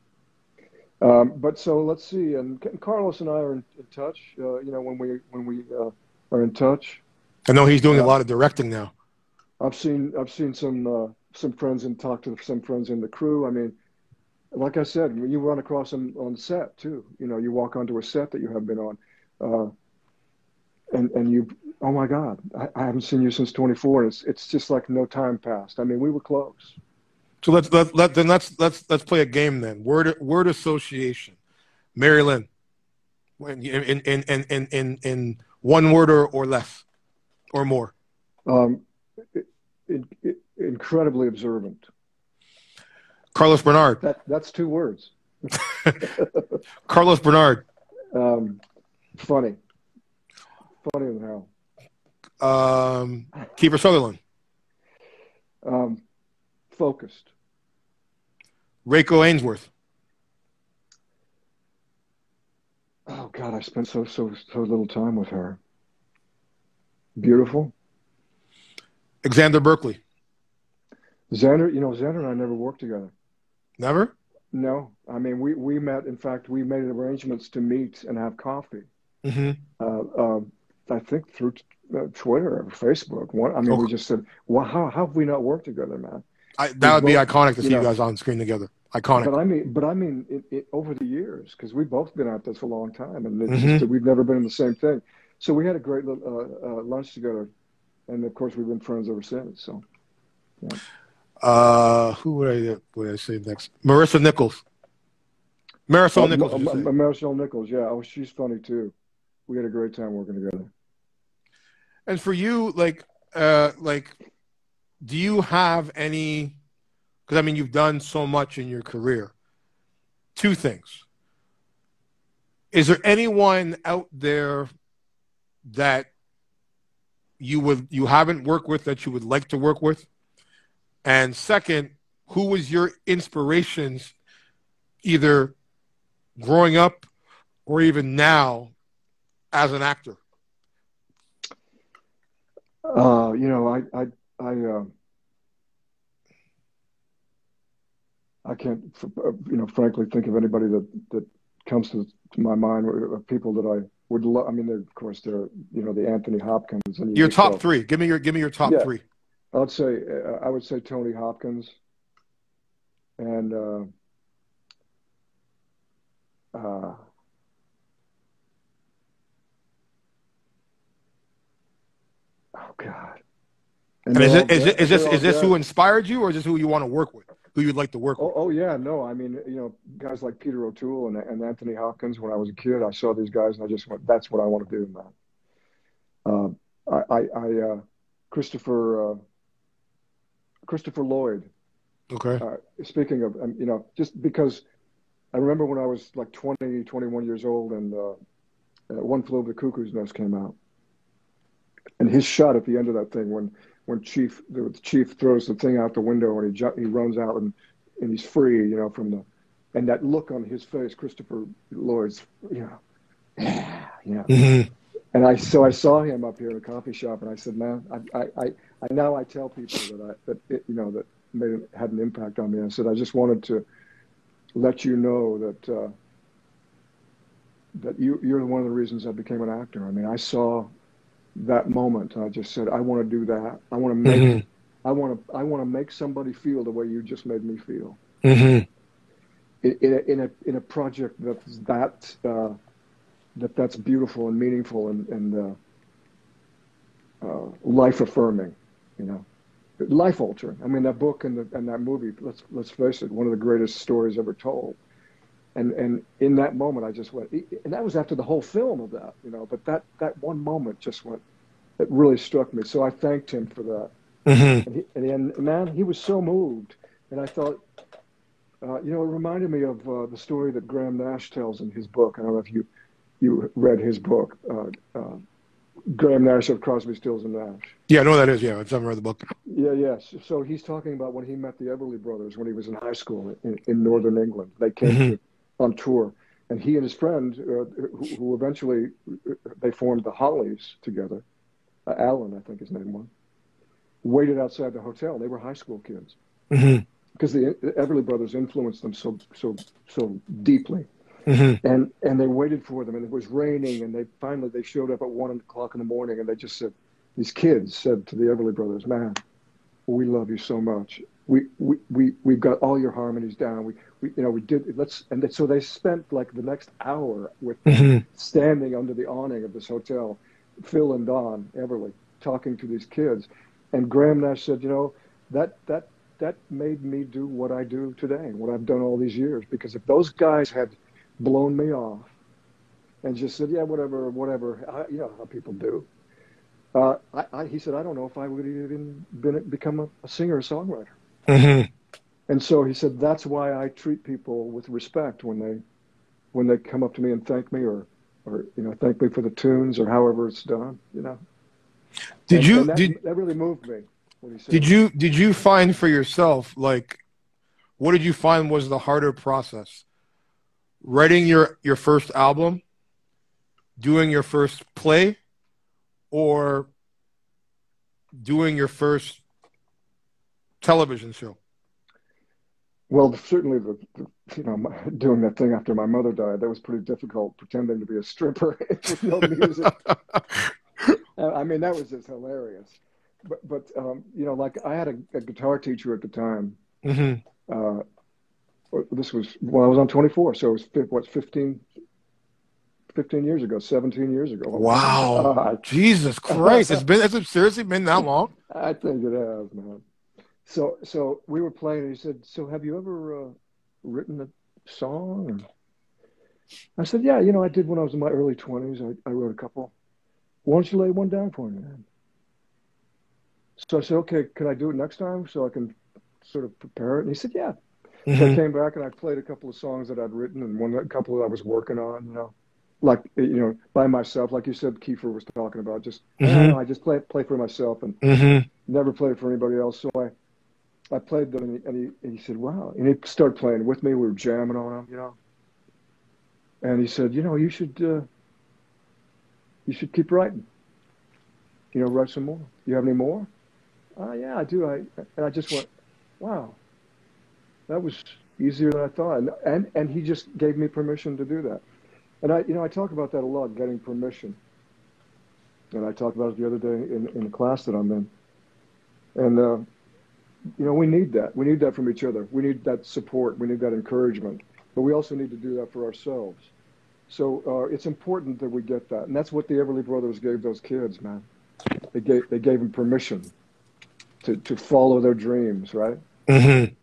but so let's see. And Carlos and I are in touch. When we are in touch. I know he's doing a lot of directing now. I've seen some friends and talked to some friends in the crew. I mean, like I said, when you run across them on set too, you walk onto a set that you have been on, and you, oh my God, I haven't seen you since 24. And it's just like no time passed. I mean, we were close. So let's play a game then. Word association. Mary Lynn, in one word or less, or more. Incredibly observant. Carlos Bernard. That's 2 words. Carlos Bernard. Funny as hell. Kiefer Sutherland. Focused. Reiko Ainsworth. Oh God, I spent so little time with her. Beautiful. Xander Berkeley. Xander and I never worked together. Never? No. I mean, we met. In fact, we made arrangements to meet and have coffee. Mm-hmm. I think through Twitter or Facebook. We just said, "Well, how have we not worked together, man?" That would be iconic to see you guys on screen together. Iconic. But I mean, over the years, because we've both been at this for a long time, and it's just that we've never been in the same thing. So we had a great lunch together, and of course, we've been friends ever since. So, yeah. Who would I say next? Marissa Nichols. Marisol Nichols. Marisol Nichols. Yeah. Oh, she's funny too. We had a great time working together. And for you, do you have any? Because I mean, you've done so much in your career. 2 things. Is there anyone out there that you haven't worked with that you would like to work with? And second, who was your inspirations, either growing up or even now, as an actor? I can't, frankly, think of anybody that comes to my mind. People that I would love. I mean, of course, there are, the Anthony Hopkins. And your top 3. Give me your top 3. I would say Tony Hopkins, and oh God. And is this who inspired you, or is this who you want to work with? Who you'd like to work with? Oh yeah, no. I mean, guys like Peter O'Toole and Anthony Hopkins. When I was a kid, I saw these guys, and I just went, "That's what I want to do, man." Christopher Lloyd. Okay. Speaking of, just because I remember when I was like 20, 21 years old, and One Flew Over the Cuckoo's Nest came out, and his shot at the end of that thing when the chief throws the thing out the window and he runs out and he's free, and that look on his face, Christopher Lloyd's, Mm-hmm. And I saw him up here in a coffee shop, and I said, man, I tell people that had an impact on me. I said, I just wanted to let you know that you're one of the reasons I became an actor. I mean, I saw that moment, and I just said, I want to do that. I want to make, mm-hmm. I want to make somebody feel the way you just made me feel. Mm-hmm. In a project that's beautiful and meaningful and life affirming, life altering. I mean, that book and that movie. Let's face it, one of the greatest stories ever told. And in that moment, I just went, and that was after the whole film of that, but that one moment just went, it really struck me. So I thanked him for that. Mm-hmm. And man, he was so moved. And I thought, You know, it reminded me of the story that Graham Nash tells in his book. I don't know if you read his book, Graham Nash of Crosby, Stills and Nash. Yeah, I know what that is. Yeah, I've read the book. Yeah, yes. So he's talking about when he met the Everly Brothers when he was in high school in northern England. They came Mm-hmm. to on tour, and he and his friend, who eventually they formed the Hollies together. Alan, I think his name was, waited outside the hotel. They were high school kids Mm-hmm. because the Everly Brothers influenced them so deeply. Mm-hmm. And they waited for them, and it was raining, and they showed up at 1 o'clock in the morning, and they just said, these kids said to the Everly Brothers, "Man, we love you so much. We've got all your harmonies down. We did let's." And so they spent like the next hour with them Mm-hmm. standing under the awning of this hotel, Phil and Don Everly talking to these kids, and Graham Nash said, that made me do what I do today, what I've done all these years, because if those guys had blown me off and just said, yeah, whatever, you know how people do. He said, I don't know if I would even become a singer or songwriter. Mm-hmm. And so he said, that's why I treat people with respect when they come up to me and thank me or thank me for the tunes or however it's done, you know. That really moved me when he said did you find for yourself, like, what did you find was the harder process? Writing your first album, doing your first play, or doing your first television show? Well, certainly doing that thing after my mother died, that was pretty difficult, pretending to be a stripper with no music. I mean, that was just hilarious. But like I had a guitar teacher at the time. Mm-hmm. This was when I was on 24, so it was 15 years ago, 17 years ago. Wow. Jesus Christ. Has it seriously been that long? I think it has, man. So we were playing, and he said, so have you ever written a song? I said, yeah, I did when I was in my early 20s. I wrote a couple. Why don't you lay one down for me, man? So I said, okay, can I do it next time so I can sort of prepare it? And he said, yeah. Mm-hmm. So I came back and I played a couple of songs that I'd written and a couple that I was working on, like, by myself, like you said, Kiefer was talking about, just, Mm-hmm. I just play for myself and Mm-hmm. never played for anybody else. So I played them and he said, wow. And he started playing with me. We were jamming on them, And he said, you should keep writing, write some more. You have any more? Yeah, I do. And I just went, wow, that was easier than I thought. And he just gave me permission to do that. And I talk about that a lot, getting permission. And I talked about it the other day in the class that I'm in. And, we need that. We need that from each other. We need that support. We need that encouragement. But we also need to do that for ourselves. So it's important that we get that. And that's what the Everly Brothers gave those kids, man. They gave them permission to follow their dreams, right? Mm-hmm.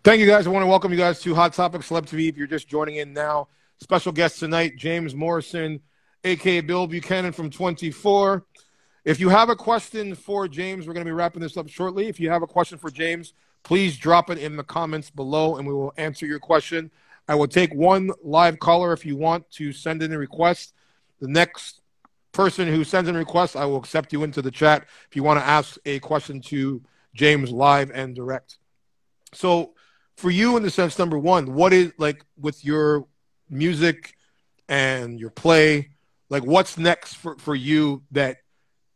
Thank you, guys. I want to welcome you guys to Hot Topic Celeb TV. If you're just joining in now, special guest tonight, James Morrison, a.k.a. Bill Buchanan from 24. If you have a question for James, we're going to be wrapping this up shortly. If you have a question for James, please drop it in the comments below, and we will answer your question. I will take one live caller if you want to send in a request. The next person who sends in a request, I will accept you into the chat if you want to ask a question to James live and direct. So for you, in the sense, number one, what is, like, with your music and your play, like, what's next for you? That,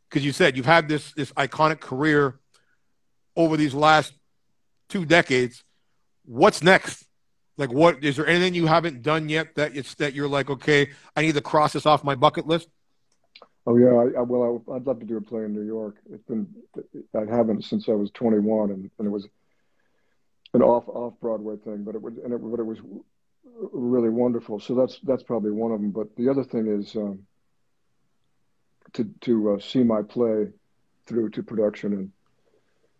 because you said you've had this iconic career over these last 2 decades. What's next? Like, what is there anything you haven't done yet that you're like, okay, I need to cross this off my bucket list? Oh yeah, I'd love to do a play in New York. I haven't since I was 21, and it was an off Broadway thing, but it was really wonderful. So that's probably one of them. But the other thing is to see my play through to production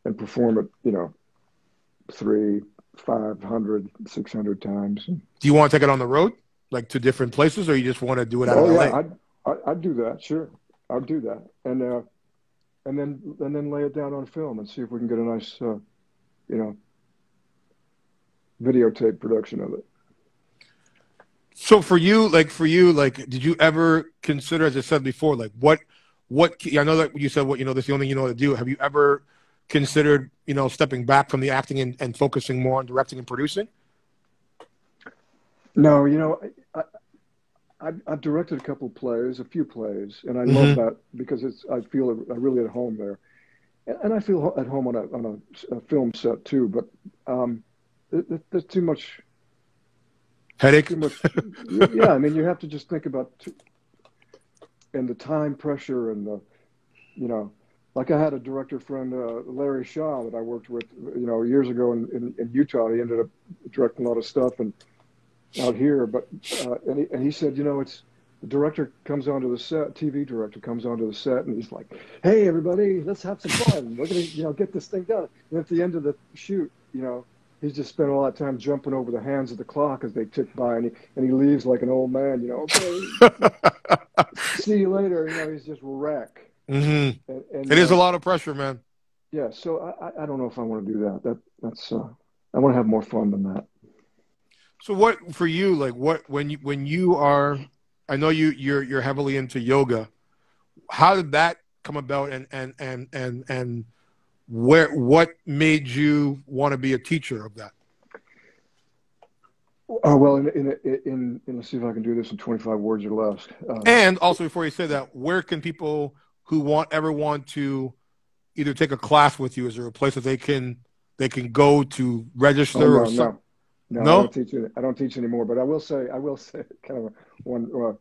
and perform it, 300, 500, 600 times. Do you want to take it on the road, like to different places, or you just want to do it out of LA? Yeah, I'd do that. Sure, I'd do that, and then lay it down on film and see if we can get a nice, videotape production of it. So for you, did you ever consider, as I said before, like what, I know that you said what, this is the only thing you know how to do. Have you ever considered, stepping back from the acting and focusing more on directing and producing? No, I've directed a few plays, and I love that because I feel I'm really at home there, and I feel at home on a film set too. But there's too much headache. Too much, yeah. I mean, you have to just think about and the time pressure and like I had a director friend, Larry Shaw, that I worked with, years ago in Utah. He ended up directing a lot of stuff and out here, but and he said, it's the director comes onto the set, TV director comes onto the set, and he's like, "Hey, everybody, let's have some fun. We're gonna, get this thing done." And at the end of the shoot, he's just spent all that time jumping over the hands of the clock as they tick by, and he leaves like an old man, okay, see you later. He's just wreck. Mm-hmm. And it is a lot of pressure, man. Yeah, so I don't know if I want to do that. That's I want to have more fun than that. So what for you? Like when you are, I know you're heavily into yoga. How did that come about, and what made you want to be a teacher of that? Well, let's see if I can do this in 25 words or less. And also, before you say that, where can people who want to either take a class with you? Is there a place that they can go to register or something? No, I don't teach anymore. But I will say kind of one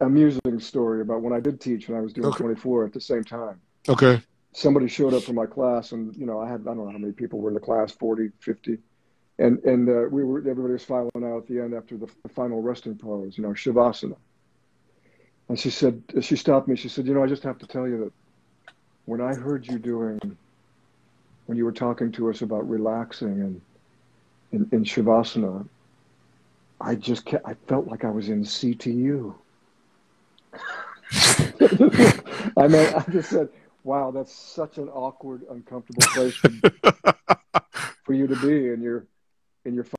amusing story about when I did teach when I was doing 24 at the same time. Okay. Somebody showed up for my class, and I don't know how many people were in the class, 40, 50. And everybody was filing out at the end after the final resting pose, Shavasana. And she stopped me. She said, I just have to tell you that when I heard you when you were talking to us about relaxing and in Shavasana, I felt like I was in CTU. I mean, I just said, wow, that's such an awkward, uncomfortable place for you to be in your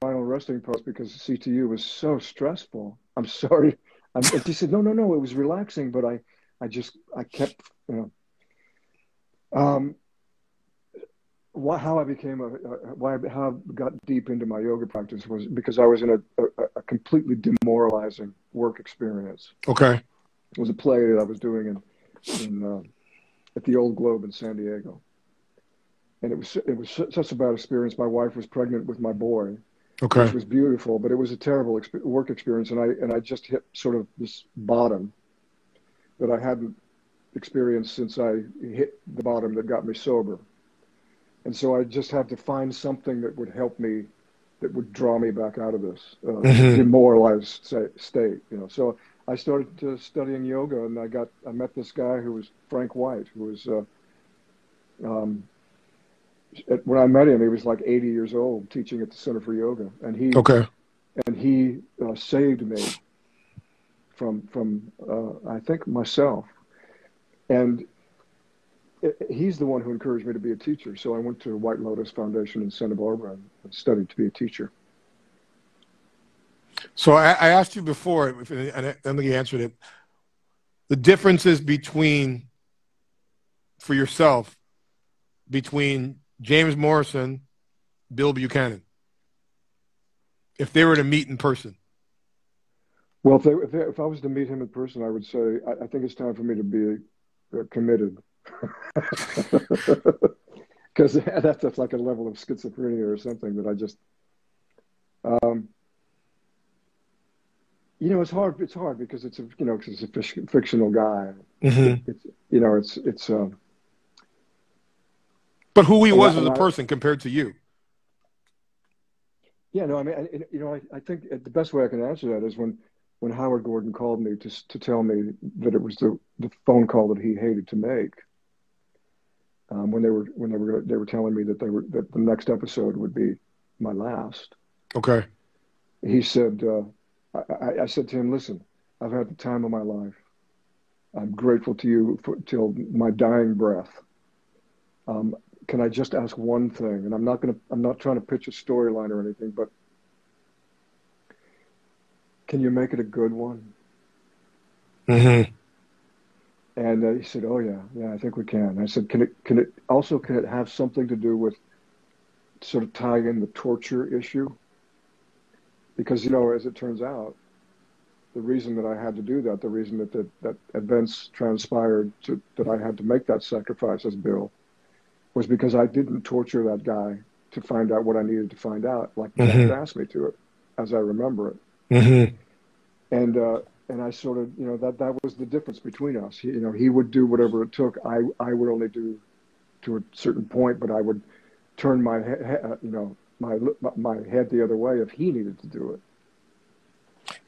final resting pose, because CTU was so stressful. I'm sorry. And she said, no, it was relaxing, but I kept, how I became how I got deep into my yoga practice was because I was in a completely demoralizing work experience. Okay. It was a play that I was doing at the Old Globe in San Diego. And it was such a bad experience. My wife was pregnant with my boy, which was beautiful, but it was a terrible work experience. And I just hit sort of this bottom that I hadn't experienced since I hit the bottom that got me sober. And so I just had to find something that would help me, that would draw me back out of this demoralized state. So I started studying yoga, and I met this guy who was Frank White, who was when I met him, he was like 80 years old, teaching at the Center for Yoga, and he saved me from I think myself, and he's the one who encouraged me to be a teacher. So I went to White Lotus Foundation in Santa Barbara and studied to be a teacher. So I asked you before, and I think you answered it, the differences for yourself, between James Morrison, Bill Buchanan, if they were to meet in person. Well, if I was to meet him in person, I would say, I think it's time for me to be committed. Because that's like a level of schizophrenia or something that I just, it's hard. It's hard because it's a fictional guy. Mm-hmm. It's But who he was as a person compared to you? Yeah, no, I mean, I think the best way I can answer that is when Howard Gordon called me to tell me that it was the phone call that he hated to make. When they were telling me that the next episode would be my last. Okay. He said, I said to him, listen, I've had the time of my life. I'm grateful to you till my dying breath. can I just ask one thing? And I'm not trying to pitch a storyline or anything, but can you make it a good one? Mm-hmm. And he said, "Oh yeah, I think we can." I said, can it have something to do with sort of tying in the torture issue? Because, as it turns out, the reason that I had to do that, the reason that events transpired that I had to make that sacrifice as Bill, was because I didn't torture that guy to find out what I needed to find out, like Jack had asked me to, as I remember it. Mm-hmm. And I sort of, that was the difference between us. He would do whatever it took. I would only do to a certain point, but I would turn my head the other way if he needed to do it.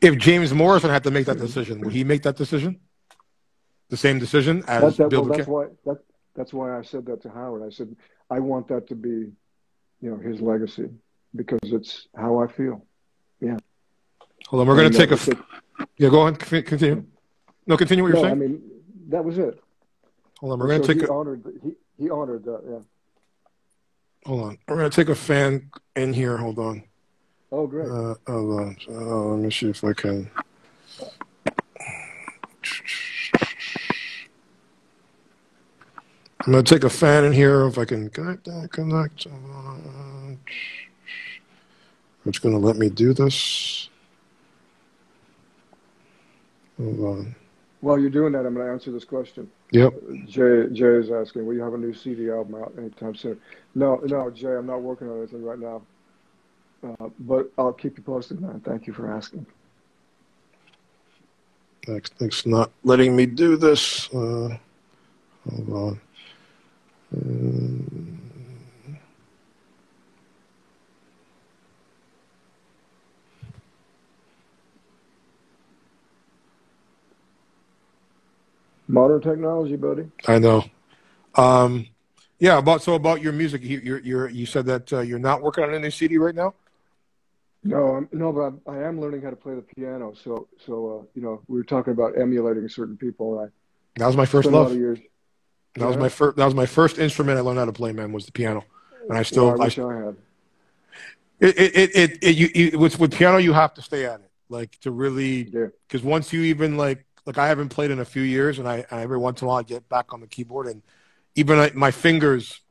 If James Morrison had to make that decision, would he make that decision? The same decision as Bill Buchanan? That's why I said that to Howard. I said, I want that to be, his legacy, because it's how I feel. Yeah. Hold on, we're going to take a... Yeah, go on. Continue. No, continue what you're saying. I mean, that was it. Hold on, we're going to take he honored that, yeah. Hold on. We're going to take a fan in here. Hold on. Oh, great. Hold on. Let me see if I can... I'm going to take a fan in here if I can connect. It's going to let me do this. Hold on. While you're doing that, I'm going to answer this question. Yep. Jay is asking, will you have a new CD album out anytime soon? No, Jay, I'm not working on anything right now. But I'll keep you posted, man. Thank you for asking. Thanks not letting me do this. Hold on. Modern technology, buddy. I know. Yeah. About your music, you said that you're not working on a new CD right now. No, but I am learning how to play the piano. So we were talking about emulating certain people. That was my first love. That Yeah. was my first instrument I learned how to play, man, was the piano, and I still. Well, I wish I had. With piano, you have to stay at it, like to really, because once you even like I haven't played in a few years, and I every once in a while I get back on the keyboard, and even my fingers,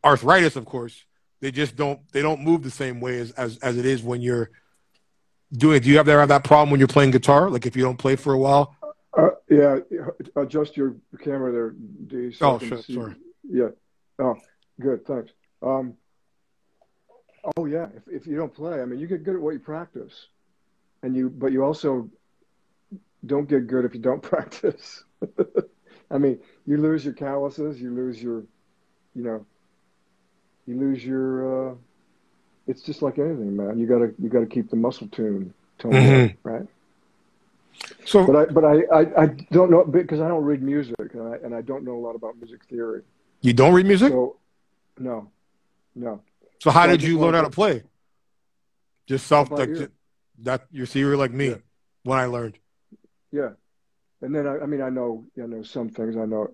arthritis, of course, they don't move the same way as it is when you're doing it. Do you have that problem when you're playing guitar? Like if you don't play for a while? Yeah, adjust your camera there, D. So sorry. Yeah. Oh, good. Thanks. Oh yeah. If you don't play, I mean, you get good at what you practice, but you also don't get good if you don't practice. I mean, you lose your calluses, you lose your, it's just like anything, man. You gotta keep the muscle tone, right? So, but I don't know, because I don't read music, and I don't know a lot about music theory. You don't read music? So, no. So how did you learn how to play? Just that you see, you're like me. Yeah. When I learned. Yeah, and then I know some things I know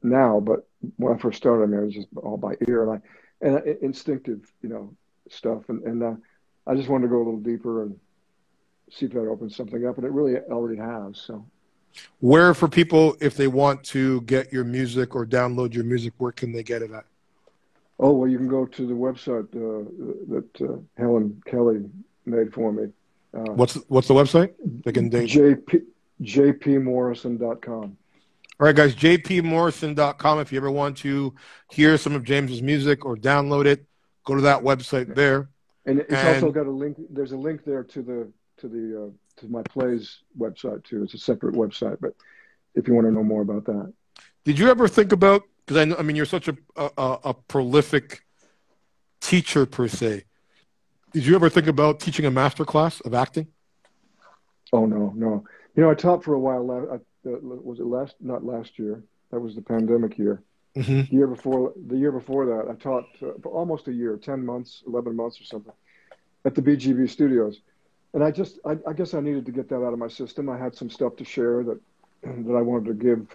now, but when I first started, I mean, it was just all by ear and instinctive stuff, and I just wanted to go a little deeper and see if that opens something up, and it really already has. So, where for people, if they want to get your music or download your music, where can they get it at? Oh, well, you can go to the website that Helen Kelly made for me. What's the website? jpmorrison.com. All right, guys, jpmorrison.com. If you ever want to hear some of James's music or download it, go to that website there. And it's also got a link. There's a link there to my plays website too. It's a separate website, but if you want to know more about that. Did you ever think about, because I mean you're such a prolific teacher per se. Did you ever think about teaching a master class of acting? Oh no. I taught for a while. Was it not last year? That was the pandemic year. Mm-hmm. The year before that, I taught for almost a year, 10 months, 11 months or something, at the BGB Studios. And I guess I needed to get that out of my system. I had some stuff to share that I wanted to give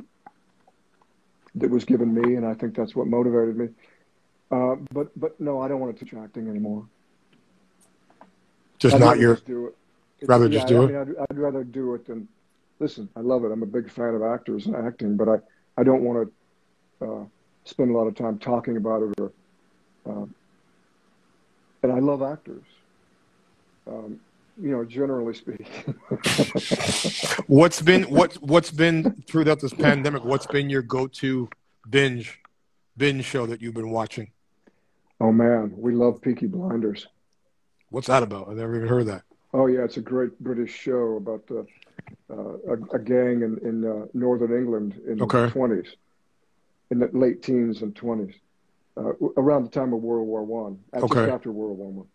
that was given me, and I think that's what motivated me. But no, I don't want to teach acting anymore. Just I'd not rather your. just do it. Rather Yeah, just do I it. mean, I'd rather do it than listen. I love it. I'm a big fan of actors and acting, but I don't want to spend a lot of time talking about it. Or and I love actors. Generally speaking. What's been throughout this pandemic? What's been your go-to binge show that you've been watching? Oh man, we love Peaky Blinders. What's that about? I never even heard of that. Oh yeah, it's a great British show about a gang in northern England in the Okay. 20s, in the late teens and 20s, around the time of World War One, just Okay. after World War One.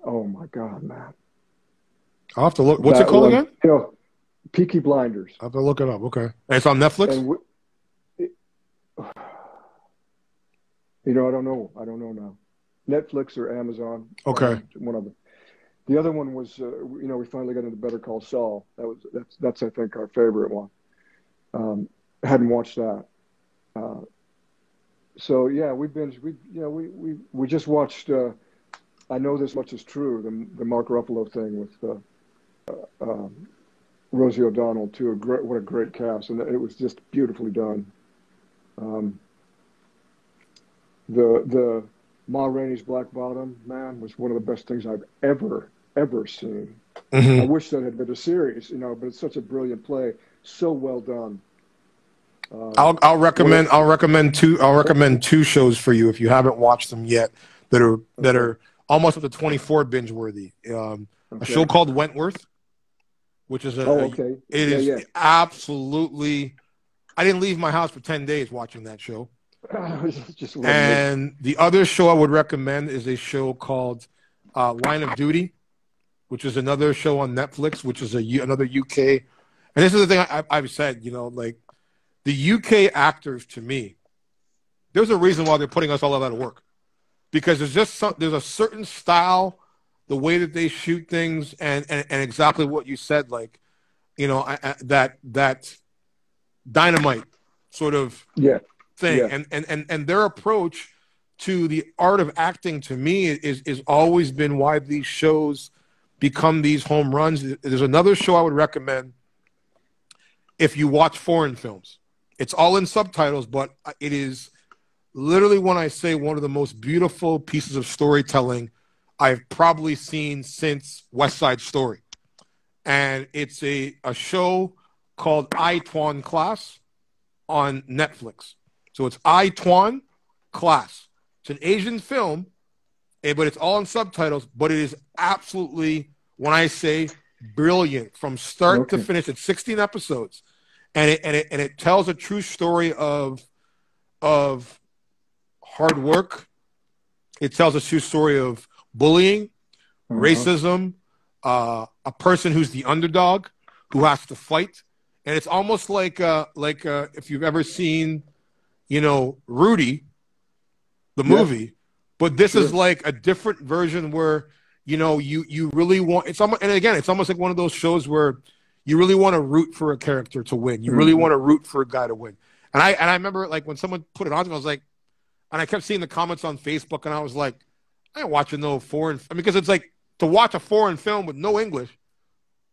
Oh my God, man! I'll have to look. What's it That called one, again? Peaky Blinders. I'll have to look it up. Okay. And it's on Netflix? And I don't know. I don't know now. Netflix or Amazon. Okay. One of them. The other one was, we finally got into Better Call Saul. That's I think our favorite one. I hadn't watched that. So yeah, we just watched. I Know This Much Is True, the Mark Ruffalo thing with Rosie O'Donnell too. What a great cast, and it was just beautifully done. The Ma Rainey's Black Bottom, man, was one of the best things I've ever seen. Mm-hmm. I wish that had been a series, but it's such a brilliant play, so well done. I'll recommend two shows for you if you haven't watched them yet that are almost up to 24 binge worthy. A show called Wentworth, which is absolutely. I didn't leave my house for 10 days watching that show. And the other show I would recommend is a show called Line of Duty, which is another show on Netflix, which is another UK. And this is the thing I've said, like the UK actors, to me, there's a reason why they're putting us all out of work, because there's a certain style, the way that they shoot things, and exactly what you said, like, that dynamite sort of thing. Yeah. And their approach to the art of acting, to me, is always been why these shows become these home runs. There's another show I would recommend if you watch foreign films. It's all in subtitles, but it is literally, when I say, one of the most beautiful pieces of storytelling I've probably seen since West Side Story. And it's a show called I-TEFLON Class on Netflix. So it's I-TEFLON Class. It's an Asian film, but it's all in subtitles, but it is absolutely, when I say, brilliant from start to finish. It's 16 episodes. And it tells a true story of hard work. It tells a true story of bullying, racism, a person who's the underdog who has to fight. And it's almost like if you've ever seen, Rudy, the movie, but this is like a different version where, you really want, it's almost like one of those shows where you really want to root for a character to win. You really want to root for a guy to win. And I remember, like, when someone put it on to me, I was like, and I kept seeing the comments on Facebook, and I was like, I ain't watching no foreign, because it's like to watch a foreign film with no English,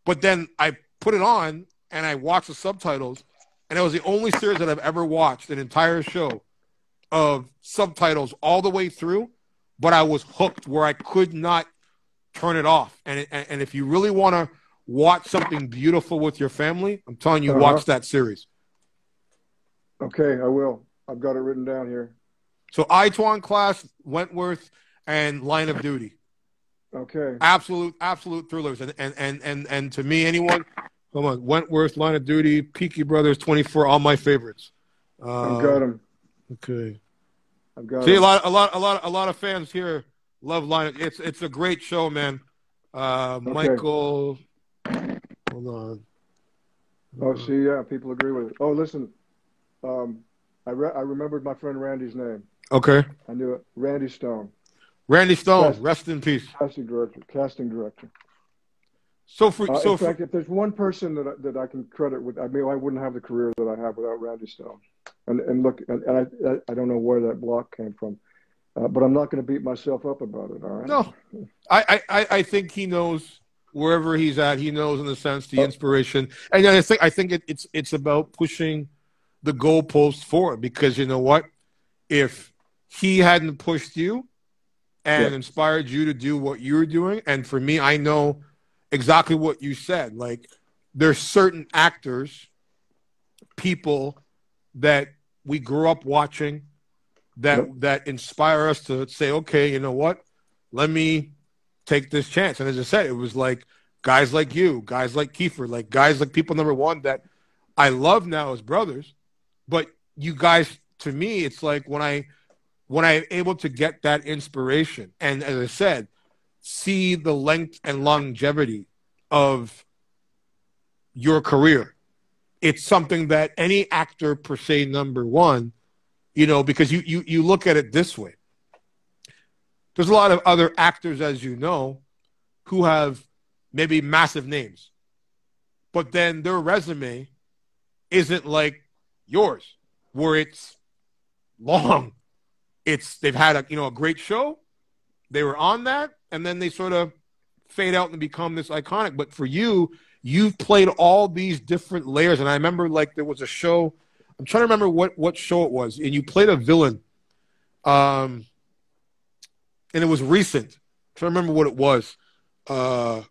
but then I put it on and I watched the subtitles, and it was the only series that I've ever watched an entire show of subtitles all the way through, but I was hooked where I could not turn it off. And if you really want to watch something beautiful with your family, I'm telling you, watch that series. Okay, I will. I've got it written down here. So I-TEFLON Class, Wentworth, and Line of Duty. Okay. Absolute thrillers. And to me, anyone, come on, Wentworth, Line of Duty, Peaky Brothers, 24, all my favorites. I've got them. Okay. I've got them. A lot of fans here love Line of, it's a great show, man. Michael, hold on. Oh, see, yeah, people agree with it. Oh, listen, I remembered my friend Randy's name. Okay. I knew it. Randy Stone. Randy Stone, rest in peace. Casting director. In fact, if there's one person that I can credit with, I wouldn't have the career that I have without Randy Stone. And look, I don't know where that block came from, but I'm not going to beat myself up about it. All right. No, I think he knows wherever he's at. He knows in the sense the inspiration, and then I think it's about pushing the goalpost forward, because you know what, if he hadn't pushed you and inspired you to do what you're doing, and for me, I know exactly what you said. Like, there's certain actors, people that we grew up watching that inspire us to say, okay, you know what? Let me take this chance. And as I said, it was like guys like you, guys like Kiefer, like guys like people number one that I love now as brothers. But you guys, to me, it's like when I'm able to get that inspiration, and as I said, see the length and longevity of your career. It's something that any actor per se number one, you know, because you look at it this way. There's a lot of other actors, as you know, who have maybe massive names, but then their resume isn't like yours, where it's long. They've had a great show, they were on that, and then they sort of fade out and become this iconic. But for you, you've played all these different layers. And I remember, like, there was a show, I'm trying to remember what show it was, and you played a villain. And it was recent. I'm trying to remember what it was. And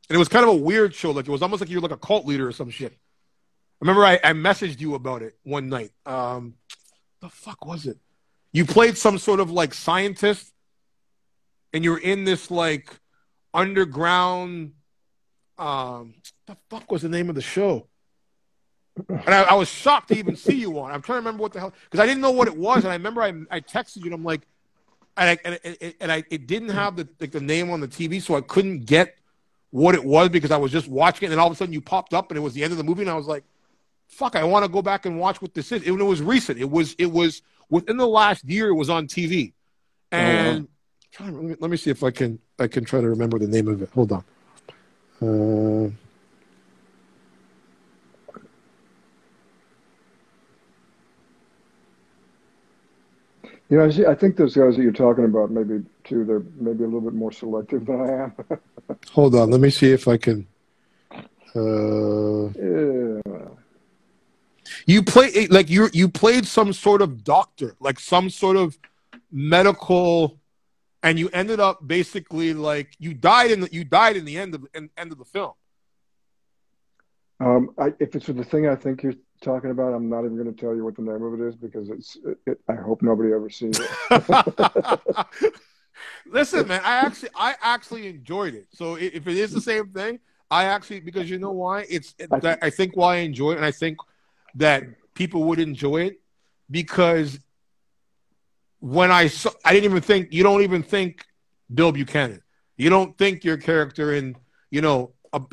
it was kind of a weird show. Like, it was almost like you were like a cult leader or some shit. I remember I messaged you about it one night. The fuck was it? You played some sort of like scientist, and you're in this like underground. What the fuck was the name of the show? And I was shocked to even see you on. I'm trying to remember what the hell, because I didn't know what it was. And I remember I texted you, and I'm like, it didn't have the name on the TV, so I couldn't get what it was because I was just watching it. And then all of a sudden you popped up, and it was the end of the movie, and I was like, fuck, I want to go back and watch what this is. It was recent. It was within the last year. It was on TV, and let me see if I can try to remember the name of it. Hold on. You know, I think those guys that you're talking about, maybe too, they're maybe a little bit more selective than I am. Hold on, let me see if I can. You play like you played some sort of doctor, like some sort of medical, and you ended up basically like you died in the end of the film. If it's the thing I think you're talking about, I'm not even going to tell you what the name of it is because I hope nobody ever sees it. Listen, man, I actually enjoyed it. So if it is the same thing, because you know why? I think why I enjoy it, and I think that people would enjoy it because when I didn't even think, you don't even think Bill Buchanan. You don't think your character in, a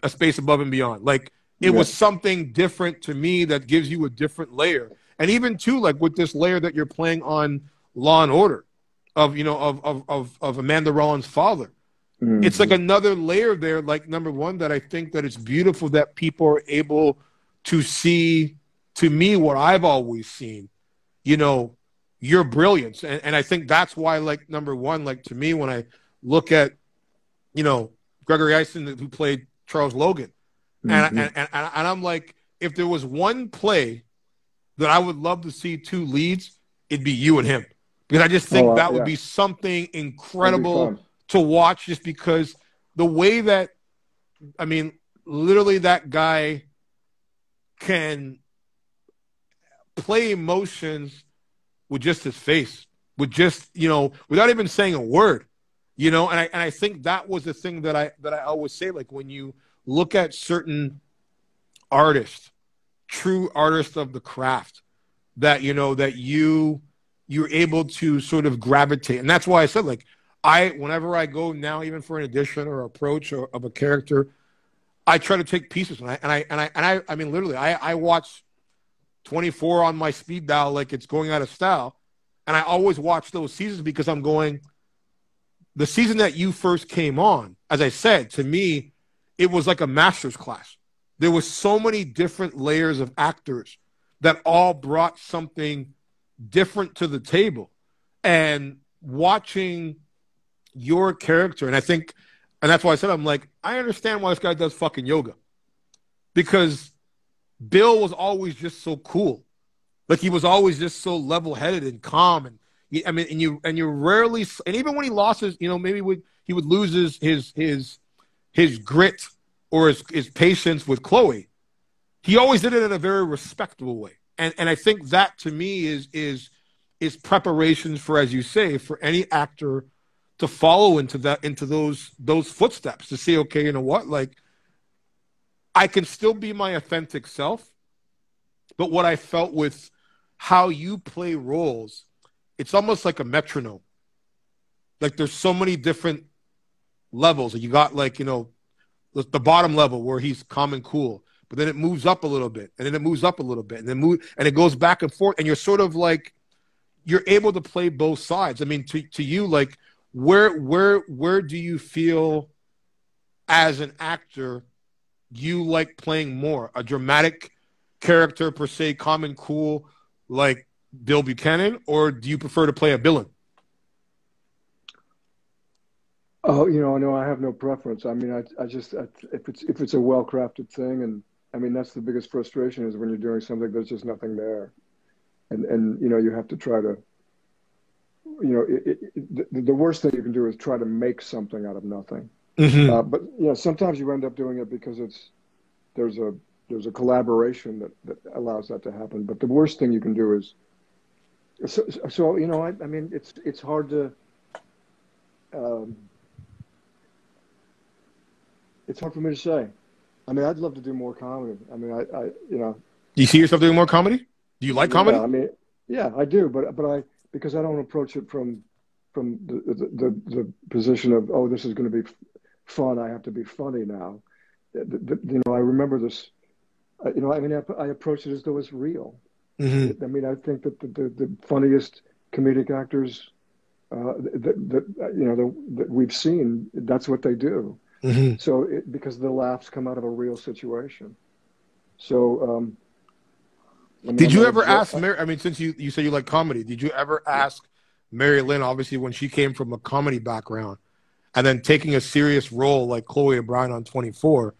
Space Above and Beyond. Like, it was something different to me that gives you a different layer. And even too, like with this layer that you're playing on Law and Order of Amanda Rollins' father. Mm-hmm. It's like another layer there, like number one, that I think that it's beautiful that people are able to see, to me, what I've always seen, your brilliance. And I think that's why, like, number one, like to me, when I look at, Gregory Eisen, who played Charles Logan, mm-hmm. and I'm like, if there was one play that I would love to see two leads, it'd be you and him. Because I just think that would be something incredible to watch, just because the way that, literally that guy can play emotions with just his face, with just, without even saying a word, and I think that was the thing that I always say, like when you look at certain artists, true artists of the craft, that, that you're able to sort of gravitate. And that's why I said, like, whenever I go now, even for an audition or approach of a character, I try to take pieces. And I mean, literally, I watch 24 on my speed dial like it's going out of style. And I always watch those seasons because I'm going, the season that you first came on, as I said, to me, it was like a master's class. There was so many different layers of actors that all brought something different to the table. And watching your character, and that's why I said, I'm like, I understand why this guy does fucking yoga. Because Bill was always just so cool. Like, he was always just so level-headed and calm. And you rarely, and even when he lost his, maybe he would lose his grit or his patience with Chloe. He always did it in a very respectable way. And I think that, to me, is preparation for, as you say, for any actor to follow into those footsteps, to say, okay, you know what, like, I can still be my authentic self, but what I felt with how you play roles, it's almost like a metronome. Like, there's so many different levels. You got, like, the bottom level where he's calm and cool, but then it moves up a little bit, and then it moves up a little bit, and then and it goes back and forth, and you're sort of like, you're able to play both sides. I mean, to you, like, where do you feel as an actor you like playing more? A dramatic character per se, calm and cool, like Bill Buchanan, or do you prefer to play a villain? Oh, no, I have no preference. I mean, if it's a well-crafted thing, and I mean, that's the biggest frustration, is when you're doing something there's just nothing there, and you have to try to, the worst thing you can do is try to make something out of nothing. Mm-hmm. But sometimes you end up doing it because there's a collaboration that allows that to happen. But the worst thing you can do is, I mean, it's hard to. It's hard for me to say. I mean, I'd love to do more comedy. I mean, Do you see yourself doing more comedy? Do you like comedy? I mean, yeah, I do, but because I don't approach it from the position of, oh, this is going to be fun, I have to be funny now. I remember this. I mean, I approach it as though it's real. Mm-hmm. I mean, I think that the funniest comedic actors that we've seen, that's what they do. Mm-hmm. So because the laughs come out of a real situation. So did you ever ask Mary? I mean, since you say you like comedy, did you ever ask Mary Lynn, obviously when she came from a comedy background, and then taking a serious role like Chloe O'Brien on 24,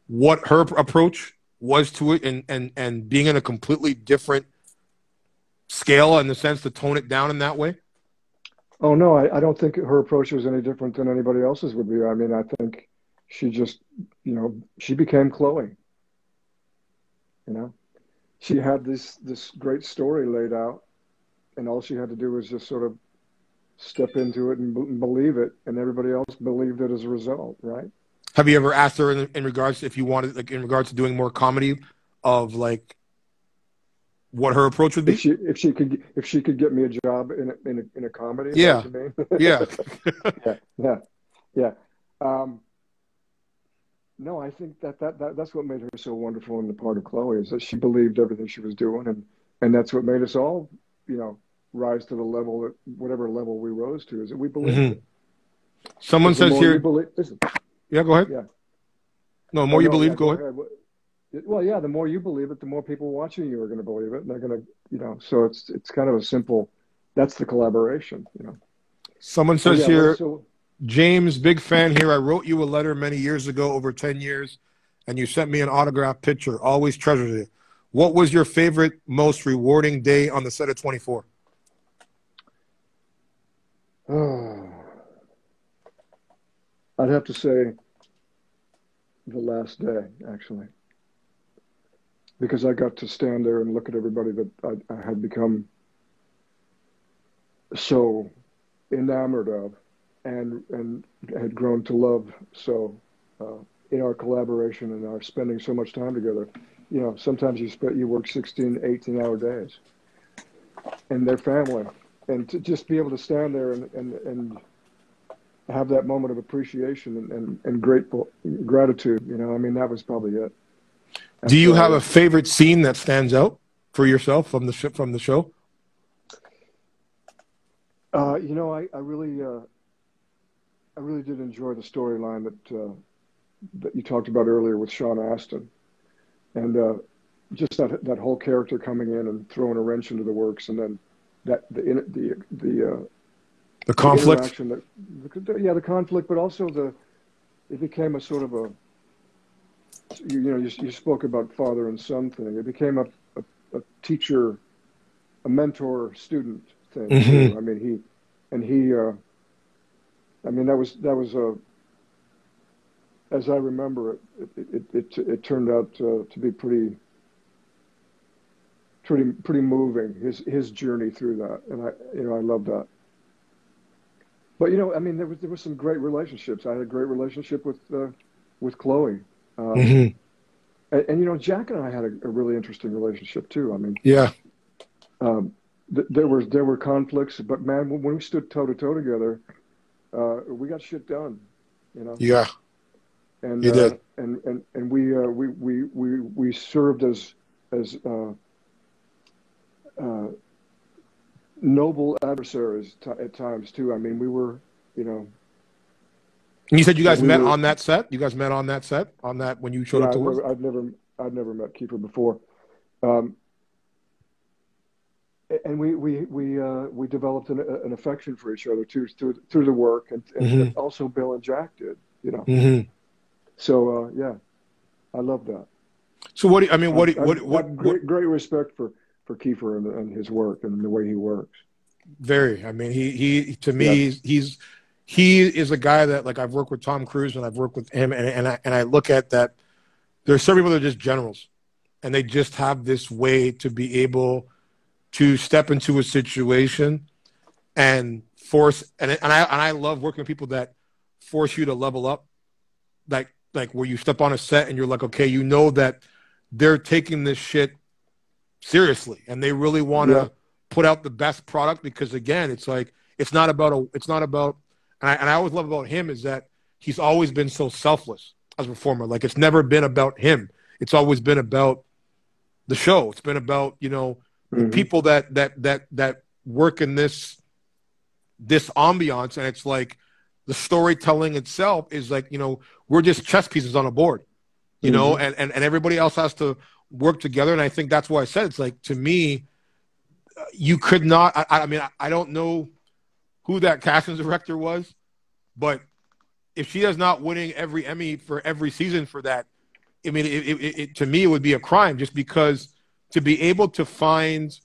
what her approach was to it, and being in a completely different scale in the sense to tone it down in that way? Oh, no, I don't think her approach was any different than anybody else's would be. I mean, I think she just, she became Chloe. She had this great story laid out, and all she had to do was just sort of step into it and believe it, and everybody else believed it as a result, right? Have you ever asked her in regards to, if you wanted, like, in regards to doing more comedy, of like what her approach would be? If she could get me a job in a comedy, is yeah, that what you mean? yeah, yeah. No, I think that's what made her so wonderful in the part of Chloe, is that she believed everything she was doing, and that's what made us all, rise to the level that, whatever level we rose to, is that we believed it. Someone says here. Listen, yeah, go ahead. Yeah. No, the more you believe, go ahead. Well, yeah, the more you believe it, the more people watching you are going to believe it, and they're going to, so it's kind of a simple. That's the collaboration, Someone says here. James, big fan here. I wrote you a letter many years ago, over 10 years, and you sent me an autographed picture. Always treasured it. What was your favorite, most rewarding day on the set of 24? I'd have to say the last day, actually, because I got to stand there and look at everybody that I had become so enamored of, and had grown to love so, in our collaboration and our spending so much time together. Sometimes you work 16, 18-hour days, and their family, and to just be able to stand there and have that moment of appreciation and gratitude. I mean, that was probably it. Do you have a favorite scene that stands out for yourself from the show? I really did enjoy the storyline that you talked about earlier with Sean Astin, and just that whole character coming in and throwing a wrench into the works, and then the conflict. interaction, the conflict, but also it became a sort of a, you spoke about father and son thing. It became a teacher, a mentor student thing too. I mean, that was as I remember it turned out to be pretty moving, his journey through that, and I love that. But I mean, there was some great relationships. I had a great relationship with Chloe, and Jack and I had a really interesting relationship too. I mean, yeah, there were conflicts, but man, when we stood toe to toe together, we got shit done. Yeah, and you did, and we served as noble adversaries at times too. I mean, we were, And you said you guys met on that set. You guys met on that set when you showed up to work. I'd never met Kiefer before, and we developed an affection for each other too through the work, and also Bill and Jack did. So yeah, I love that. So great respect for Kiefer and his work and the way he works. Very. I mean, he to me, he is a guy that, like, I've worked with Tom Cruise and I've worked with him, and I look at that. There's some people that are just generals, and they just have this way to be able to step into a situation and force. And I love working with people that force you to level up, like where you step on a set and you're like, okay, that they're taking this shit seriously, and they really want to put out the best product, because again, it's like, it's not about, and I always love about him is that he's always been so selfless as a performer. Like, it's never been about him. It's always been about the show. It's been about, the people that work in this ambiance. And it's like, the storytelling itself is like, we're just chess pieces on a board, and everybody else has to work together. And I think that's why I said, it's like, to me, you could not, I mean, I don't know who that casting director was, but if she is not winning every Emmy for every season for that, I mean, it to me, it would be a crime, just because to be able to find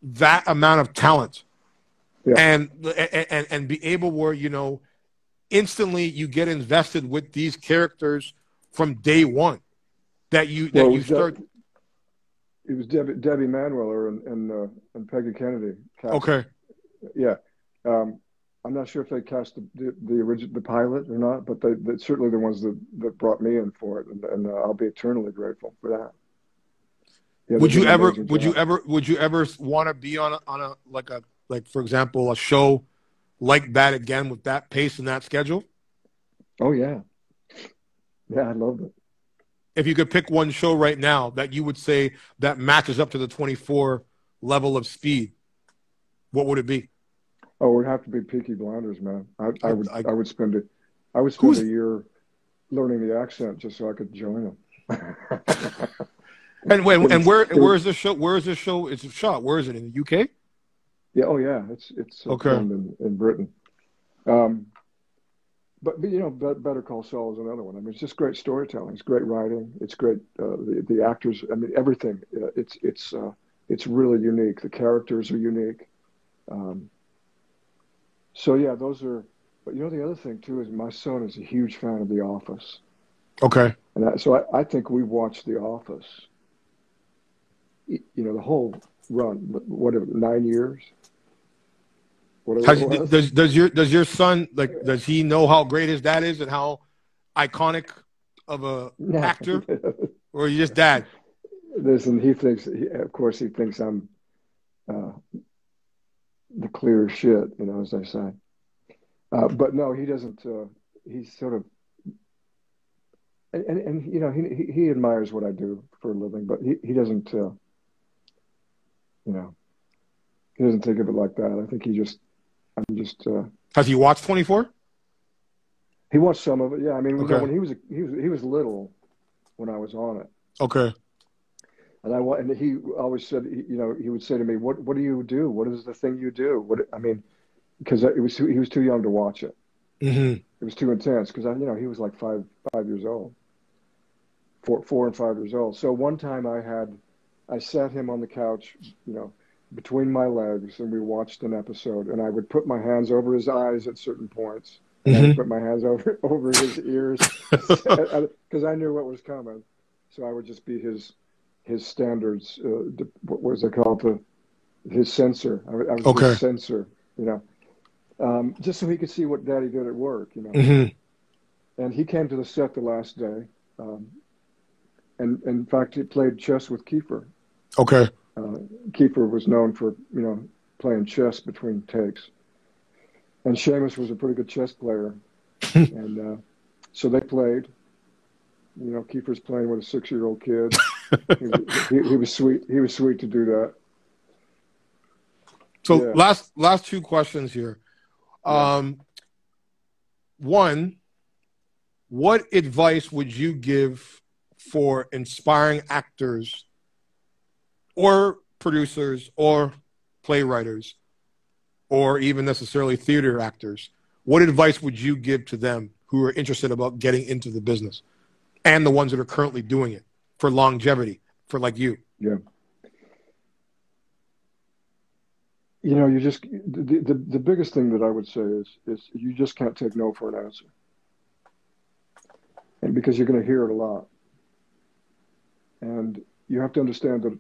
that amount of talent and be able where, instantly you get invested with these characters from day one, you start. It was Debbie Manueller and Peggy Kennedy. Okay. Yeah. I'm not sure if they cast the pilot or not, but they're certainly the ones that brought me in for it, and I'll be eternally grateful for that. Yeah, would you ever want to be on a like for example, a show like that again with that pace and that schedule? Oh yeah. Yeah, I loved it. If you could pick one show right now that you would say that matches up to the 24 level of speed, what would it be? Oh, it would have to be Peaky Blinders, man. I would spend a year learning the accent just so I could join them. And where is this show? Where is this show? Is it shot? Where is it, in the UK? Yeah. Oh yeah. It's okay. Filmed in Britain. But Better Call Saul is another one. I mean, it's just great storytelling. It's great writing. It's great. The actors. I mean, everything. It's really unique. The characters are unique. So yeah, those are. But the other thing too is my son is a huge fan of The Office. Okay. And so I think we watched The Office. The whole run. Whatever, 9 years. Does your son, like, does he know how great his dad is and how iconic of a actor, or are you just dad? Listen, of course he thinks I'm the clear shit, as they say. But no, he doesn't. He's sort of, and he admires what I do for a living, but he doesn't. He doesn't think of it like that. I think I'm just. Has he watched 24? He watched some of it. Yeah, I mean, when he was little, when I was on it. Okay. And he always said, he would say to me, what do you do? What is the thing you do? Because he was too young to watch it. Mm-hmm. It was too intense because he was like 5 years old, 4 and 5 years old. So one time I sat him on the couch, between my legs, and we watched an episode. And I would put my hands over his eyes at certain points, and I would put my hands over his ears because I knew what was coming. So I would just be his standards. What was it called? His censor. I was Okay. his censor. Just so he could see what Daddy did at work. Mm-hmm. And he came to the set the last day, and in fact, he played chess with Kiefer. Okay. Kiefer was known for playing chess between takes, and Seamus was a pretty good chess player, and so they played. Kiefer's playing with a 6-year-old kid. He was sweet. He was sweet to do that. So yeah. Last two questions here. One, what advice would you give for inspiring actors or producers or playwriters or even necessarily theater actors? What advice would you give to them who are interested about getting into the business and the ones that are currently doing it for longevity, for like you? Yeah. You just the biggest thing that I would say is you just can't take no for an answer, and because you're going to hear it a lot, and you have to understand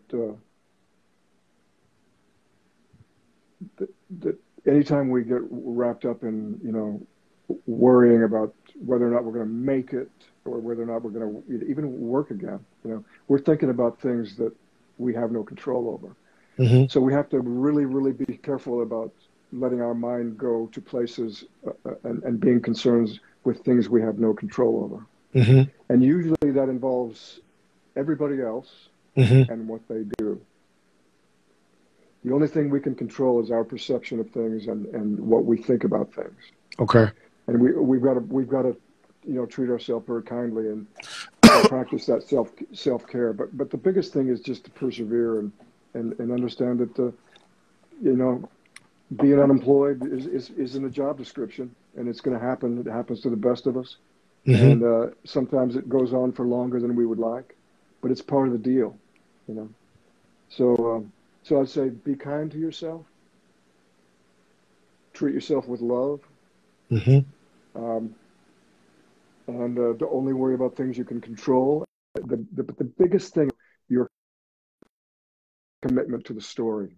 that anytime we get wrapped up in worrying about whether or not we're going to make it or whether or not we're going to even work again, we're thinking about things that we have no control over. Mm-hmm. So we have to really, really be careful about letting our mind go to places and being concerned with things we have no control over. Mm-hmm. And usually that involves everybody else and what they do. The only thing we can control is our perception of things and what we think about things. Okay. And we've got to treat ourselves very kindly and practice that self-care. But the biggest thing is just to persevere and understand that, being unemployed is in the job description, and it's going to happen. It happens to the best of us. Mm-hmm. And sometimes it goes on for longer than we would like, but it's part of the deal, So I'd say be kind to yourself. Treat yourself with love. Mm-hmm. And to only worry about things you can control. The biggest thing, your commitment to the story.